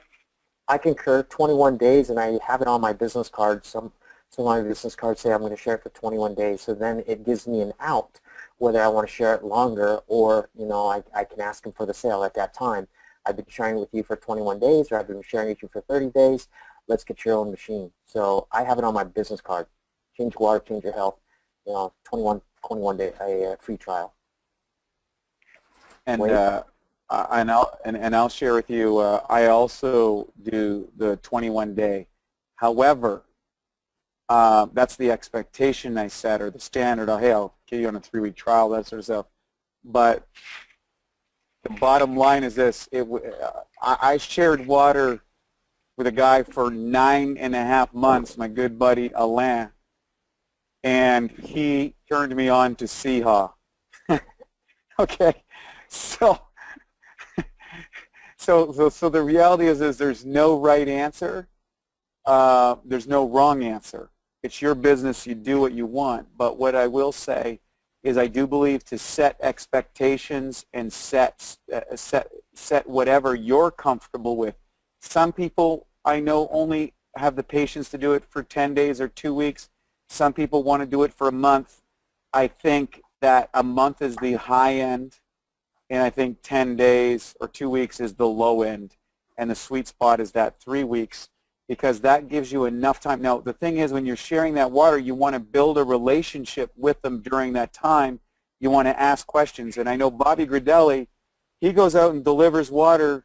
I concur. 21 days, and I have it on my business card. Some of my business cards say I'm going to share it for 21 days, so then it gives me an out whether I want to share it longer or, I can ask them for the sale at that time. I've been sharing with you for 21 days, or I've been sharing with you for 30 days. Let's get your own machine. So I have it on my business card. Change water, change your health. 21 day free trial. And I'll share with you. I also do the 21-day. However, that's the expectation I set, or the standard. Oh, hey, I'll get you on a 3-week trial, that sort of stuff. But the bottom line is this: I shared water with a guy for 9.5 months, my good buddy Alain, and he turned me on to Siha. Okay, so the reality is there's no right answer. There's no wrong answer. It's your business. You do what you want. But what I will say is I do believe to set expectations and set whatever you're comfortable with. Some people I know only have the patience to do it for 10 days or 2 weeks. Some people want to do it for a month. I think that a month is the high end, and I think 10 days or 2 weeks is the low end, and the sweet spot is that 3 weeks, because that gives you enough time. Now, the thing is, when you're sharing that water, you want to build a relationship with them during that time. You want to ask questions, and I know Bobby Gridelli, he goes out and delivers water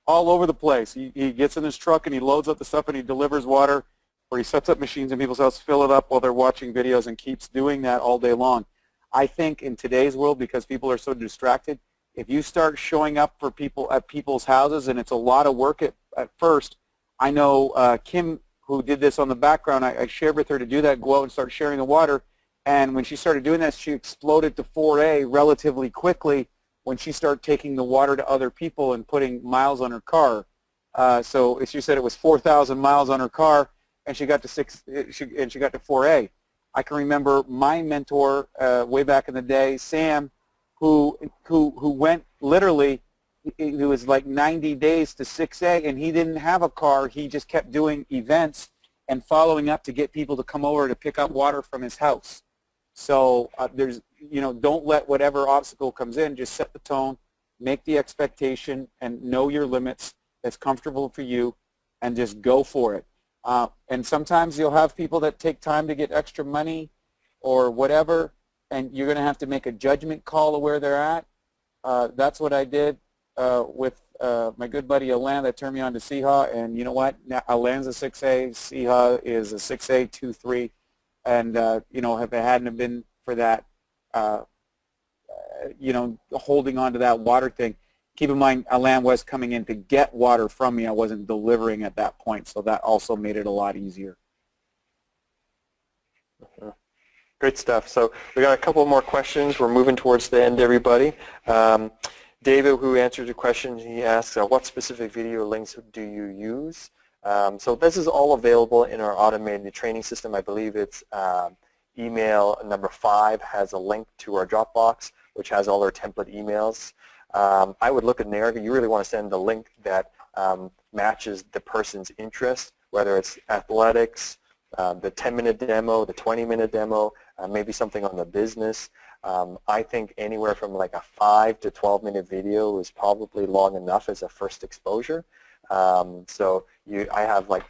all over the place. He gets in his truck and he loads up the stuff and he delivers water, or he sets up machines in people's house, fill it up while they're watching videos, and keeps doing that all day long. I think in today's world, because people are so distracted, if you start showing up for people at people's houses, and it's a lot of work at first. I know Kim, who did this on the background, I shared with her to do that, go out and start sharing the water, and when she started doing that, she exploded to 4A relatively quickly when she started taking the water to other people and putting miles on her car. So she said it was 4,000 miles on her car, and she got to 4A. I can remember my mentor way back in the day, Sam, who went literally, it was like 90 days to 6A, and he didn't have a car. He just kept doing events and following up to get people to come over to pick up water from his house. So don't let whatever obstacle comes in, just set the tone, make the expectation, and know your limits that's comfortable for you, and just go for it. And sometimes you'll have people that take time to get extra money or whatever, and you're going to have to make a judgment call of where they're at. That's what I did with my good buddy Alain that turned me on to Siha, and you know what? Now, Alain's a 6A, Siha is a 6A 2-3, and if it hadn't have been for that, holding on to that water thing. Keep in mind, Alain was coming in to get water from me. I wasn't delivering at that point, so that also made it a lot easier. Great stuff. So we got a couple more questions. We're moving towards the end, everybody. David, who answered the question, he asks, what specific video links do you use? So this is all available in our automated training system. I believe it's email number 5 has a link to our Dropbox, which has all our template emails. I would look in there. You really want to send the link that matches the person's interest, whether it's athletics, the 10-minute demo, the 20-minute demo, maybe something on the business. I think anywhere from like a 5 to 12-minute video is probably long enough as a first exposure. So I have like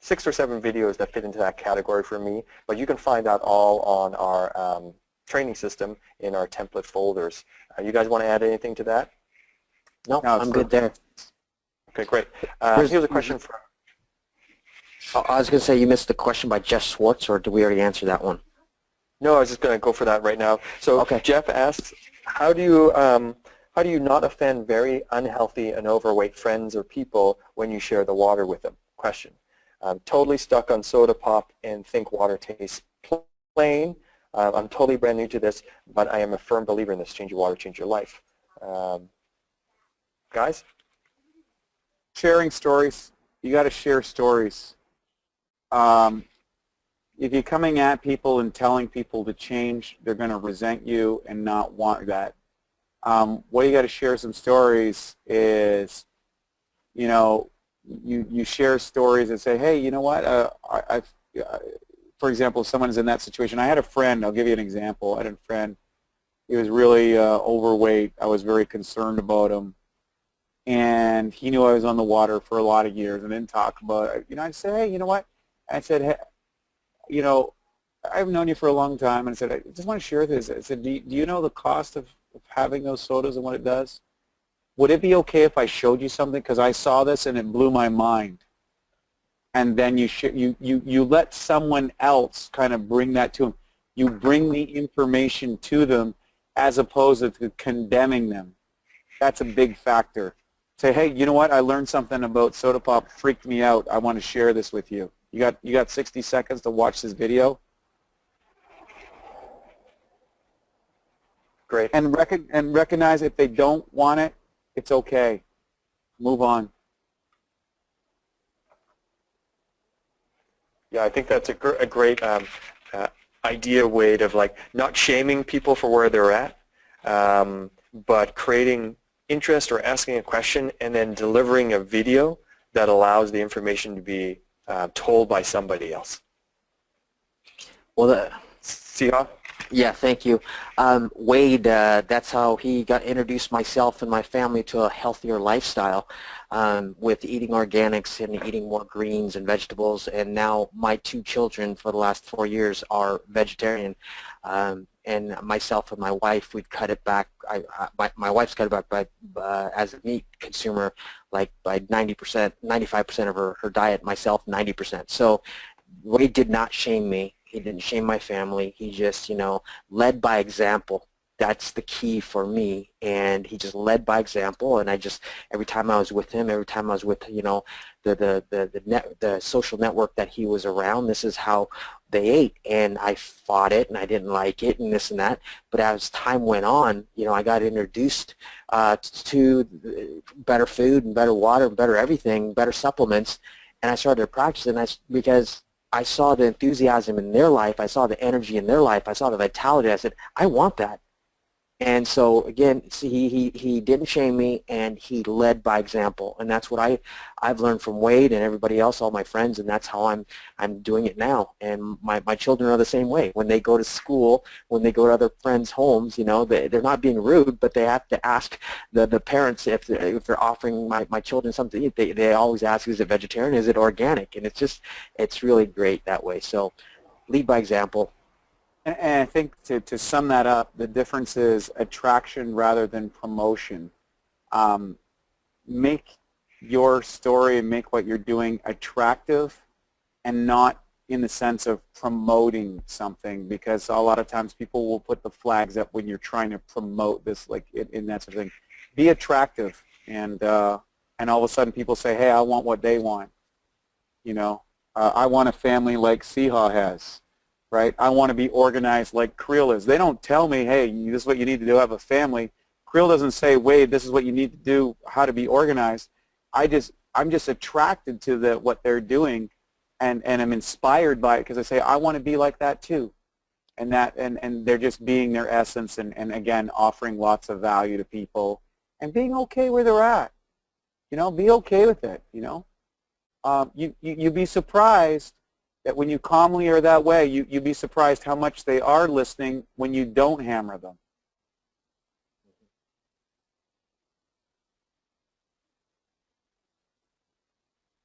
6 or 7 videos that fit into that category for me, but you can find that all on our training system in our template folders. You guys want to add anything to that? No, No, I'm good there. Okay, great. Here's a question from... I was going to say you missed the question by Jeff Swartz, or did we already answer that one? No, I was just going to go for that right now. So Okay. Jeff asks, how do you not offend very unhealthy and overweight friends or people when you share the water with them? Question. I'm totally stuck on soda pop and think water tastes plain. I'm totally brand new to this, but I am a firm believer in this. Change your water, change your life. Guys? Sharing stories. You got to share stories. If you're coming at people and telling people to change, they're going to resent you and not want that. What you got to share some stories is, you share stories and say, hey, you know what? For example, if someone is in that situation, I had a friend. I'll give you an example. I had a friend. He was really overweight. I was very concerned about him. And he knew I was on the water for a lot of years and didn't talk about it. I said, hey, you know what? I said, hey, I've known you for a long time. And I said, I just want to share this. I said, do you know the cost of having those sodas and what it does? Would it be okay if I showed you something? Because I saw this and it blew my mind. And then you let someone else kind of bring that to them. You bring the information to them as opposed to condemning them. That's a big factor. Say, hey, you know what? I learned something about soda pop. Freaked me out. I want to share this with you. You got 60 seconds to watch this video. Great. And recognize if they don't want it, it's okay. Move on. Yeah, I think that's a great idea, Wade, of like not shaming people for where they're at, but creating interest or asking a question and then delivering a video that allows the information to be told by somebody else. Well, Siha? yeah, thank you. Wade, that's how he got introduced myself and my family to a healthier lifestyle with eating organics and eating more greens and vegetables. And now my 2 children for the last 4 years are vegetarian. And myself and my wife, we've cut it back. My wife's cut it back as a meat consumer, like by 90%, 95% of her diet, myself 90%. So Wade did not shame me. He didn't shame my family. He just, led by example. That's the key for me. And he just led by example. And every time I was with him, every time I was with, the social network that he was around, this is how they ate. And I fought it, and I didn't like it, and this and that. But as time went on, I got introduced to better food and better water and better everything, better supplements. And I started to practice it, because I saw the enthusiasm in their life, I saw the energy in their life, I saw the vitality. I said, I want that. And so again, see, he didn't shame me, and he led by example, and that's what I've learned from Wade and everybody else, all my friends, and that's how I'm doing it now. And my children are the same way. When they go to school, when they go to other friends' homes, they're not being rude, but they have to ask the parents if they're offering my children something to eat. They always ask, is it vegetarian? Is it organic? And it's really great that way. So lead by example. And I think to sum that up, the difference is attraction rather than promotion. Make your story and make what you're doing attractive, and not in the sense of promoting something, because a lot of times people will put the flags up when you're trying to promote this, like in that sort of thing. Be attractive, and all of a sudden people say, hey, I want what they want. I want a family like Siha has. Right? I want to be organized like Creel is. They don't tell me, hey, this is what you need to do, have a family. Creel doesn't say, Wade, this is what you need to do, how to be organized. I'm just attracted to what they're doing, and I'm inspired by it, because I say, I want to be like that too. And they're just being their essence, and again, offering lots of value to people and being okay where they're at. Be okay with it, You'd be surprised that when you calmly are that way, you'd be surprised how much they are listening when you don't hammer them.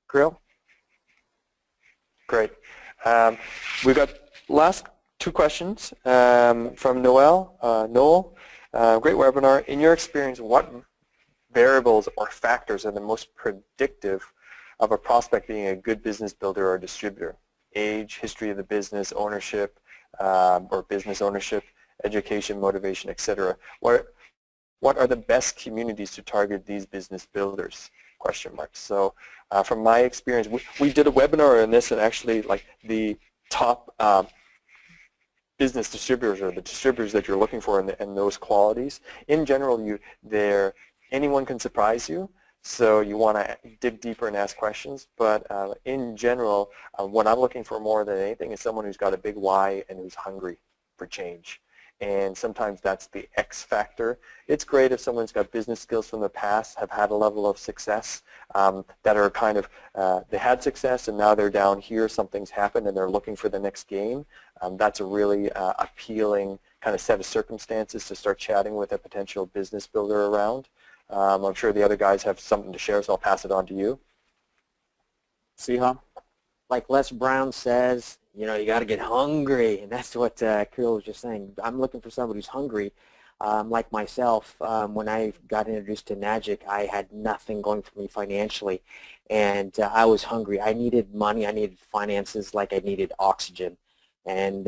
Krill? Great. We've got last two questions from Noel. Noel, great webinar. In your experience, what variables or factors are the most predictive of a prospect being a good business builder or distributor? Age, history of the business, ownership, or business ownership, education, motivation, etc. What are the best communities to target these business builders? Question mark. So from my experience, we did a webinar on this, and actually like the top business distributors or the distributors that you're looking for and those qualities. In general, anyone can surprise you, so you want to dig deeper and ask questions. But in general, what I'm looking for more than anything is someone who's got a big why and who's hungry for change. And sometimes that's the X factor. It's great if someone's got business skills from the past, have had a level of success, that are kind of, they had success and now they're down here, something's happened and they're looking for the next game. That's a really appealing kind of set of circumstances to start chatting with a potential business builder around. I'm sure the other guys have something to share, so I'll pass it on to you. Siha? Like Les Brown says, you know, you got to get hungry, and that's what Kirill was just saying. I'm looking for somebody who's hungry. Like myself, when I got introduced to Enagic, I had nothing going for me financially, and I was hungry. I needed money. I needed finances like I needed oxygen. And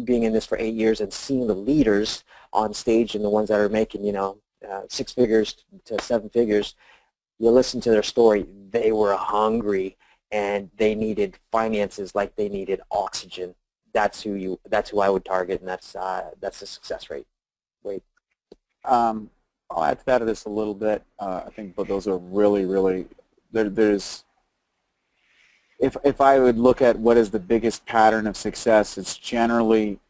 being in this for 8 years and seeing the leaders on stage and the ones that are making, you know, 6 figures to 7 figures, you listen to their story. They were hungry, and they needed finances like they needed oxygen. That's who I would target, and that's the success rate. Wait. I'll add to that of this a little bit. I think, but those are really there's. If I would look at what is the biggest pattern of success, it's generally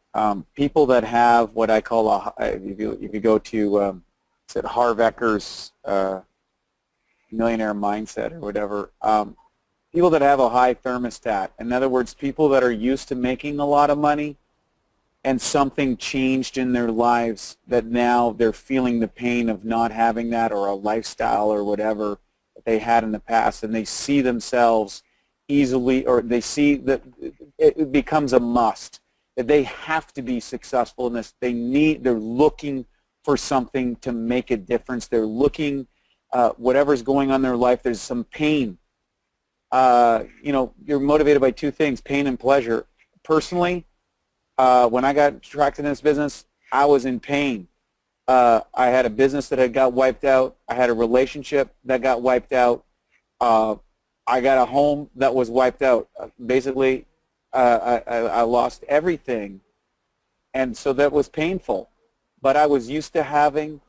people that have what I call if you go to Harv Ecker's millionaire mindset or whatever. People that have a high thermostat. In other words, people that are used to making a lot of money and something changed in their lives that now they're feeling the pain of not having that, or a lifestyle or whatever that they had in the past, and they see themselves easily, or they see that it becomes a must, that they have to be successful in this. They're looking for something to make a difference. They're looking, whatever's going on in their life, there's some pain. You know, you're motivated by two things, pain and pleasure. Personally, when I got attracted in this business, I was in pain. I had a business that had got wiped out. I had a relationship that got wiped out. I got a home that was wiped out. Basically, I lost everything, and so that was painful. But I was used to having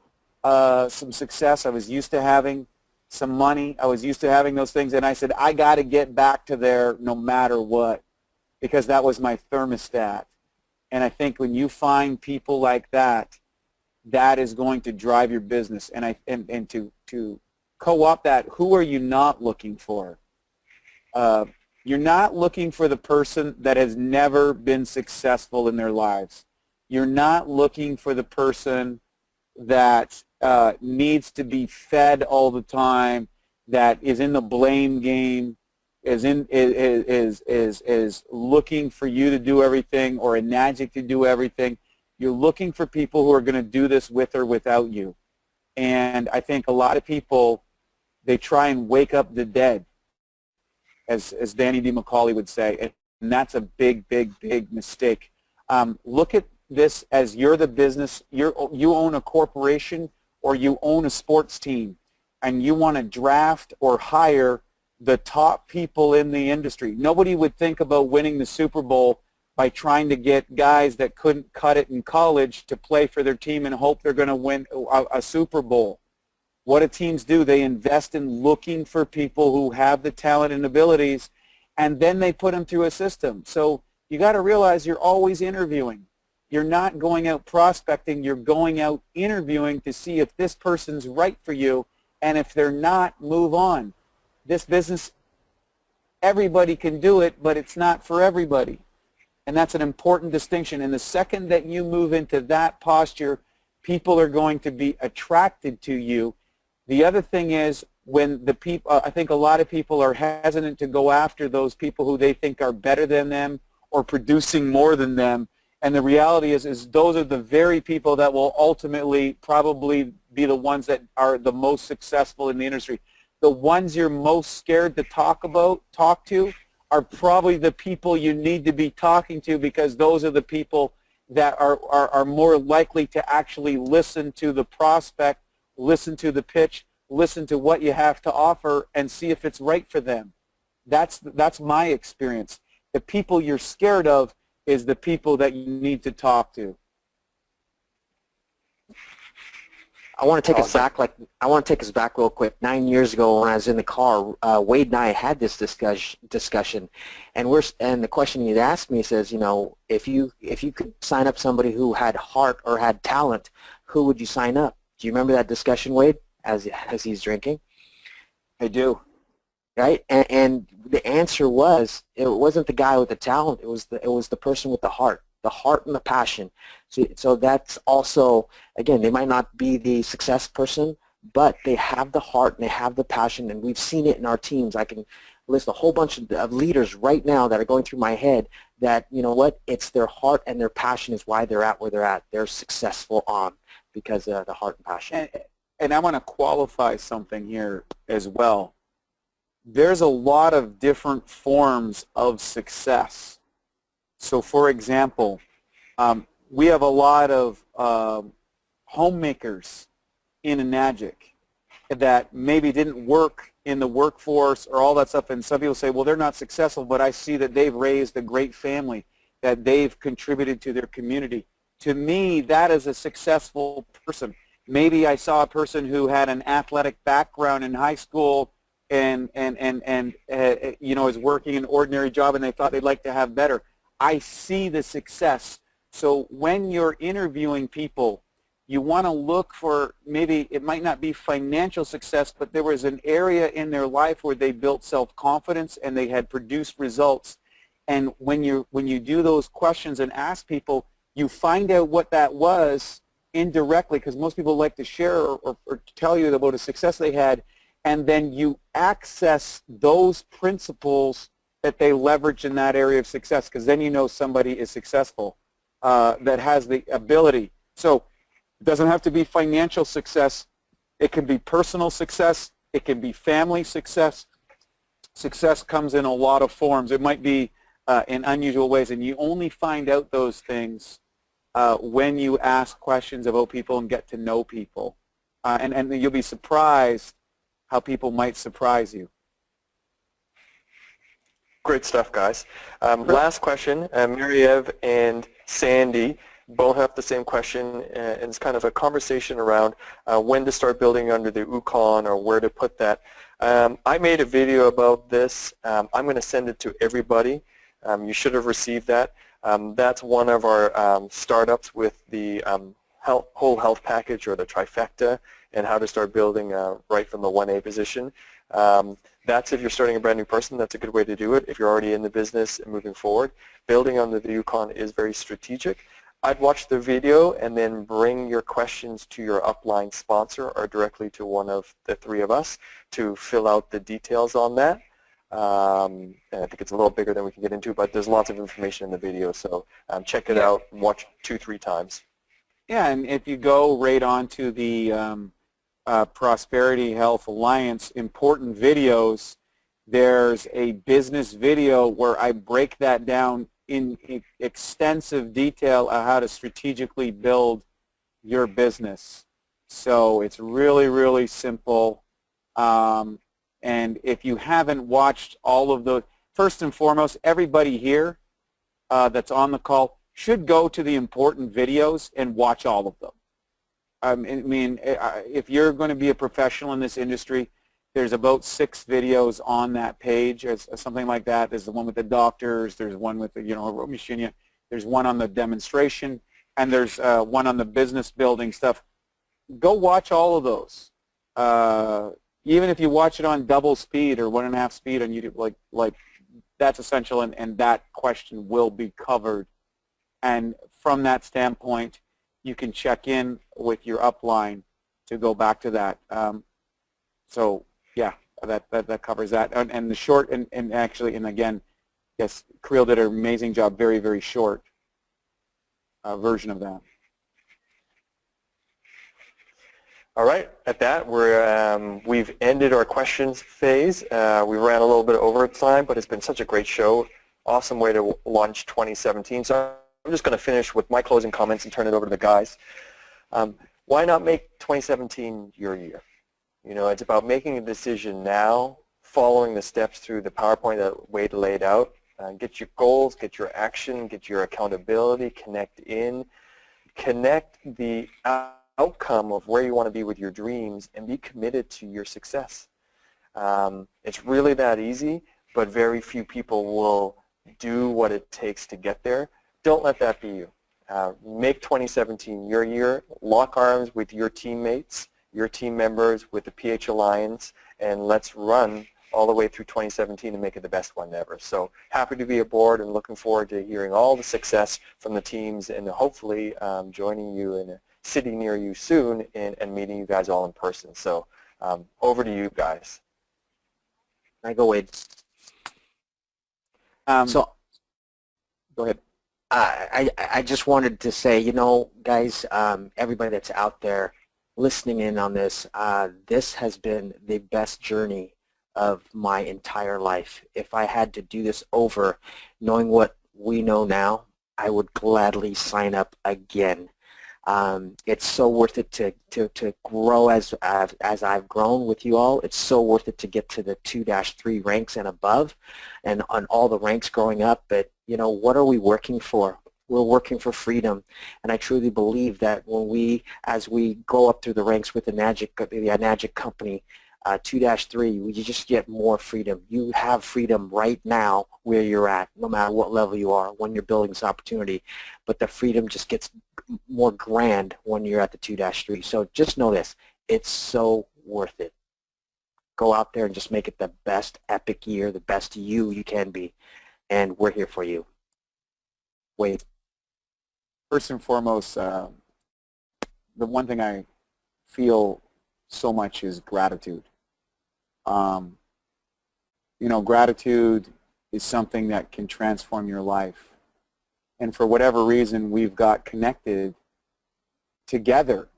some success. I was used to having some money. I was used to having those things, and I said, I got to get back to there no matter what, because that was my thermostat. And I think when you find people like that, that is going to drive your business. And to co-opt that, who are you not looking for? You're not looking for the person that has never been successful in their lives. You're not looking for the person that needs to be fed all the time, that is in the blame game, is looking for you to do everything, or Enagic to do everything. You're looking for people who are going to do this with or without you. And I think a lot of people, they try and wake up the dead, as Danny D. McCauley would say, and that's a big mistake. Look at this as you're the business, you own a corporation or you own a sports team, and you want to draft or hire the top people in the industry. Nobody would think about winning the Super Bowl by trying to get guys that couldn't cut it in college to play for their team and hope they're going to win a Super Bowl. What do teams do? They invest in looking for people who have the talent and abilities, and then they put them through a system. So you got to realize you're always interviewing. You're not going out prospecting. You're going out interviewing to see if this person's right for you, and if they're not, move on. This business, everybody can do it, but it's not for everybody. And that's an important distinction. And the second that you move into that posture, people are going to be attracted to you. The other thing is, when the people, I think a lot of people are hesitant to go after those people who they think are better than them or producing more than them. And the reality is those are the very people that will ultimately probably be the ones that are the most successful in the industry. The ones you're most scared to talk to, are probably the people you need to be talking to, because those are the people that are more likely to actually listen to the prospect, listen to the pitch, listen to what you have to offer, and see if it's right for them. That's my experience. The people you're scared of is the people that you need to talk to. I want to take us back real quick. 9 years ago, when I was in the car, Wade and I had this discussion, and the question he'd asked me says, you know, if you could sign up somebody who had heart or had talent, who would you sign up? Do you remember that discussion, Wade, as he's drinking? I do. Right, and the answer was, it wasn't the guy with the talent. It was the person with the heart and the passion. So that's also, again, they might not be the success person, but they have the heart and they have the passion, and we've seen it in our teams. I can list a whole bunch of leaders right now that are going through my head that, you know what, it's their heart and their passion is why they're at where they're at. They're successful because of the heart and passion. And I want to qualify something here as well. There's a lot of different forms of success. So, for example, we have a lot of homemakers in Enagic that maybe didn't work in the workforce or all that stuff, and some people say, well, they're not successful, but I see that they've raised a great family, that they've contributed to their community. To me, that is a successful person. Maybe I saw a person who had an athletic background in high school and you know, is working an ordinary job, and they thought they'd like to have better. I see the success. So when you're interviewing people, you want to look for, maybe it might not be financial success, but there was an area in their life where they built self-confidence and they had produced results. And when you do those questions and ask people, you find out what that was indirectly, because most people like to share or tell you about a success they had, and then you access those principles that they leverage in that area of success, because then you know somebody is successful, that has the ability. So it doesn't have to be financial success. It can be personal success. It can be family success. Success comes in a lot of forms. It might be in unusual ways, and you only find out those things when you ask questions about people and get to know people. And you'll be surprised how people might surprise you. Great stuff, guys. Last question, Mary-Eve and Sandy both have the same question, and it's kind of a conversation around when to start building under the Ukon or where to put that. I made a video about this. I'm going to send it to everybody. You should have received that. That's one of our startups with the whole health package, or the trifecta, and how to start building right from the 1A position. That's if you're starting a brand new person, that's a good way to do it. If you're already in the business and moving forward, building under the Ukon is very strategic. I'd watch the video and then bring your questions to your upline sponsor or directly to one of the three of us to fill out the details on that. And I think it's a little bigger than we can get into, but there's lots of information in the video, so check it out and watch 2-3 times. Yeah, and if you go right on to the Prosperity Health Alliance important videos, there's a business video where I break that down in extensive detail on how to strategically build your business. So it's really, really simple. And if you haven't watched all of the, first and foremost, everybody here that's on the call should go to the important videos and watch all of them. I mean, if you're going to be a professional in this industry, there's about 6 videos on that page, or something like that. There's the one with the doctors. There's one with the, you know, a road machine. There's one on the demonstration, and there's one on the business building stuff. Go watch all of those. Even if you watch it on double speed or 1.5 speed on YouTube, like that's essential, and that question will be covered. And from that standpoint, you can check in with your upline to go back to that. So yeah, that covers that. And the short, and actually, and again, yes, Creel did an amazing job, very, very short version of that. All right, at that, we've ended our questions phase. We ran a little bit over time, but it's been such a great show. Awesome way to launch 2017. So I'm just going to finish with my closing comments and turn it over to the guys. Why not make 2017 your year? You know, it's about making a decision now, following the steps through the PowerPoint that Wade laid out. Get your goals, get your action, get your accountability, connect the outcome of where you want to be with your dreams, and be committed to your success. It's really that easy, but very few people will do what it takes to get there. Don't let that be you. Make 2017 your year. Lock arms with your teammates, your team members, with the PH Alliance, and let's run all the way through 2017 and make it the best one ever. So happy to be aboard and looking forward to hearing all the success from the teams, and hopefully joining you in a city near you soon and meeting you guys all in person. So over to you guys. I go, Wade. So Go ahead. I just wanted to say, you know, guys, everybody that's out there listening in on this, this has been the best journey of my entire life. If I had to do this over, knowing what we know now, I would gladly sign up again. It's so worth it to grow as I've grown with you all. It's so worth it to get to the 2-3 ranks and above, and on all the ranks growing up. But you know, what are we working for? We're working for freedom, and I truly believe that as we go up through the ranks with the Enagic company, 2-3, you just get more freedom. You have freedom right now where you're at, no matter what level you are when you're building this opportunity. But the freedom just gets more grand when you're at the 2-3. So just know this, it's so worth it. Go out there and just make it the best epic year, the best you can be. And we're here for you. Wade. First and foremost, the one thing I feel so much is gratitude. You know, gratitude is something that can transform your life. And for whatever reason, we've got connected together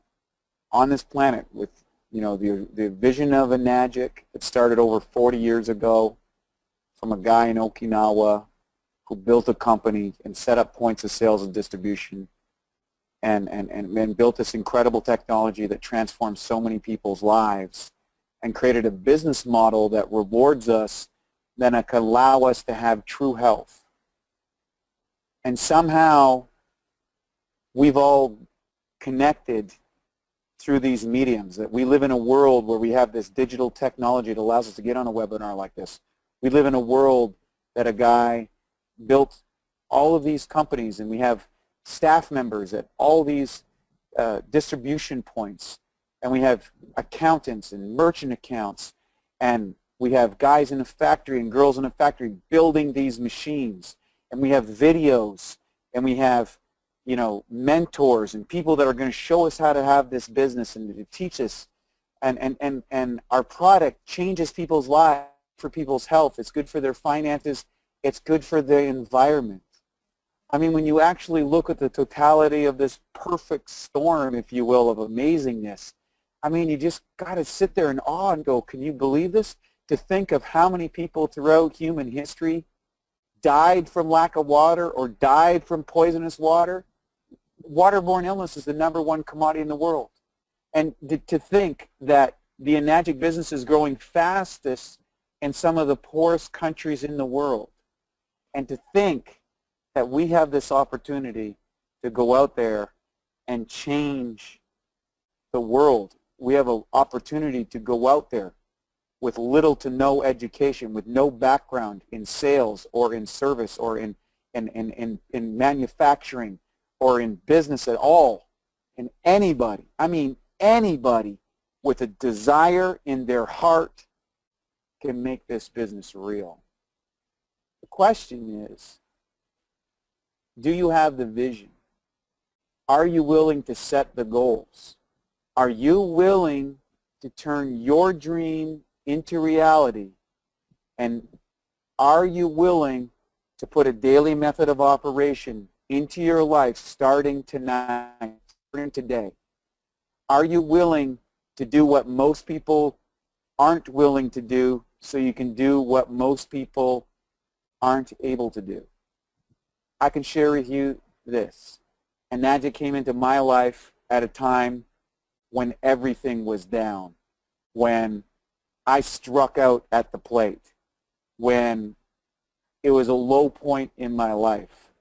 on this planet with, you know, the vision of Enagic that started over 40 years ago from a guy in Okinawa who built a company and set up points of sales and distribution and built this incredible technology that transforms so many people's lives and created a business model that rewards us, then it can allow us to have true health. And somehow we've all connected through these mediums, that we live in a world where we have this digital technology that allows us to get on a webinar like this. We live in a world that a guy built all of these companies, and we have staff members at all these distribution points, and we have accountants and merchant accounts, and we have guys in a factory and girls in a factory building these machines, and we have videos, and we have, you know, mentors and people that are going to show us how to have this business and to teach us, and our product changes people's lives, for people's health. It's good for their finances. It's good for the environment. I mean, when you actually look at the totality of this perfect storm, if you will, of amazingness, I mean, you just got to sit there in awe and go, can you believe this? To think of how many people throughout human history died from lack of water or died from poisonous water. Waterborne illness is the #1 commodity in the world. And to think that the Enagic business is growing fastest in some of the poorest countries in the world, and to think that we have this opportunity to go out there and change the world. We have an opportunity to go out there with little to no education, with no background in sales or in service or in manufacturing or in business at all. And anybody, I mean anybody with a desire in their heart can make this business real. The question is, do you have the vision? Are you willing to set the goals? Are you willing to turn your dream into reality? And are you willing to put a daily method of operation into your life starting tonight, starting today? Are you willing to do what most people aren't willing to do so you can do what most people aren't able to do? I can share with you this. Enagic came into my life at a time when everything was down, when I struck out at the plate, when it was a low point in my life.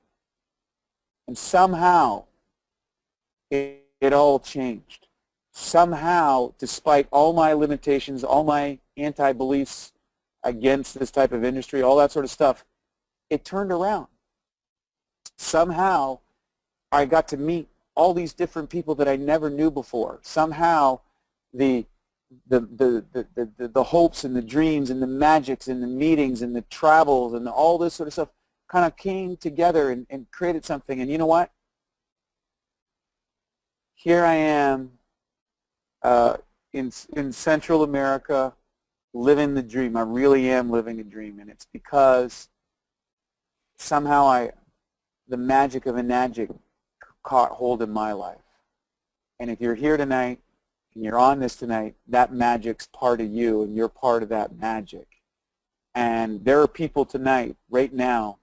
And somehow it all changed. Somehow, despite all my limitations, all my anti-beliefs against this type of industry, all that sort of stuff, it turned around. Somehow, I got to meet all these different people that I never knew before. Somehow, the hopes and the dreams and the magics and the meetings and the travels and all this sort of stuff kind of came together and created something. And you know what? Here I am in Central America living the dream. I really am living a dream, and it's because somehow the magic of Enagic caught hold in my life. And if you're here tonight and you're on this tonight, that magic's part of you, and you're part of that magic. And there are people tonight, right now,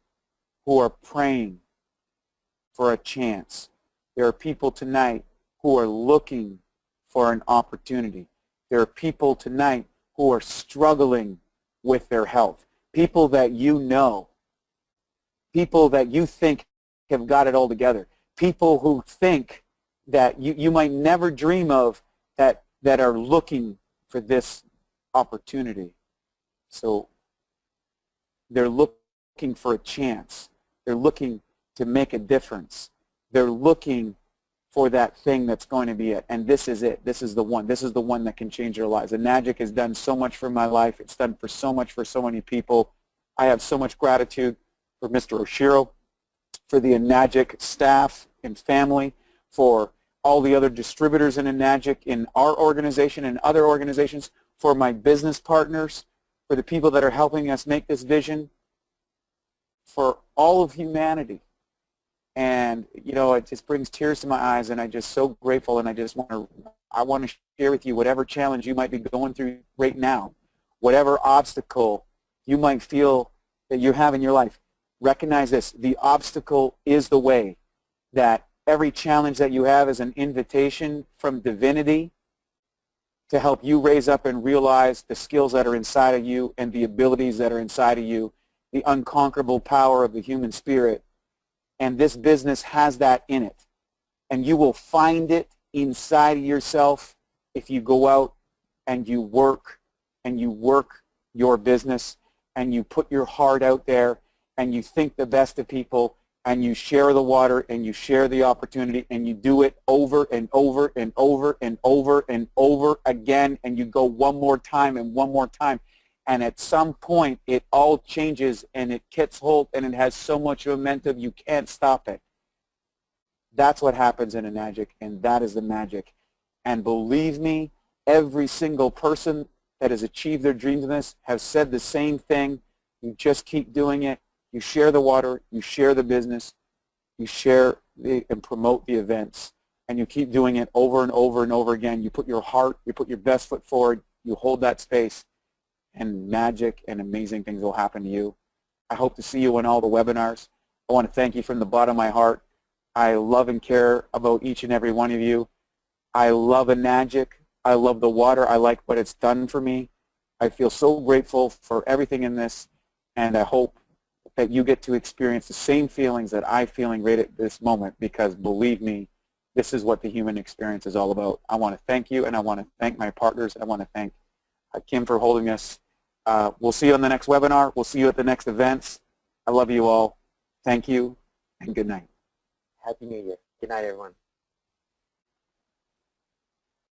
who are praying for a chance. There are people tonight who are looking for an opportunity. There are people tonight who are struggling with their health. People that you know. People that you think have got it all together. People who think that you might never dream of that are looking for this opportunity. So they're looking for a chance. They're looking to make a difference. They're looking for that thing that's going to be it. And this is it. This is the one. This is the one that can change their lives. Enagic has done so much for my life. It's done for so much for so many people. I have so much gratitude for Mr. Oshiro, for the Enagic staff and family, for all the other distributors in Enagic in our organization and other organizations, for my business partners, for the people that are helping us make this vision, for all of humanity. And, you know, it just brings tears to my eyes, and I'm just so grateful, and I want to share with you whatever challenge you might be going through right now, whatever obstacle you might feel that you have in your life. Recognize this: the obstacle is the way. That every challenge that you have is an invitation from divinity to help you raise up and realize the skills that are inside of you and the abilities that are inside of you, the unconquerable power of the human spirit. And this business has that in it. And you will find it inside of yourself if you go out and you work your business, and you put your heart out there, and you think the best of people, and you share the water, and you share the opportunity, and you do it over and over and over and over and over again, and you go one more time and one more time. And at some point, it all changes, and it gets hold, and it has so much momentum, you can't stop it. That's what happens in Enagic, and that is the magic. And believe me, every single person that has achieved their dreams in this has said the same thing. You just keep doing it. You share the water. You share the business. You share and promote the events. And you keep doing it over and over and over again. You put your heart, you put your best foot forward. You hold that space, and magic and amazing things will happen to you. I hope to see you on all the webinars. I want to thank you from the bottom of my heart. I love and care about each and every one of you. I love Enagic. I love the water. I like what it's done for me. I feel so grateful for everything in this, and I hope that you get to experience the same feelings that I'm feeling right at this moment, because believe me, this is what the human experience is all about. I want to thank you, and I want to thank my partners. I want to thank Kim for holding us. We'll see you on the next webinar. We'll see you at the next events. I love you all. Thank you, and good night. Happy New Year. Good night, everyone.